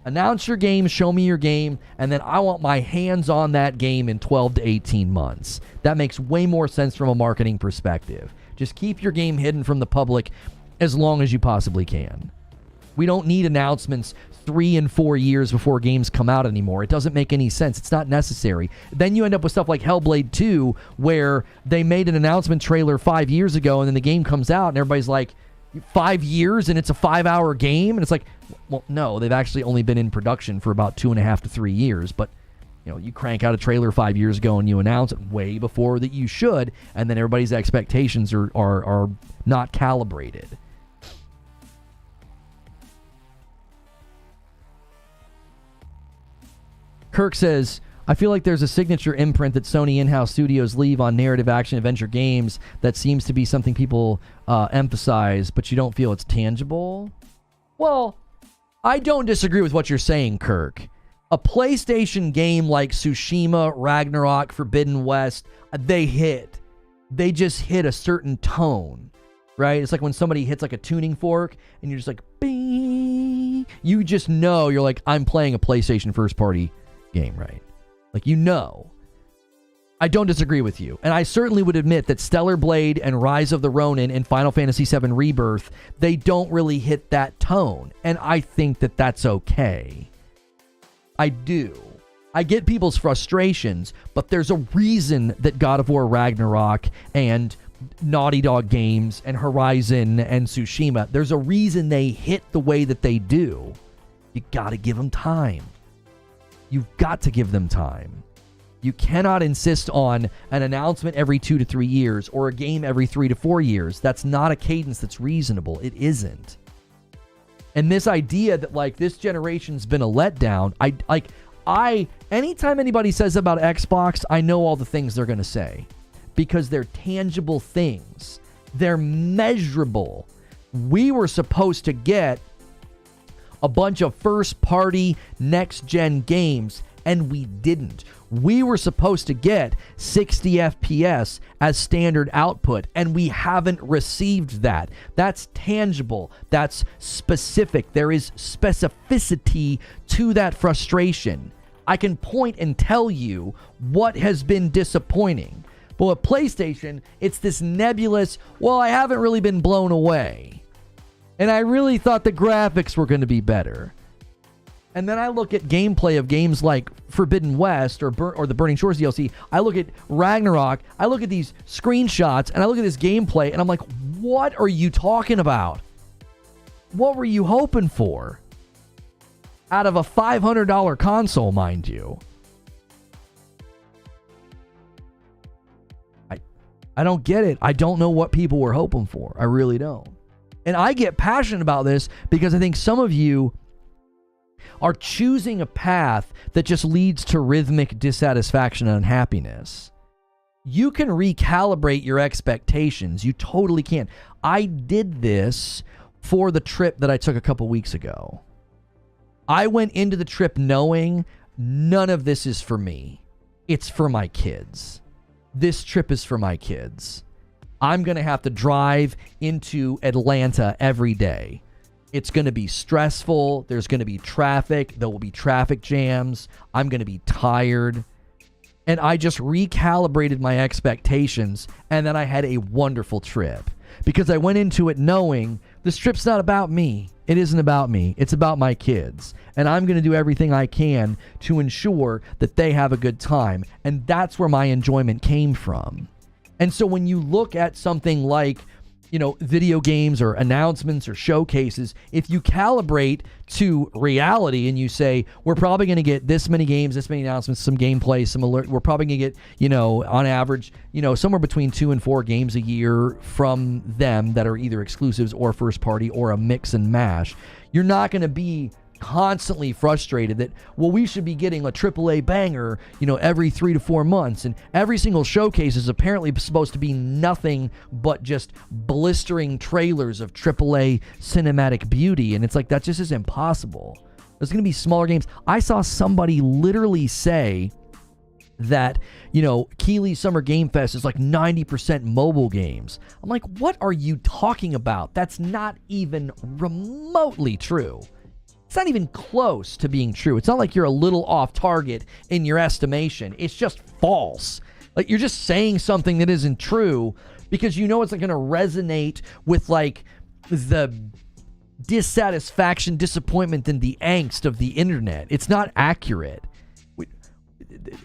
Announce your game, show me your game, and then I want my hands on that game in 12 to 18 months. That makes way more sense from a marketing perspective. Just keep your game hidden from the public as long as you possibly can. We don't need announcements 3 and 4 years before games come out anymore. It doesn't make any sense. It's not necessary. Then you end up with stuff like Hellblade 2, where they made an announcement trailer 5 years ago, and then the game comes out, and everybody's like, 5 years, and it's a 5-hour game? And it's like, well, no, they've actually only been in production for about 2.5 to 3 years, but you know, you crank out a trailer 5 years ago and you announce it way before that you should, and then everybody's expectations are not calibrated. Kirk says, I feel like there's a signature imprint that Sony in-house studios leave on narrative action adventure games that seems to be something people emphasize, but you don't feel it's tangible. Well, I don't disagree with what you're saying, Kirk. A PlayStation game like Tsushima, Ragnarok, Forbidden West, they just hit a certain tone, right? It's like when somebody hits like a tuning fork and you're just like, bing. You just know, you're like, I'm playing a PlayStation first party game, right? Like, you know. I don't disagree with you. And I certainly would admit that Stellar Blade and Rise of the Ronin and Final Fantasy VII Rebirth, they don't really hit that tone. And I think that that's okay. I do. I get people's frustrations, but there's a reason that God of War Ragnarok and Naughty Dog games and Horizon and Tsushima, there's a reason they hit the way that they do. You gotta give them time. You've got to give them time. You cannot insist on an announcement every 2 to 3 years or a game every 3 to 4 years. That's not a cadence that's reasonable. It isn't. And this idea that, like, this generation's been a letdown, anytime anybody says about Xbox, I know all the things they're going to say. Because they're tangible things. They're measurable. We were supposed to get a bunch of first-party, next-gen games, and we didn't. We were supposed to get 60 FPS as standard output, and we haven't received that. That's tangible. That's specific. There is specificity to that frustration. I can point and tell you what has been disappointing. But with PlayStation, it's this nebulous, well, I haven't really been blown away. And I really thought the graphics were going to be better. And then I look at gameplay of games like Forbidden West or the Burning Shores DLC. I look at Ragnarok. I look at these screenshots and I look at this gameplay and I'm like, what are you talking about? What were you hoping for? Out of a $500 console, mind you. I don't get it. I don't know what people were hoping for. I really don't. And I get passionate about this because I think some of you are choosing a path that just leads to rhythmic dissatisfaction and unhappiness. You can recalibrate your expectations. You totally can. I did this for the trip that I took a couple weeks ago. I went into the trip knowing none of this is for me. It's for my kids. This trip is for my kids. I'm going to have to drive into Atlanta every day. It's going to be stressful. There's going to be traffic. There will be traffic jams. I'm going to be tired. And I just recalibrated my expectations, and then I had a wonderful trip. Because I went into it knowing this trip's not about me. It isn't about me. It's about my kids. And I'm going to do everything I can to ensure that they have a good time. And that's where my enjoyment came from. And so when you look at something like, video games or announcements or showcases, if you calibrate to reality and you say, we're probably going to get this many games, this many announcements, some gameplay, some alert, we're probably going to get, on average, somewhere between 2 and 4 games a year from them that are either exclusives or first party or a mix and mash, you're not going to be constantly frustrated that, well, we should be getting a AAA banger, every 3 to 4 months. And every single showcase is apparently supposed to be nothing but just blistering trailers of AAA cinematic beauty. And it's like, that just is impossible. There's going to be smaller games. I saw somebody literally say that, Keighley's Summer Game Fest is like 90% mobile games. I'm like, what are you talking about? That's not even remotely true. It's not even close to being true. It's not like you're a little off target in your estimation. It's just false. Like, you're just saying something that isn't true because it's not going to resonate with like the dissatisfaction, disappointment, and the angst of the internet. It's not accurate.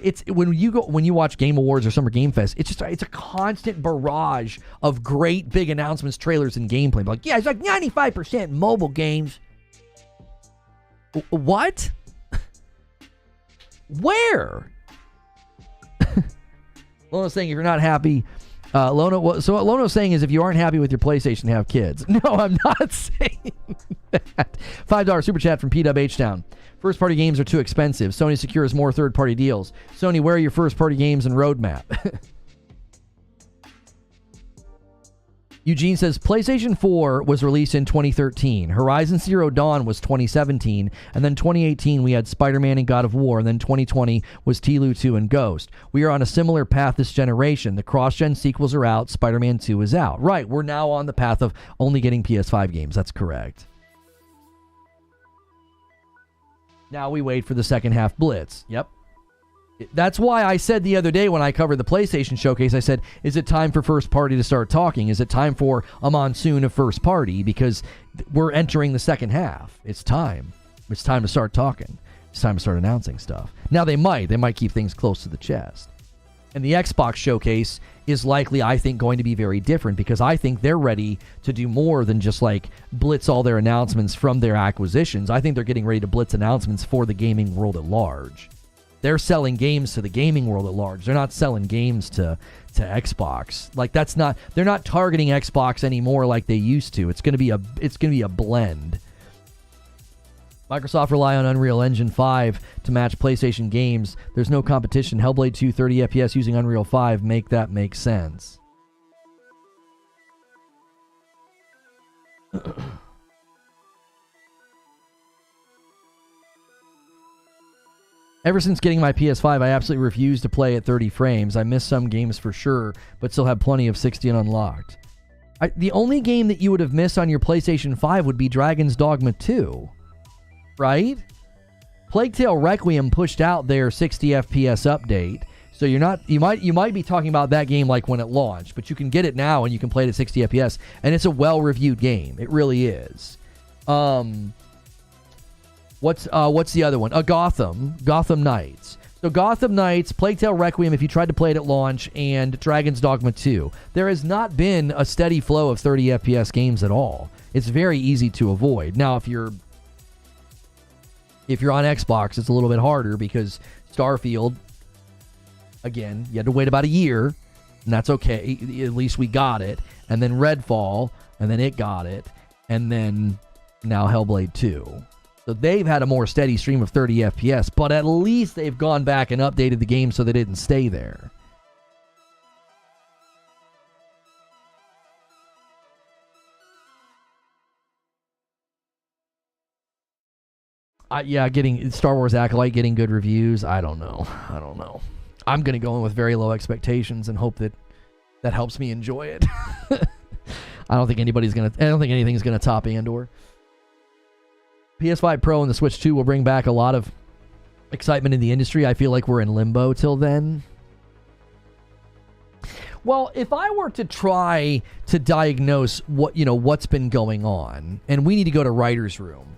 It's when you watch Game Awards or Summer Game Fest, it's a constant barrage of great big announcements, trailers, and gameplay. Like, yeah, it's like 95% mobile games. What? Where? Lono's saying if you're not happy, so what Lono's saying is if you aren't happy with your PlayStation, have kids. No, I'm not saying that. $5 super chat from PWH-Town. First party games are too expensive. Sony secures more third party deals. Sony, where are your first party games and roadmap? Eugene says, PlayStation 4 was released in 2013. Horizon Zero Dawn was 2017. And then 2018, we had Spider-Man and God of War. And then 2020 was TLU 2 and Ghost. We are on a similar path this generation. The cross-gen sequels are out. Spider-Man 2 is out. Right, we're now on the path of only getting PS5 games. That's correct. Now we wait for the second half blitz. Yep. That's why I said the other day when I covered the PlayStation showcase, I said, is it time for first party to start talking? Is it time for a monsoon of first party? Because we're entering the second half. It's time. It's time to start talking. It's time to start announcing stuff. Now they might keep things close to the chest. And the Xbox showcase is likely, I think, going to be very different because I think they're ready to do more than just like blitz all their announcements from their acquisitions. I think they're getting ready to blitz announcements for the gaming world at large. They're selling games to the gaming world at large. They're not selling games to Xbox. Like they're not targeting Xbox anymore like they used to. It's going to be a blend. Microsoft rely on Unreal Engine 5 to match PlayStation games. There's no competition. Hellblade 2 30 FPS using Unreal 5 make that make sense. Ever since getting my PS5, I absolutely refuse to play at 30 frames. I miss some games for sure, but still have plenty of 60 and unlocked. The only game that you would have missed on your PlayStation 5 would be Dragon's Dogma 2, right? Plague Tale Requiem pushed out their 60 FPS update, So you might be talking about that game like when it launched, but you can get it now and you can play it at 60 FPS, and it's a well-reviewed game. It really is. What's the other one? Gotham Knights. So Gotham Knights, Plague Tale Requiem, if you tried to play it at launch, and Dragon's Dogma 2. There has not been a steady flow of 30 FPS games at all. It's very easy to avoid. Now, if you're on Xbox, it's a little bit harder because Starfield, again, you had to wait about a year, and that's okay. At least we got it. And then Redfall, and then it got it, and then now Hellblade 2. So they've had a more steady stream of 30 FPS, but at least they've gone back and updated the game so they didn't stay there. Getting Star Wars Acolyte getting good reviews. I don't know. I'm going to go in with very low expectations and hope that helps me enjoy it. I don't think anything's going to top Andor. PS5 Pro and the Switch 2 will bring back a lot of excitement in the industry. I feel like we're in limbo till then. Well, if I were to try to diagnose what's been going on, and we need to go to writer's room.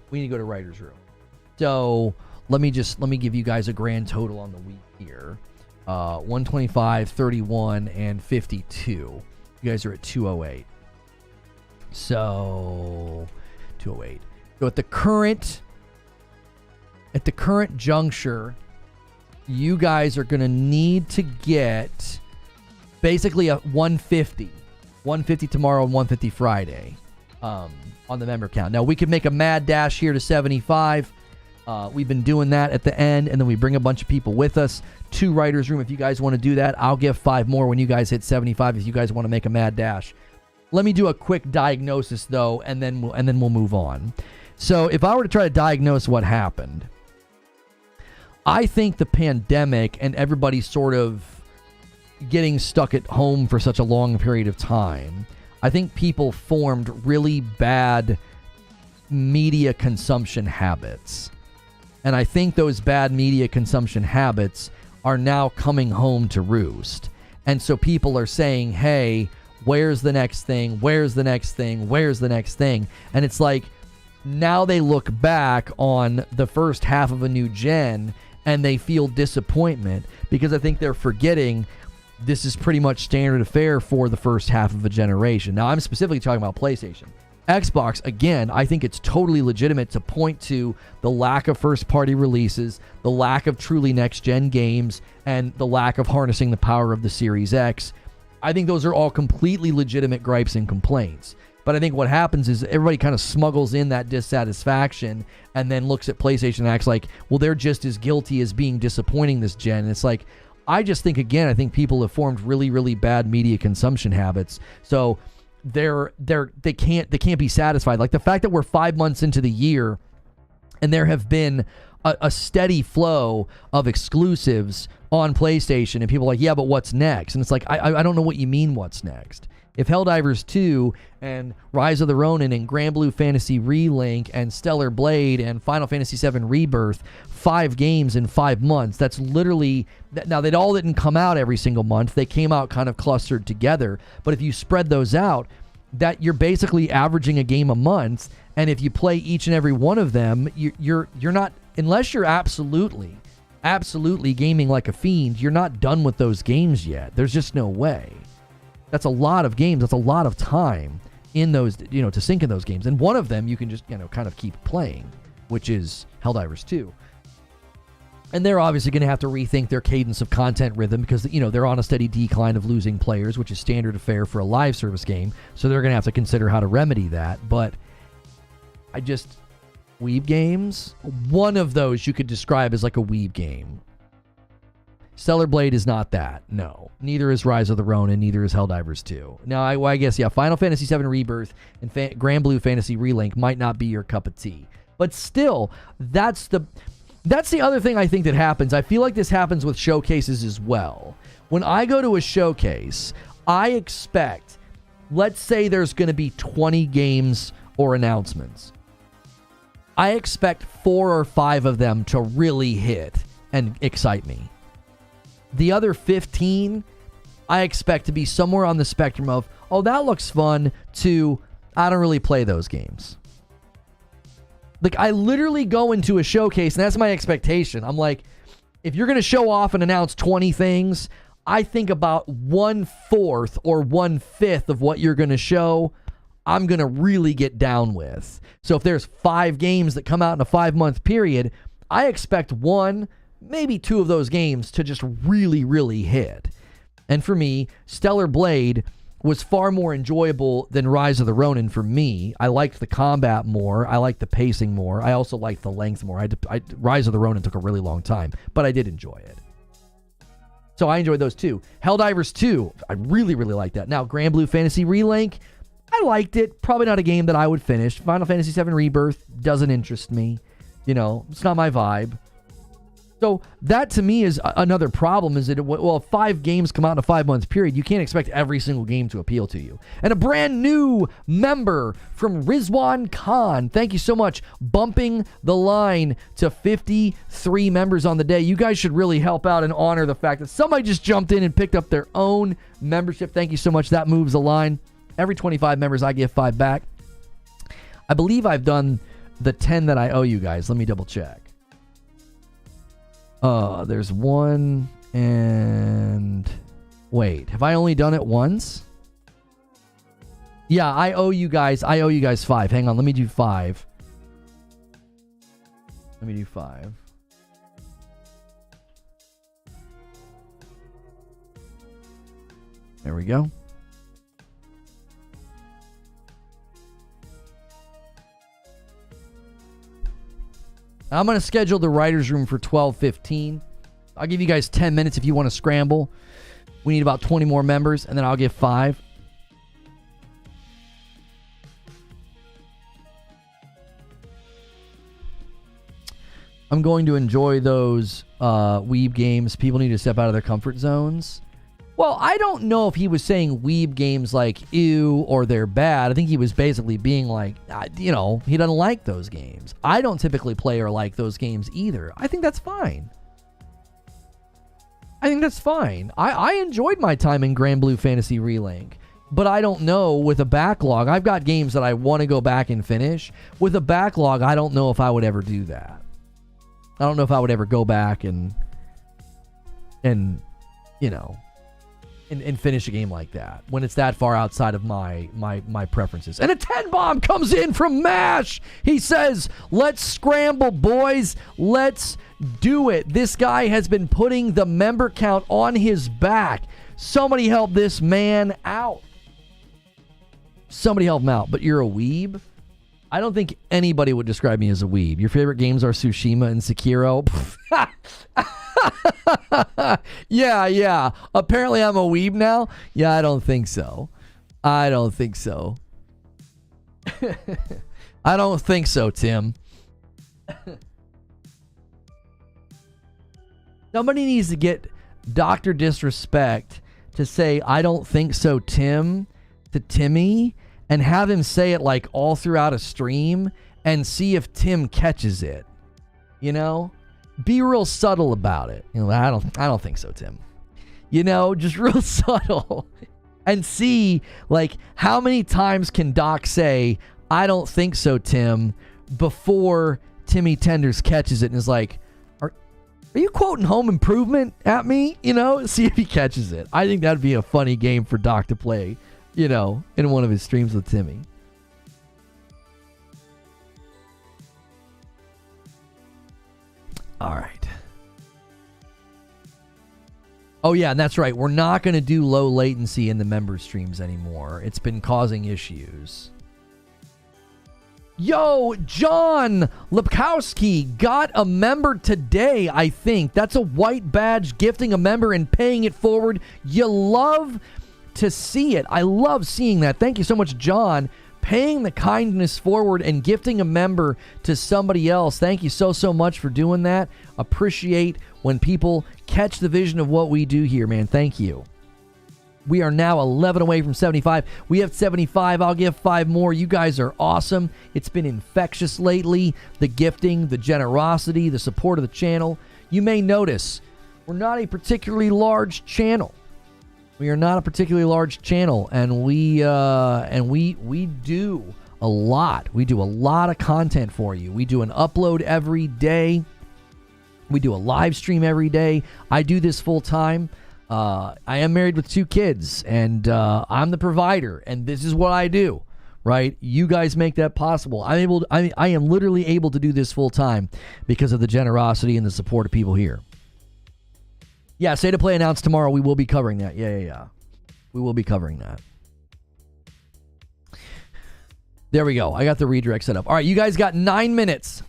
So let me give you guys a grand total on the week here. 125, 31, and 52. You guys are at 208. So 208. So at the current juncture, you guys are going to need to get basically a 150. 150 tomorrow and 150 Friday on the member count. Now, we could make a mad dash here to 75. We've been doing that at the end, and then we bring a bunch of people with us to Writer's Room. If you guys want to do that, I'll give 5 more when you guys hit 75 if you guys want to make a mad dash. Let me do a quick diagnosis, though, and then we'll move on. So if I were to try to diagnose what happened, I think the pandemic and everybody sort of getting stuck at home for such a long period of time, I think people formed really bad media consumption habits. And I think those bad media consumption habits are now coming home to roost. And so people are saying, hey, where's the next thing? Where's the next thing? Where's the next thing? And it's like, now they look back on the first half of a new gen and they feel disappointment because I think they're forgetting this is pretty much standard fare for the first half of a generation. Now, I'm specifically talking about PlayStation. Xbox, again, I think it's totally legitimate to point to the lack of first-party releases, the lack of truly next-gen games, and the lack of harnessing the power of the Series X. I think those are all completely legitimate gripes and complaints. But I think what happens is everybody kind of smuggles in that dissatisfaction and then looks at PlayStation and acts like, well, they're just as guilty as being disappointing this gen. And it's like, I just think, again, I think people have formed really, really bad media consumption habits. So they can't be satisfied. Like the fact that we're 5 months into the year and there have been a steady flow of exclusives on PlayStation, and people are like, yeah, but what's next? And it's like, I don't know what you mean what's next. If Helldivers 2 and Rise of the Ronin and Grand Blue Fantasy Relink and Stellar Blade and Final Fantasy VII Rebirth, 5 games in 5 months, that's literally... Now, they all didn't come out every single month. They came out kind of clustered together. But if you spread those out, that you're basically averaging a game a month. And if you play each and every one of them, you're not... Unless you're absolutely gaming like a fiend, you're not done with those games yet. There's just no way. That's a lot of games. That's a lot of time in those, to sink in those games. And one of them you can just, kind of keep playing, which is Helldivers 2. And they're obviously going to have to rethink their cadence of content rhythm because, they're on a steady decline of losing players, which is standard fare for a live service game. So they're going to have to consider how to remedy that. But Weeb games, one of those you could describe as like a Weeb game. Stellar Blade is not that. No. Neither is Rise of the Ronin, neither is Helldivers 2. Now, I guess, Final Fantasy VII Rebirth and Grand Blue Fantasy Relink might not be your cup of tea. But still, that's the other thing I think that happens. I feel like this happens with showcases as well. When I go to a showcase, I expect, let's say there's going to be 20 games or announcements. I expect 4 or 5 of them to really hit and excite me. The other 15, I expect to be somewhere on the spectrum of, oh, that looks fun, to, I don't really play those games. Like, I literally go into a showcase, and that's my expectation. I'm like, if you're going to show off and announce 20 things, I think about 1/4 or 1/5 of what you're going to show, I'm going to really get down with. So if there's 5 games that come out in a 5-month period, I expect 1, maybe 2 of those games to just really, really hit. And for me, Stellar Blade was far more enjoyable than Rise of the Ronin for me. I liked the combat more. I liked the pacing more. I also liked the length more. Rise of the Ronin took a really long time, but I did enjoy it. So I enjoyed those too. Helldivers 2, I really, really liked that. Now, Grand Blue Fantasy Relink, I liked it. Probably not a game that I would finish. Final Fantasy VII Rebirth doesn't interest me. You know, it's not my vibe. So that to me is another problem, is that, well, if 5 games come out in a 5-month period, you can't expect every single game to appeal to you. And a brand new member from Rizwan Khan. Thank you so much. Bumping the line to 53 members on the day. You guys should really help out and honor the fact that somebody just jumped in and picked up their own membership. Thank you so much. That moves the line. Every 25 members, I give 5 back. I believe I've done the 10 that I owe you guys. Let me double check. There's 1 and... Wait, have I only done it once? Yeah, I owe you guys 5. Hang on, let me do 5. Let me do 5. There we go. I'm going to schedule the writer's room for 12:15. I'll give you guys 10 minutes if you want to scramble. We need about 20 more members, and then I'll give 5. I'm going to enjoy those weeb games. People need to step out of their comfort zones. Well, I don't know if he was saying weeb games like ew or they're bad. I think he was basically being like, you know, he doesn't like those games. I don't typically play or like those games either. I think that's fine. I enjoyed my time in Grand Blue Fantasy Relink, but I don't know with a backlog. I've got games that I want to go back and finish. With a backlog, I don't know if I would ever do that. I don't know if I would ever go back and you know, and finish a game like that when it's that far outside of my preferences. And a 10 bomb comes in from MASH. He says, let's scramble, boys. Let's do it. This guy has been putting the member count on his back. Somebody help this man out. Somebody help him out. But you're a weeb? I don't think anybody would describe me as a weeb. Your favorite games are Tsushima and Sekiro? Yeah. Apparently I'm a weeb now? Yeah, I don't think so. I don't think so, Tim. Somebody needs to get Dr. Disrespect to say, I don't think so, Tim, to Timmy, and have him say it like all throughout a stream and see if Tim catches it. You know? Be real subtle about it. You know, I don't think so, Tim. You know, just real subtle. And see, like, how many times can Doc say, I don't think so, Tim, before Timmy Tenders catches it and is like, are you quoting Home Improvement at me? You know, see if he catches it. I think that'd be a funny game for Doc to play, you know, in one of his streams with Timmy. All right. Oh, yeah, and that's right. We're not going to do low latency in the member streams anymore. It's been causing issues. Yo, John Lepkowski got a member today, I think. That's a white badge, gifting a member and paying it forward. You love to see it. I love seeing that. Thank you so much, John. Paying the kindness forward and gifting a member to somebody else. Thank you so much for doing that. Appreciate when people catch the vision of what we do here, man. Thank you. We are now 11 away from 75. We have 75. I'll give 5 more. You guys are awesome. It's been infectious lately. The gifting, the generosity, the support of the channel. You may notice We're not a particularly large channel. We are not a particularly large channel, and we do a lot. We do a lot of content for you. We do an upload every day. We do a live stream every day. I do this full time. I am married with 2 kids, and I'm the provider, and this is what I do, right? You guys make that possible. I am literally able to do this full time because of the generosity and the support of people here. Yeah, State of Play announced tomorrow. We will be covering that. Yeah. We will be covering that. There we go. I got the redirect set up. All right, you guys got 9 minutes.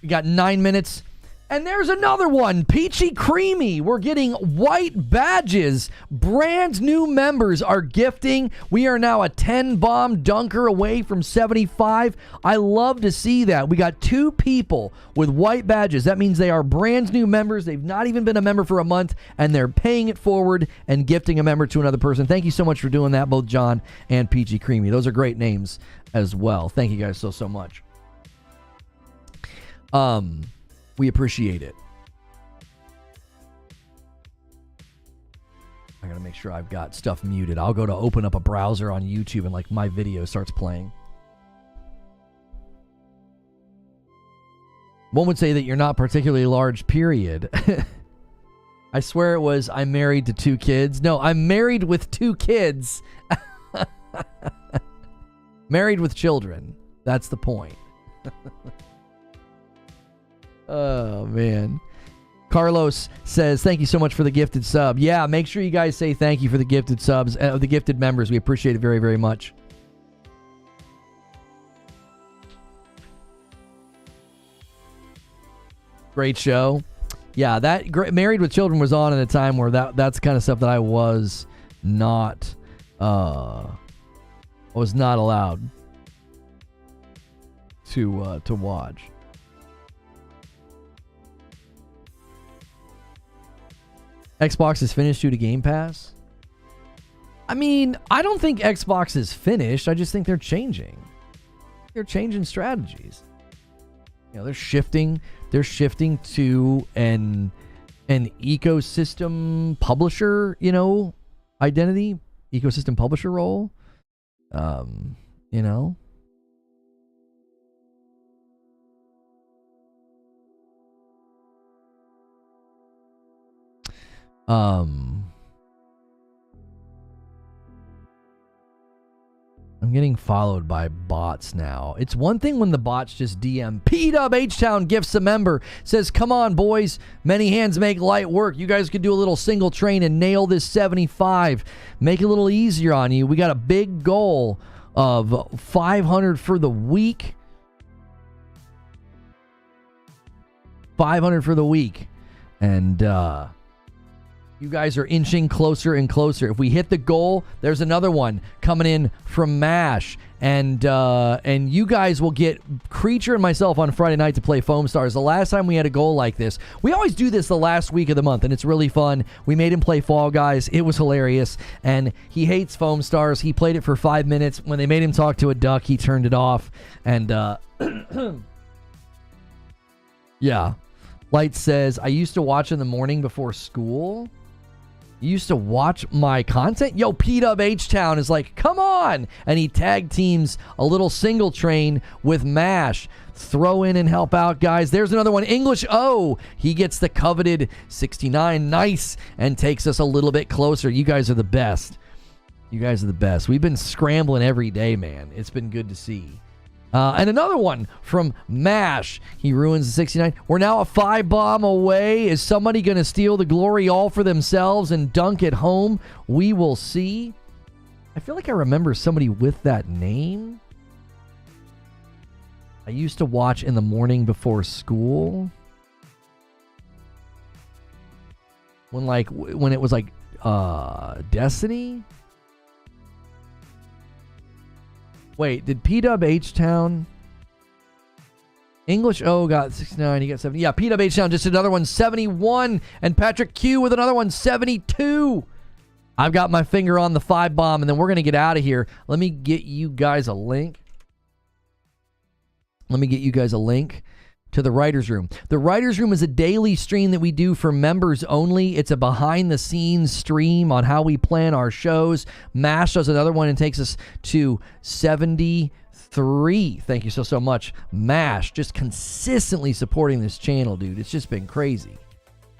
You got 9 minutes. And there's another one, Peachy Creamy. We're getting white badges. Brand new members are gifting. We are now a 10-bomb dunker away from 75. I love to see that. We got 2 people with white badges. That means they are brand new members. They've not even been a member for a month, and they're paying it forward and gifting a member to another person. Thank you so much for doing that, both John and Peachy Creamy. Those are great names as well. Thank you guys so much. We appreciate it. I gotta make sure I've got stuff muted. I'll go to open up a browser on YouTube and like my video starts playing. One would say that you're not particularly large, period. I swear it was, I'm married to 2 kids. No, I'm married with 2 kids. Married with children. That's the point. Oh, man. Carlos says, thank you so much for the gifted sub. Yeah, make sure you guys say thank you for the gifted subs, the gifted members. We appreciate it very, very much. Great show. Yeah, that Married with Children was on at a time where that's kind of stuff that I was not allowed to watch. Xbox is finished due to Game Pass? I mean, I don't think Xbox is finished. I just think they're changing. They're changing strategies. You know, they're shifting to an ecosystem publisher, identity, ecosystem publisher role. I'm getting followed by bots now. It's one thing when the bots just DM. P-Dub H-Town gifts a member. Says, come on, boys. Many hands make light work. You guys could do a little single train and nail this 75. Make it a little easier on you. We got a big goal of 500 for the week. 500 for the week. And, you guys are inching closer and closer. If we hit the goal, there's another one coming in from MASH. And you guys will get Creature and myself on Friday night to play Foam Stars. The last time we had a goal like this, we always do this the last week of the month, and it's really fun. We made him play Fall Guys. It was hilarious. And he hates Foam Stars. He played it for 5 minutes. When they made him talk to a duck, he turned it off. And, yeah. Light says, I used to watch in the morning before school. You used to watch my content? Yo, P-Dub H-Town is like, come on! And he tag teams a little single train with MASH. Throw in and help out, guys. There's another one. English O. He gets the coveted 69. Nice. And takes us a little bit closer. You guys are the best. You guys are the best. We've been scrambling every day, man. It's been good to see. And another one from MASH. He ruins the 69. We're now a 5-bomb away. Is somebody going to steal the glory all for themselves and dunk it home? We will see. I feel like I remember somebody with that name. I used to watch in the morning before school. When it was like Destiny? Wait, did P-Dub H-Town? English O got 69, he got 70. Yeah, P-Dub H-Town just another one, 71. And Patrick Q with another one, 72. I've got my finger on the 5-bomb, and then we're going to get out of here. Let me get you guys a link. to the Writers Room. The Writers Room is a daily stream that we do for members only. It's a behind-the-scenes stream on how we plan our shows. MASH does another one and takes us to 73. Thank you so much, MASH. Just consistently supporting this channel, dude. It's just been crazy.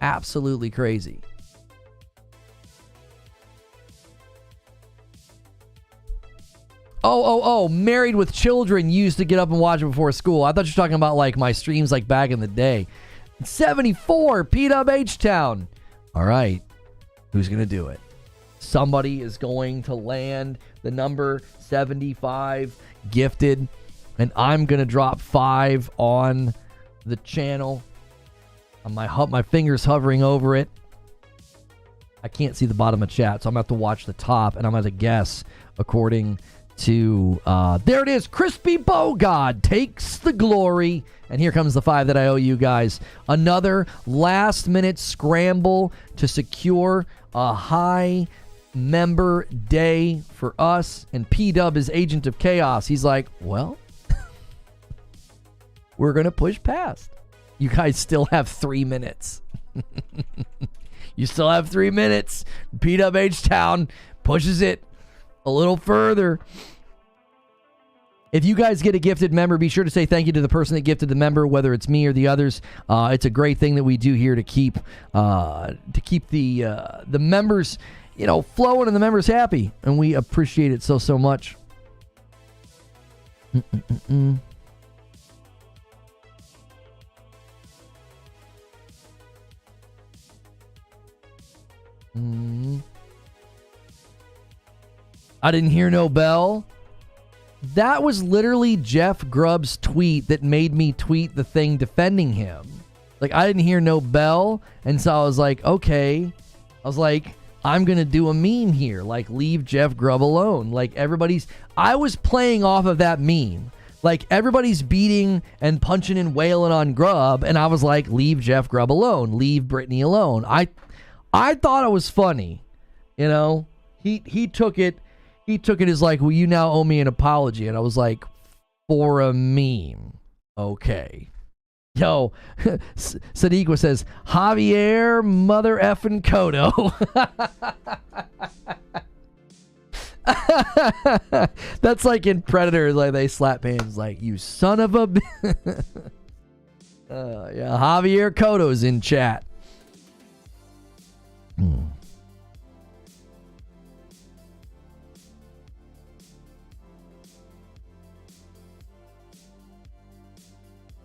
Absolutely crazy. Oh, married with children used to get up and watch it before school. I thought you were talking about like my streams like back in the day. 74, P-Dub H-Town. All right, who's going to do it? Somebody is going to land the number 75 gifted, and I'm going to drop 5 on the channel. My finger's hovering over it. I can't see the bottom of chat, so I'm going to have to watch the top, and I'm going to guess according to there it is. Crispy Bogod takes the glory, and here comes the 5 that I owe you guys. Another last minute scramble to secure a high member day for us, and P-Dub is Agent of Chaos. He's like, well, we're gonna push past. You guys still have 3 minutes. You still have 3 minutes. P-Dub H-Town pushes it a little further. If you guys get a gifted member, be sure to say thank you to the person that gifted the member, whether it's me or the others. It's a great thing that we do here to keep the members, flowing and the members happy, and we appreciate it so much. I didn't hear no bell. That was literally Jeff Grubb's tweet that made me tweet the thing defending him. Like, I didn't hear no bell, and so I was like, okay. I was like, I'm going to do a meme here. Like, leave Jeff Grubb alone. Like, I was playing off of that meme. Like, everybody's beating and punching and wailing on Grubb, and I was like, leave Jeff Grubb alone. Leave Brittany alone. I thought it was funny. He took it. He took it as like, well, you now owe me an apology. And I was like, for a meme. Okay. Yo, Sadiqua says, Javier mother effing Kodo. That's like in Predator, like they slap hands like, you son of a... yeah, Javier Kodo's in chat.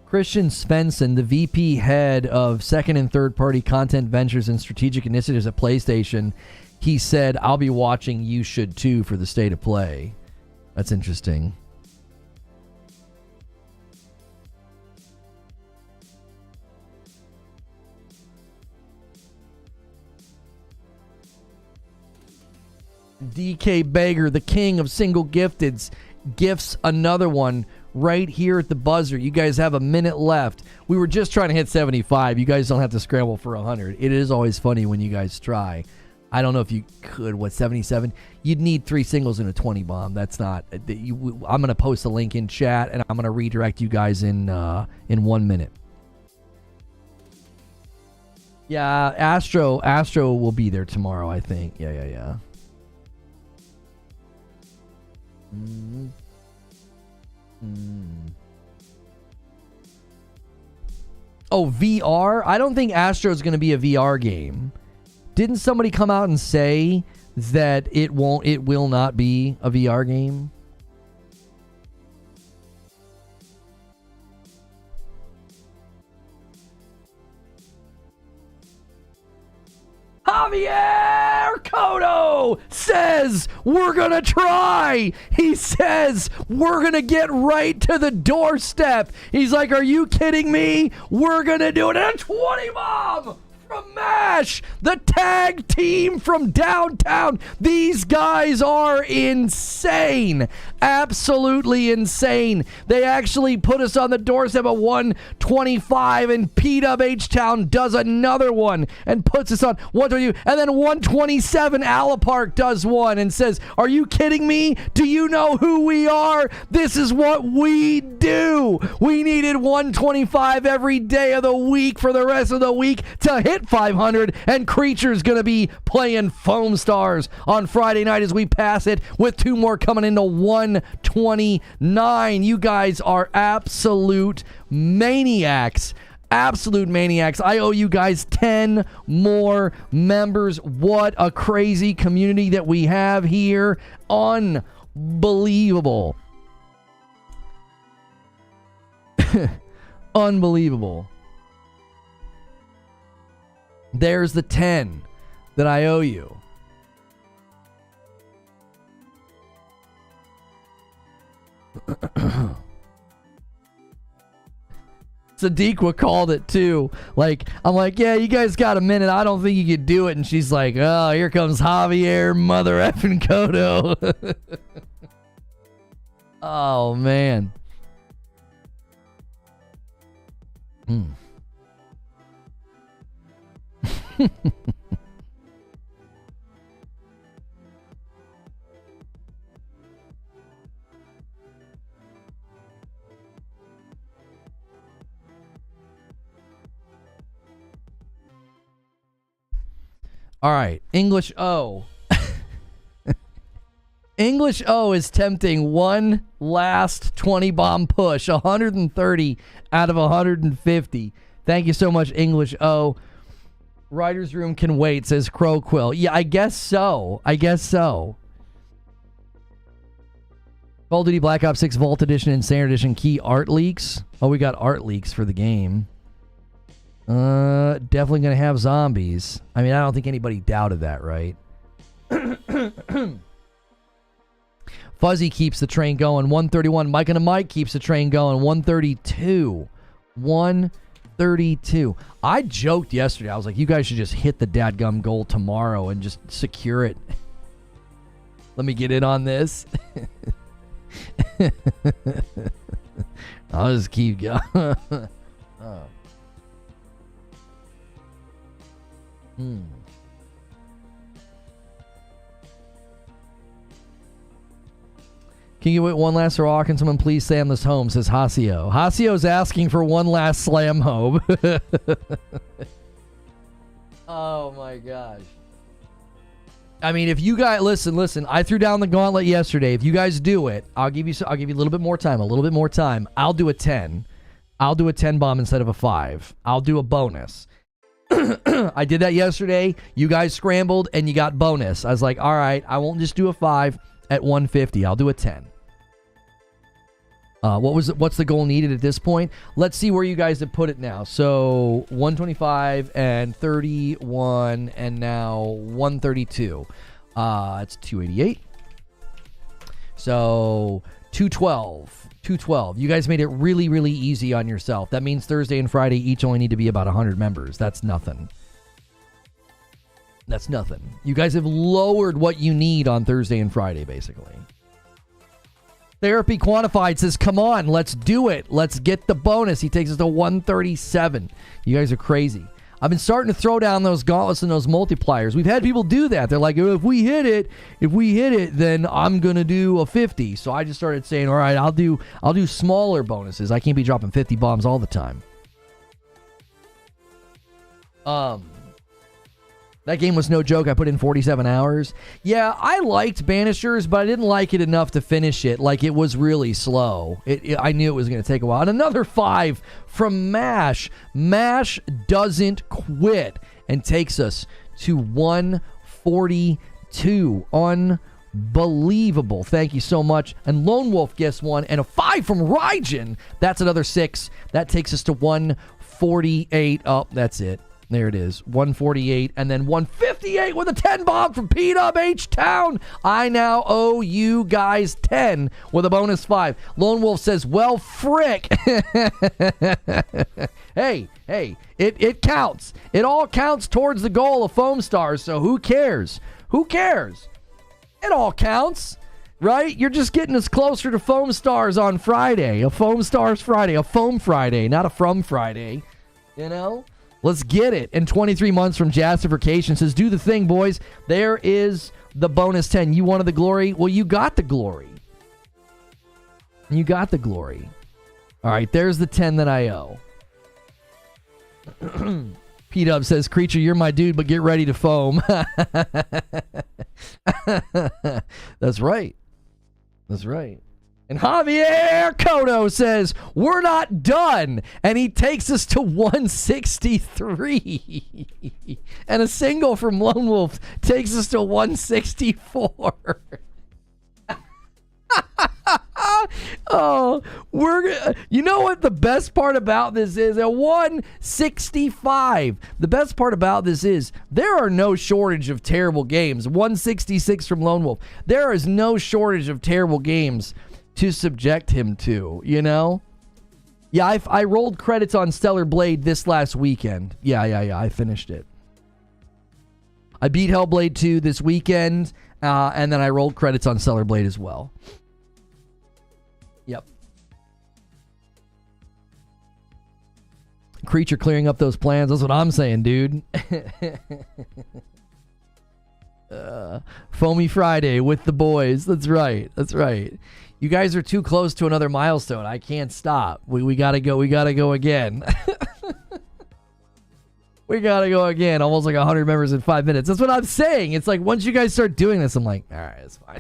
Christian Svensson, the VP head of second and third party content ventures and strategic initiatives at PlayStation, he said, I'll be watching, you should too, for the state of play. That's interesting. DK Bager, the king of single gifteds, gifts another one right here at the buzzer. You guys have a minute left. We were just trying to hit 75. You guys don't have to scramble for 100. It is always funny when you guys try. I don't know if you could. 77? You'd need 3 singles and a 20 bomb. That's not... I'm going to post a link in chat, and I'm going to redirect you guys in 1 minute. Yeah, Astro will be there tomorrow, I think. Yeah. Oh, VR? I don't think Astro's going to be a VR game. Didn't somebody come out and say that it will not be a VR game? Javier Kodo says we're gonna try. He says we're gonna get right to the doorstep. He's like, are you kidding me? We're gonna do it. And a 20 bomb from MASH, the tag team from downtown. These guys are insane. Absolutely insane. They actually put us on the doorstep at 125, and P-Dub H-Town does another one and puts us on 122, and then 127 Alapark does one and says, are you kidding me? Do you know who we are? This is what we do. We needed 125 every day of the week for the rest of the week to hit 500, and Creature's gonna be playing Foam Stars on Friday night as we pass it, with 2 more coming into 129. You guys are absolute maniacs. Absolute maniacs. I owe you guys 10 more members. What a crazy community that we have here. Unbelievable. Unbelievable. There's the 10 that I owe you. Sadiqa called it too. Like, I'm like, yeah, you guys got a minute. I don't think you could do it. And she's like, oh, here comes Javier mother effing Kodo. Oh, man. All right, English O. English O is tempting one last 20 bomb push, 130 out of 150. Thank you so much, English O. Writer's Room can wait, says Crow Quill. Yeah, I guess so. I guess so. Call of Duty Black Ops 6 Vault Edition and Standard Edition key art leaks. Oh, we got art leaks for the game. Definitely gonna have zombies. I mean, I don't think anybody doubted that, right? Fuzzy keeps the train going. 131. Mike and a Mike keeps the train going. 132. 132. I joked yesterday. I was like, you guys should just hit the dadgum goal tomorrow and just secure it. Let me get in on this. I'll just keep going. Oh. Can you wait one last rock? Can someone please slam this home? Says Hasio. Hasio's asking for one last slam home. Oh my gosh. I mean, if you guys listen, I threw down the gauntlet yesterday. If you guys do it, I'll give you a little bit more time. I'll do a 10. I'll do a 10 bomb instead of a 5. I'll do a bonus. I did that yesterday. You guys scrambled and you got bonus. I was like, all right, I won't just do a 5 at 150. I'll do a 10. What's the goal needed at this point? Let's see where you guys have put it now. So 125 and 31 and now 132. It's 288. So 212. 212. You guys made it really, really easy on yourself. That means Thursday and Friday each only need to be about 100 members. That's nothing. That's nothing. You guys have lowered what you need on Thursday and Friday, basically. Therapy Quantified says, come on, let's do it. Let's get the bonus. He takes us to 137. You guys are crazy. I've been starting to throw down those gauntlets and those multipliers. We've had people do that. They're like, if we hit it, then I'm going to do a 50. So I just started saying, all right, I'll do smaller bonuses. I can't be dropping 50 bombs all the time. That game was no joke. I put in 47 hours. Yeah, I liked Banishers, but I didn't like it enough to finish it. Like, it was really slow. I knew it was going to take a while. And another 5 from MASH. MASH doesn't quit and takes us to 142. Unbelievable. Thank you so much. And Lone Wolf gets 1. And a 5 from Raijin. That's another 6. That takes us to 148. Oh, that's it. There it is. 148 and then 158 with a 10 bomb from P-Dub H-Town. I now owe you guys 10 with a bonus 5. Lone Wolf says, well, frick. Hey, it counts. It all counts towards the goal of Foam Stars, so who cares? Who cares? It all counts, right? You're just getting us closer to Foam Stars on Friday. A Foam Stars Friday. A Foam Friday, not a From Friday. You know? Let's get it. And 23 months from Justification says, do the thing, boys. There is the bonus 10. You wanted the glory? Well, you got the glory. You got the glory. All right, there's the 10 that I owe. P-Dub says, Creature, you're my dude, but get ready to foam. That's right. That's right. And Javier Cotto says, we're not done. And he takes us to 163. And a single from Lone Wolf takes us to 164. Oh, you know what the best part about this is? At 165, the best part about this is there are no shortage of terrible games. 166 from Lone Wolf. There is no shortage of terrible games to subject him to, you know? Yeah, I rolled credits on Stellar Blade this last weekend. Yeah, I finished it. I beat Hellblade 2 this weekend, and then I rolled credits on Stellar Blade as well. Yep. Creature clearing up those plans. That's what I'm saying, dude. Foamy Friday with the boys. That's right. That's right. You guys are too close to another milestone. I can't stop. We gotta go. We gotta go again. We gotta go again. Almost like 100 members in 5 minutes. That's what I'm saying. It's like once you guys start doing this, I'm like, all right, it's fine.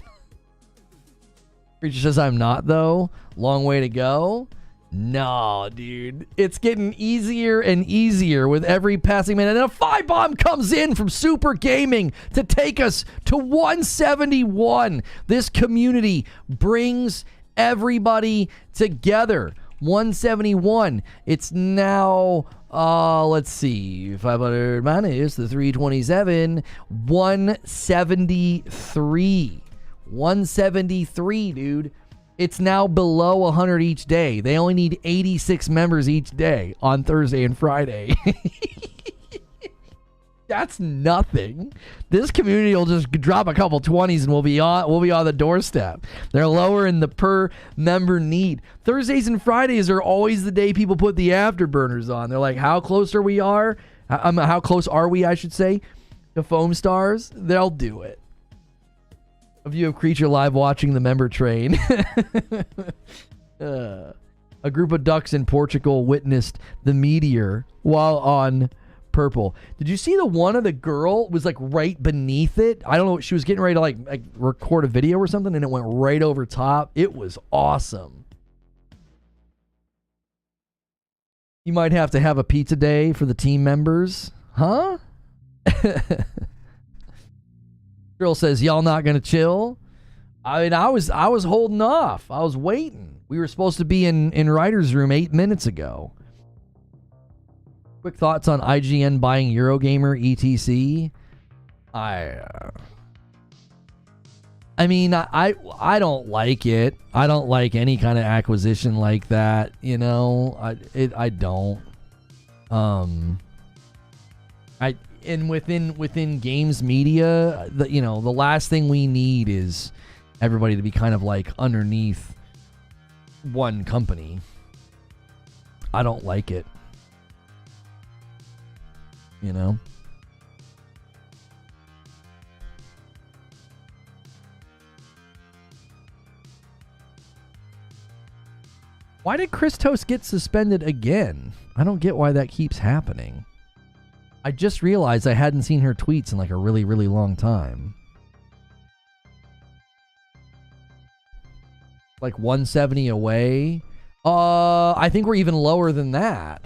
Creature says I'm not, though. Long way to go. No, dude. It's getting easier and easier with every passing minute. And a 5-bomb comes in from Super Gaming to take us to 171. This community brings everybody together. 171. It's now, let's see, 500 minus the 327. 173. 173, dude. It's now below 100 each day. They only need 86 members each day on Thursday and Friday. That's nothing. This community will just drop a couple 20s and we'll be on the doorstep. They're lowering the per member need. Thursdays and Fridays are always the day people put the afterburners on. They're like, how close are we how close are we, I should say, to Foam Stars? They'll do it. A view of Creature live watching the member train. A group of ducks in Portugal witnessed the meteor while on purple. Did you see the one of the girl was like right beneath it? I don't know. She was getting ready to like record a video or something and it went right over top. It was awesome. You might have to have a pizza day for the team members. Huh? Girl says, y'all not gonna chill? I mean, I was holding off. I was waiting. We were supposed to be in writer's room 8 minutes ago. Quick thoughts on IGN buying Eurogamer etc. I mean, I don't like it. I don't like any kind of acquisition like that. You know, I don't. And within games media, the last thing we need is everybody to be kind of like underneath one company. I don't like it. You know? Why did Christos get suspended again? I don't get why that keeps happening. I just realized I hadn't seen her tweets in like a really, really long time. Like 170 away. I think we're even lower than that.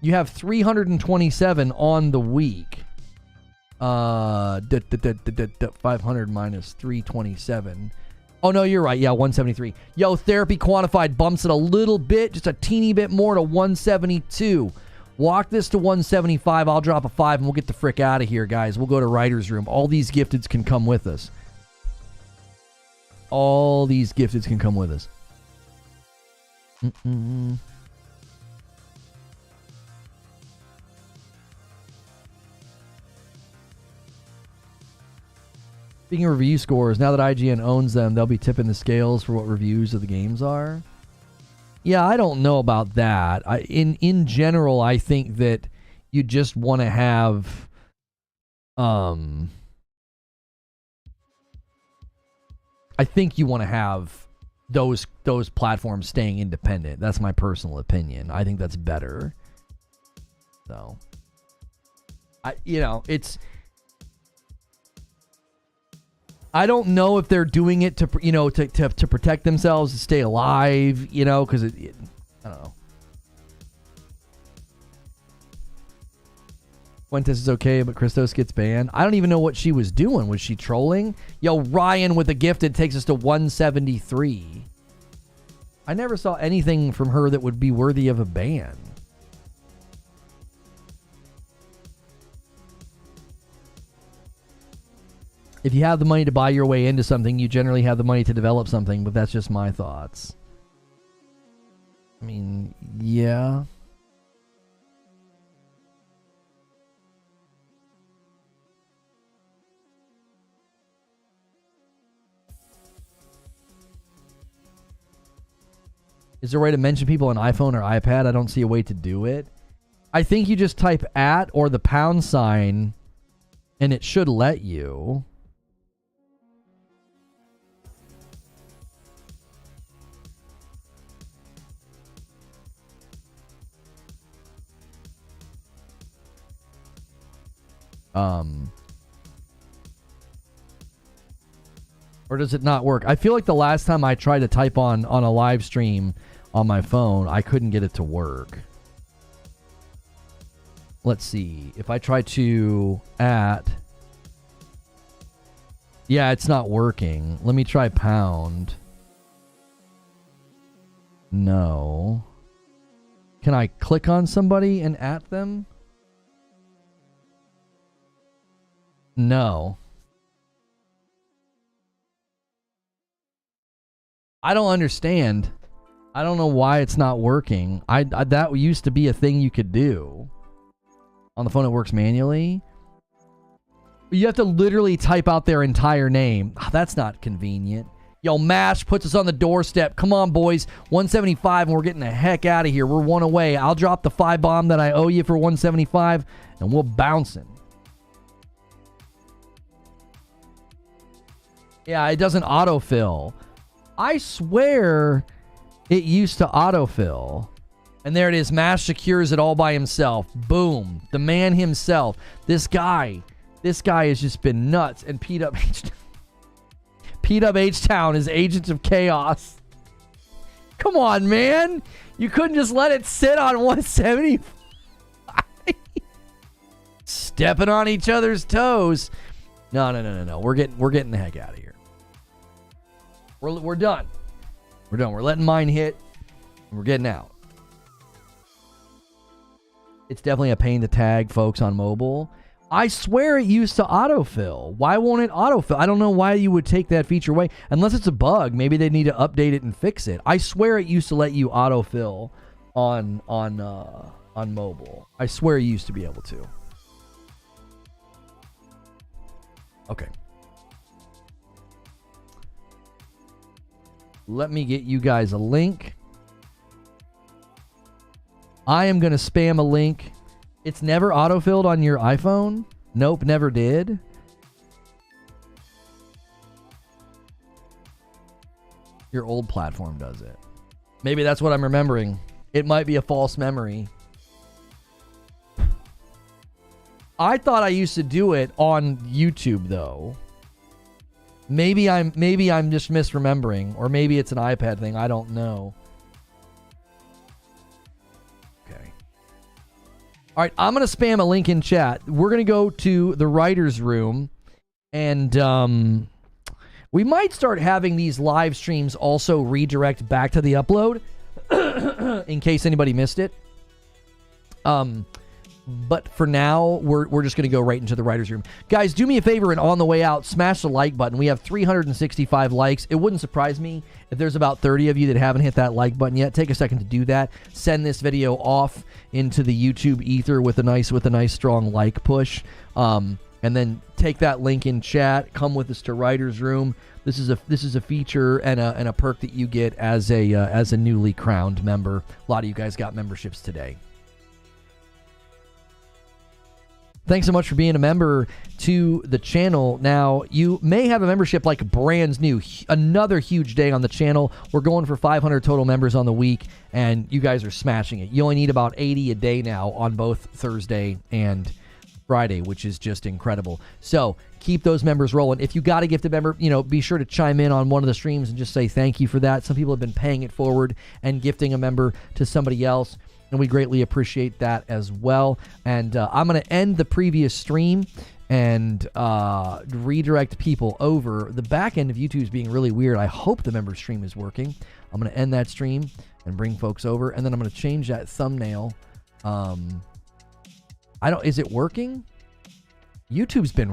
You have 327 on the week. 500 minus 327. Oh, no, you're right. Yeah, 173. Yo, therapy quantified bumps it a little bit, just a teeny bit more to 172. Walk this to 175. I'll drop a 5, and we'll get the frick out of here, guys. We'll go to writer's room. All these gifteds can come with us. All these gifteds can come with us. Speaking of review scores, now that IGN owns them, they'll be tipping the scales for what reviews of the games are. Yeah, I don't know about that. In general, I think that you just want to have I think you want to have those platforms staying independent. That's my personal opinion. I think that's better. So I don't know if they're doing it to protect themselves, to stay alive, because I don't know. Fuentes is okay, but Christos gets banned. I don't even know what she was doing. Was she trolling? Yo, Ryan with a gifted takes us to 173. I never saw anything from her that would be worthy of a ban. If you have the money to buy your way into something, you generally have the money to develop something, but that's just my thoughts. I mean, yeah. Is there a way to mention people on iPhone or iPad? I don't see a way to do it. I think you just type @ or the £, and it should let you. Or does it not work? I feel like the last time I tried to type on a live stream on my phone, I couldn't get it to work. Let's see. If I try to @ yeah, it's not working. Let me try £. No. Can I click on somebody and @ them? No. I don't understand. I don't know why it's not working. That used to be a thing you could do. On the phone, it works manually. You have to literally type out their entire name. That's not convenient. Yo, MASH puts us on the doorstep. Come on, boys. 175, and we're getting the heck out of here. We're one away. I'll drop the 5 bomb that I owe you for 175, and we'll bouncing. Yeah, it doesn't autofill. I swear it used to autofill. And there it is. MASH secures it all by himself. Boom. The man himself. This guy has just been nuts. And P-Dub H-Town is Agents of Chaos. Come on, man. You couldn't just let it sit on 175. Stepping on each other's toes. No. We're getting the heck out of here. We're done. We're done. We're letting mine hit. And we're getting out. It's definitely a pain to tag folks on mobile. I swear it used to autofill. Why won't it autofill? I don't know why you would take that feature away. Unless it's a bug. Maybe they need to update it and fix it. I swear it used to let you autofill on mobile. I swear you used to be able to. Okay. Let me get you guys a link. I am going to spam a link. It's never autofilled on your iPhone? Nope, never did. Your old platform does it. Maybe that's what I'm remembering. It might be a false memory. I thought I used to do it on YouTube though. Maybe I'm just misremembering, or maybe it's an iPad thing. I don't know. Okay. All right, I'm gonna spam a link in chat. We're gonna go to the writer's room, and We might start having these live streams also redirect back to the upload in case anybody missed it. But for now, we're just going to go right into the writer's room. Guys, do me a favor and on the way out, smash the like button. We have 365 likes. It wouldn't surprise me if there's about 30 of you that haven't hit that like button yet. Take a second to do that. Send this video off into the YouTube ether with a nice strong like push. And then take that link in chat. Come with us to writer's room. This is a feature and a perk that you get as a newly crowned member. A lot of you guys got memberships today. Thanks so much for being a member to the channel. Now, you may have a membership like brand new. Another huge day on the channel. We're going for 500 total members on the week, and you guys are smashing it. You only need about 80 a day now on both Thursday and Friday, which is just incredible. So keep those members rolling. If you got a gifted member, be sure to chime in on one of the streams and just say thank you for that. Some people have been paying it forward and gifting a member to somebody else, and we greatly appreciate that as well. And I'm going to end the previous stream and redirect people over. The back end of YouTube is being really weird. I hope the member stream is working. I'm going to end that stream and bring folks over, and then I'm going to change that thumbnail. Is it working? YouTube's been